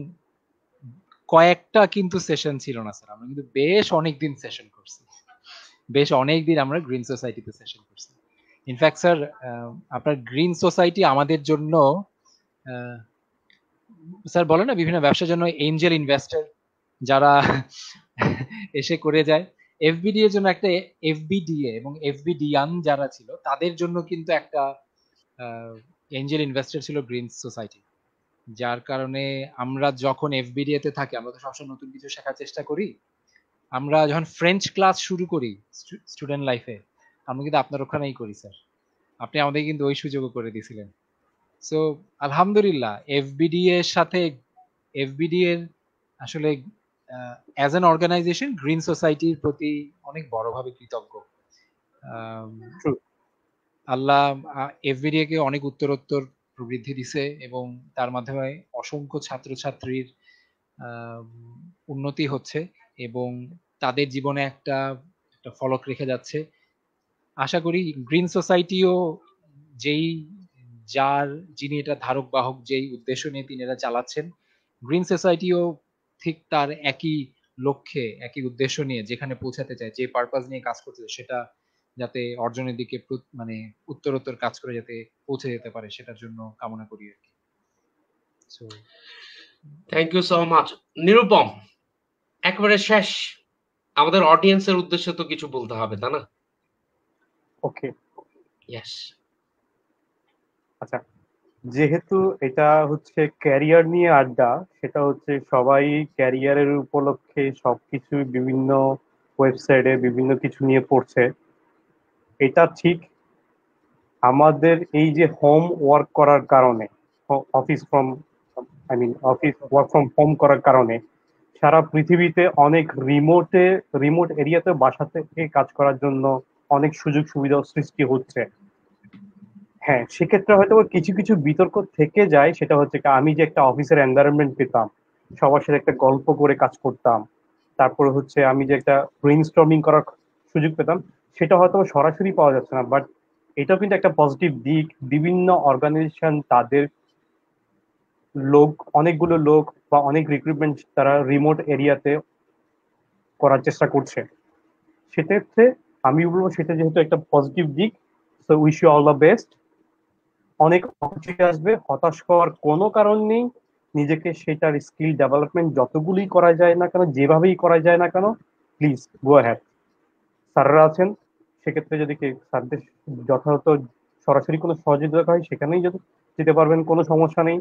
কয়েকটা কিন্তু সেশন ছিল না স্যার, আমরা কিন্তু বেশ অনেকদিন সেশন করছি, বেশ অনেকদিন আমরা গ্রিন সোসাইটিতে সেশন করছি। ইনফ্যাক্ট স্যার আপনার গ্রিন সোসাইটি আমাদের জন্য স্যার বলে না বিভিন্ন ব্যবসার জন্য এঞ্জেল ইনভেস্টর যারা এসে করে যায়, এফবিডি এর জন্য একটা এফবিডিএ এবং এফবিডিয়ান যারা ছিল তাদের জন্য কিন্তু একটা এঞ্জেল ইনভেস্টর ছিল গ্রিন সোসাইটি। যার কারণে আমরা যখন এফবিডিএ তে থাকি আমরা তো সবসময় নতুন কিছু শেখার চেষ্টা করি। আমরা যখন ফ্রেঞ্চ ক্লাস শুরু করি স্টুডেন্ট লাইফে, আমরা কিন্তু আপনার ওখানেই করি স্যার, আপনি আমাদের কিন্তু ওই সুযোগও করে দিয়েছিলেন। সো আলহামদুলিল্লাহ এফবিডি এর সাথে এফবিডি এর আসলে অ্যাজ অ্যান অর্গানাইজেশন গ্রিন সোসাইটির প্রতি অনেক বড়ভাবে কৃতজ্ঞ। আল্লাহ এফবিডি কে অনেক উত্তরোত্তর প্রবৃদ্ধি দিছে এবং তার মাধ্যমে অসংখ্য ছাত্রছাত্রীর উন্নতি হচ্ছে এবং তাদের জীবনে একটা ফলক রেখে যাচ্ছে। আশা করি গ্রিন সোসাইটিও যিনি এটা ধারক বাহক, যেই উদ্দেশ্য নিয়ে তিনি এটা চালাচ্ছেন, গ্রিন সোসাইটিও ঠিক তার একই লক্ষ্যে একই উদ্দেশ্য নিয়ে যেখানে পৌঁছাতে চায়, যে পারপাস নিয়ে কাজ করতে চায় সেটা যাতে অর্জনের দিকে মানে উত্তরোত্তর কাজ করে যাতে পৌঁছে যেতে পারে সেটার জন্য কামনা করি আর কি। So thank you so much. Nirupam, একেবারে শেষ, আমাদের অডিয়েন্সের উদ্দেশ্যে তো কিছু বলতে হবে, তা না? ওকে, ইয়েস। আচ্ছা, যেহেতু এটা হচ্ছে ক্যারিয়ার নিয়ে আড্ডা, সেটা হচ্ছে সবাই ক্যারিয়ারের উপলক্ষে সবকিছু বিভিন্ন ওয়েবসাইটে বিভিন্ন কিছু নিয়ে পড়ছে, এটা ঠিক। আমাদের এই যে হোম ওয়ার্ক করার কারণে, office from office work from home করার কারণে সারা পৃথিবীতে অনেক রিমোট এরিয়াতে বাসা থেকে কাজ করার জন্য অনেক সুযোগ সুবিধা সৃষ্টি হচ্ছে। হ্যাঁ, সেক্ষেত্রে হয়তো কিছু কিছু বিতর্ক থেকে যায়, সেটা হচ্ছে কি, আমি যে একটা অফিসের এনভায়রনমেন্ট পেতাম, সবার সাথে একটা গল্প করে কাজ করতাম, তারপরে হচ্ছে আমি যে একটা ব্রেইনস্টর্মিং করার সুযোগ পেতাম, সেটা হয়তো সরাসরি পাওয়া যাচ্ছে না। বাট এটাও কিন্তু একটা পজিটিভ দিক। বিভিন্ন অর্গানাইজেশন তাদের লোক, অনেকগুলো লোক বা অনেক রিক্রুটমেন্ট তারা রিমোট এরিয়াতে করার চেষ্টা করছে। সেক্ষেত্রে আমি বলবো সেটা যেহেতু একটা পজিটিভ দিক, so wish you all the best. অনেক অপরচুনিটি আসবে, হতাশ হওয়ার কোনো কারণ নেই। নিজেকে সেটার স্কিল ডেভেলপমেন্ট যতগুলি করা যায় না কেন, যেভাবেই করা যায় না কেন, প্লিজ গো অ্যাহেড। স্যাররা আছেন, সেক্ষেত্রে যদি স্যারদের যথাযথ সরাসরি কোনো সহযোগিতা হয় সেখানেই যদি যেতে পারবেন, কোনো সমস্যা নেই।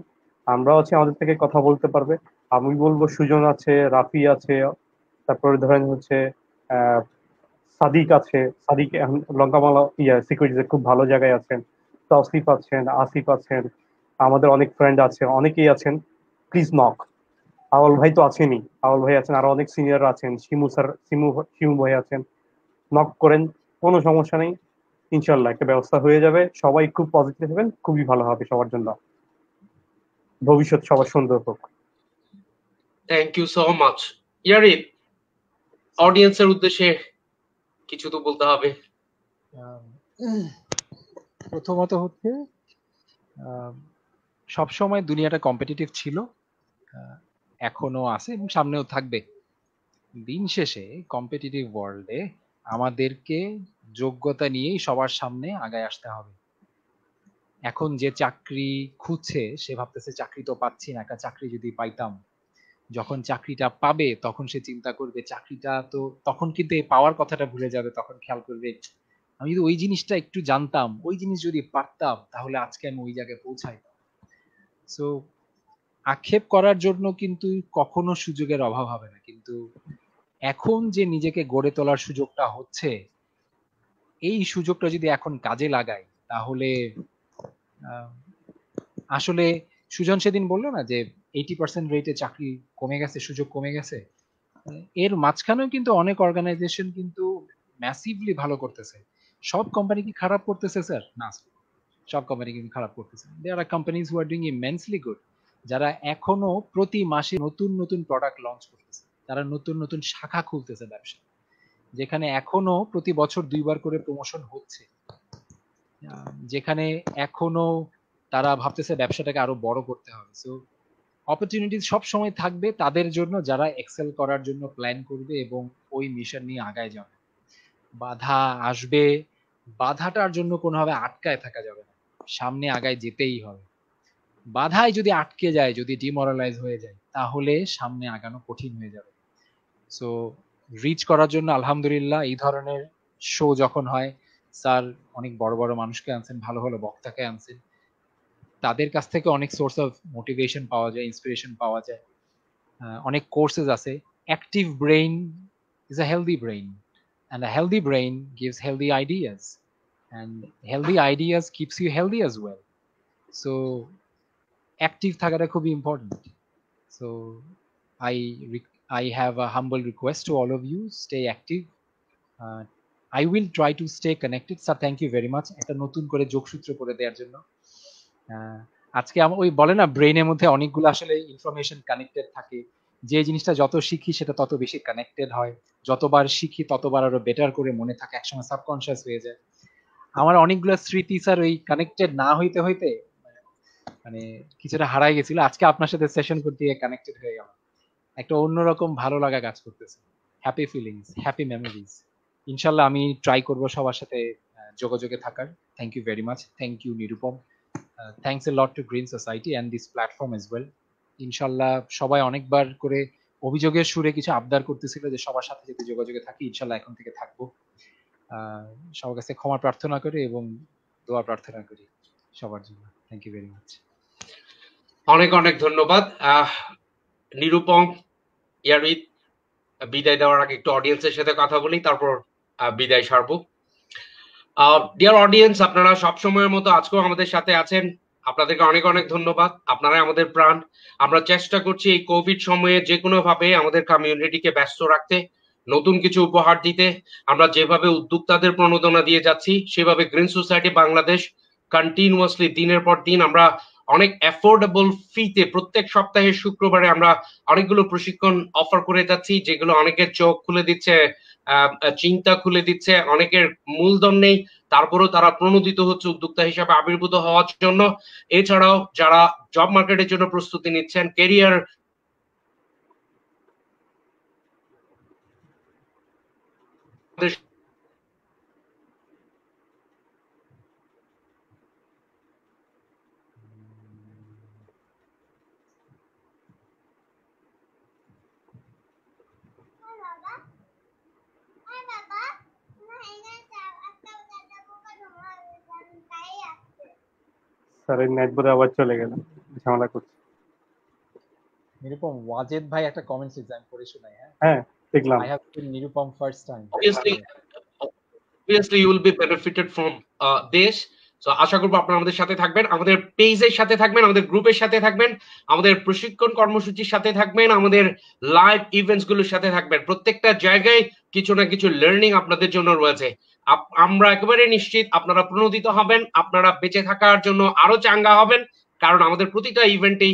আমরাও আছি, আমাদের থেকে কথা বলতে পারবে। আমি বলবো সুজন আছে, রাফি আছে, তারপরে ধরেন হচ্ছে আহ সাদিক আছে। সাদিক এখন লঙ্কামালা সিকিউরিটিতে খুব ভালো জায়গায় আছেন। তৌসিফ আছেন, আসিফ আছেন, আমাদের অনেক ফ্রেন্ড আছে, অনেকেই আছেন। Please knock. আওয়াল ভাই তো আছেনই, আওয়াল ভাই আছেন, আরো অনেক সিনিয়র আছেন, শিমু স্যার, শিমু ভাই আছেন। নক করেন, কোনো সমস্যা নেই। ইনশাল্লাহ একটা ব্যবস্থা হয়ে যাবে। সবাই খুব পজিটিভ হবেন, খুবই ভালো হবে সবার জন্য। ভবিষ্যৎ সবার সুন্দর হোক। Thank you so much. Yarid, অডিয়েন্সের উদ্দেশ্যে কিছু তো বলতে হবে। প্রথমত হচ্ছে সবসময় দুনিয়াটা কম্পিটিটিভ ছিল, এখনো আছে এবং সামনেও থাকবে। দিন শেষে কম্পিটিটিভ ওয়ার্ল্ডে আমাদেরকে যোগ্যতা নিয়েই সবার সামনে আগায় আসতে হবে। এখন যে চাকরি খুঁজছে সে ভাবতেছে চাকরি তো পাচ্ছি না, একটা চাকরি যদি পাইতাম। যখন চাকরিটা পাবে তখন সে চিন্তা করবে চাকরিটা তো, তখন কিন্তু এই পাওয়ার কথাটা ভুলে যাবে। তখন খেয়াল করবে আমি যদি ওই জিনিসটা একটু জানতাম, ওই জিনিস যদি পারতাম, তাহলে আজকে আমি ওই জায়গায় পৌঁছাইতাম। সো আক্ষেপ করার জন্য কিন্তু কখনো সুযোগের অভাব হবে না, কিন্তু এখন যে নিজেকে গড়ে তোলার সুযোগটা হচ্ছে, এই সুযোগটা যদি এখন কাজে লাগাই তাহলে আসলে সুজন সেদিন বললো না যে 80% রেটে চাকরি কমে গেছে, সুযোগ কমে গেছে। এর মাঝখানেও কিন্তু অনেক অর্গানাইজেশন কিন্তু ম্যাসিভলি ভালো করতেছে। সব কোম্পানি কি খারাপ করতেছে স্যার? না, সব কোম্পানি কিন্তু খারাপ করতেছে। There are companies who are doing immensely good, যারা এখনো প্রতি মাসে নতুন নতুন প্রোডাক্ট লঞ্চ করতেছে, তারা নতুন নতুন শাখা খুলতেছে ব্যবসা, যেখানে এখনো প্রতি বছর 2 বার করে প্রমোশন হচ্ছে, যেখানে এখনো তারা ভাবতেছে ব্যবসাটাকে আরো বড় করতে হবে। সো অপরচুনিটি সব সময় থাকবে তাদের জন্য যারা এক্সেল করার জন্য প্ল্যান করবে এবং ওই মিশন নিয়ে আগায় যাবে। বাধা আসবে, বাধাটার জন্য কোনোভাবে আটকায় থাকা যাবে না, সামনে আগায় যেতেই হবে। বাধায় যদি আটকে যায়, যদি ডিমোরালাইজ হয়ে যায়, তাহলে সামনে আগানো কঠিন হয়ে যাবে। সো রিচ করার জন্য আলহামদুলিল্লাহ এই ধরনের শো যখন হয়, স্যার অনেক বড় বড় মানুষকে আনছেন, ভালো ভালো বক্তাকে আনছেন, তাদের কাছ থেকে অনেক সোর্স অফ মোটিভেশন পাওয়া যায়, ইন্সপিরেশন পাওয়া যায়। অনেক কোর্সেস আছে। Active brain is a healthy brain, and a healthy brain gives healthy ideas, and healthy ideas keeps you healthy as well. So active থাকাটা খুবই important. So I I have a humble request to all of you: stay active. Uh, I will try to stay connected. Sir, thank you very much একটা নতুন করে যোগসূত্র করে দেওয়ার জন্য। আজকে আমার ওই বলে না, ব্রেইনের মধ্যে অনেকগুলো আসলে ইনফরমেশন কানেক্টেড থাকে, যে জিনিসটা যত শিখি সেটা তত বেশি কানেক্টেড হয়, যতবার শিখি ততবার আরো বেটার করে মনে থাকে, একসময় সাবকনশিয়াস হয়ে যায়। আমার অনেকগুলো স্মৃতি স্যার ওই কানেক্টেড না হইতে হইতে মানে কিছুটা হারাই গেছিল। আজকে আপনার সাথে সেশন করতে গিয়ে কানেক্টেড হয়ে গেল, একটা অন্যরকম ভালো লাগা কাজ করতেছে, হ্যাপি ফিলিংস, হ্যাপি মেমোরিজ। ইনশাল্লাহ আমি ট্রাই করব সবার সাথে যোগাযোগে থাকার। Thank you very much. Thank you Nirupam. Thanks a lot to Green Society and this platform as well. ইনশাল্লাহ সবাই অনেকবার করে অভিযোগের সুরে কিছু আবদার করতেছিল যে সবার সাথে যদি যোগাযোগে থাকি, ইনশাল্লাহ এখন থেকে থাকবো। সবার কাছে ক্ষমা প্রার্থনা করি এবং দোয়া প্রার্থনা করি সবার জন্য। Thank you very much. অনেক অনেক ধন্যবাদ। নিরুপম, ইয়ারিদ, বিদায় দেওয়ার আগে একটু অডিয়েন্সের সাথে কথা বলি, তারপর বিদায় সারবো। ডিয়ার অডিয়েন্স, আপনারা সবসময়ের মতো আজকেও আমাদের সাথে আছেন, আপনাদেরকে অনেক অনেক ধন্যবাদ। আপনারাই আমাদের প্রাণ। আমরা চেষ্টা করছি এই কোভিড সময়ে যে কোনো ভাবে আমাদের কমিউনিটিকে ব্যস্ত রাখতে, নতুন কিছু উপহার দিতে। আমরা যেভাবে উদ্যোক্তাদের প্রণোদনা দিয়ে যাচ্ছি, সেভাবে গ্রিন সোসাইটি বাংলাদেশ কন্টিনিউয়াসলি দিনের পর দিন আমরা অনেক অ্যাফোর্ডেবল ফিতে প্রত্যেক সপ্তাহের শুক্রবারে আমরা অনেকগুলো প্রশিক্ষণ অফার করে যাচ্ছি, যেগুলো অনেকের চোখ খুলে দিচ্ছে, চিন্তা খুলে দিচ্ছে। অনেকের মূলধন নেই, তারপরেও তারা প্রণোদিত হচ্ছে উদ্যোক্তা হিসাবে আবির্ভূত হওয়ার জন্য। এছাড়াও যারা জব মার্কেটের জন্য প্রস্তুতি নিচ্ছেন, কেরিয়ার স্যারের নেট বোধহয় আবার চলে গেল, ঝামেলা করছে। নিরুপম, ওয়াজেদ ভাই একটা কমেন্টস এক্সাম করে শোনাই। হ্যাঁ দেখলাম। I have seen Nirupam first time. obviously you will be benefited from this. So আশা করবো আপনারা আমাদের সাথে থাকবেন, আমাদের পেজের সাথে থাকবেন, আমাদের গ্রুপের সাথে থাকবেন, আমাদের প্রশিক্ষণ কর্মসূচির সাথে থাকবেন, আমাদের লাইভ ইভেন্টস গুলোর সাথে থাকবেন। প্রত্যেকটা জায়গায় কিছু না কিছু লার্নিং আপনাদের জন্য রয়েছে। আমরা একেবারে নিশ্চিত আপনারা প্রণোদিত হবেন, আপনারা বেঁচে থাকার জন্য আরো চাঙ্গা হবেন, কারণ আমাদের প্রতিটা ইভেন্টেই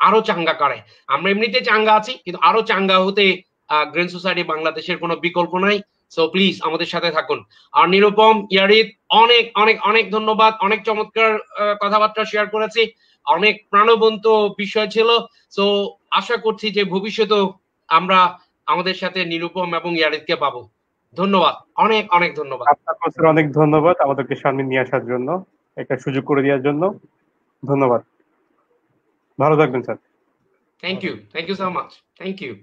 আরো চাঙ্গা করে। আমরা এমনিতে চাঙ্গা আছি, কিন্তু আরো চাঙ্গা হতে গ্রিন সোসাইটি বাংলাদেশের কোনো বিকল্প নাই। সো প্লিজ আমাদের সাথে থাকুন। আর নিরুপম, ইয়ারিদ, অনেক অনেক অনেক ধন্যবাদ। অনেক চমৎকার কথাবার্তা শেয়ার করেছি, অনেক প্রাণবন্ত বিষয় ছিল। সো আশা করছি যে ভবিষ্যতেও আমরা আমাদের সাথে নিরুপম এবং ইয়ারিদকে পাবো। ধন্যবাদ, অনেক অনেক ধন্যবাদ। আপনার অনেক ধন্যবাদ আমাদেরকে সামনে নিয়ে আসার জন্য, একটা সুযোগ করে দেওয়ার জন্য ধন্যবাদ। ভালো থাকবেন sir. Thank you so much, thank you.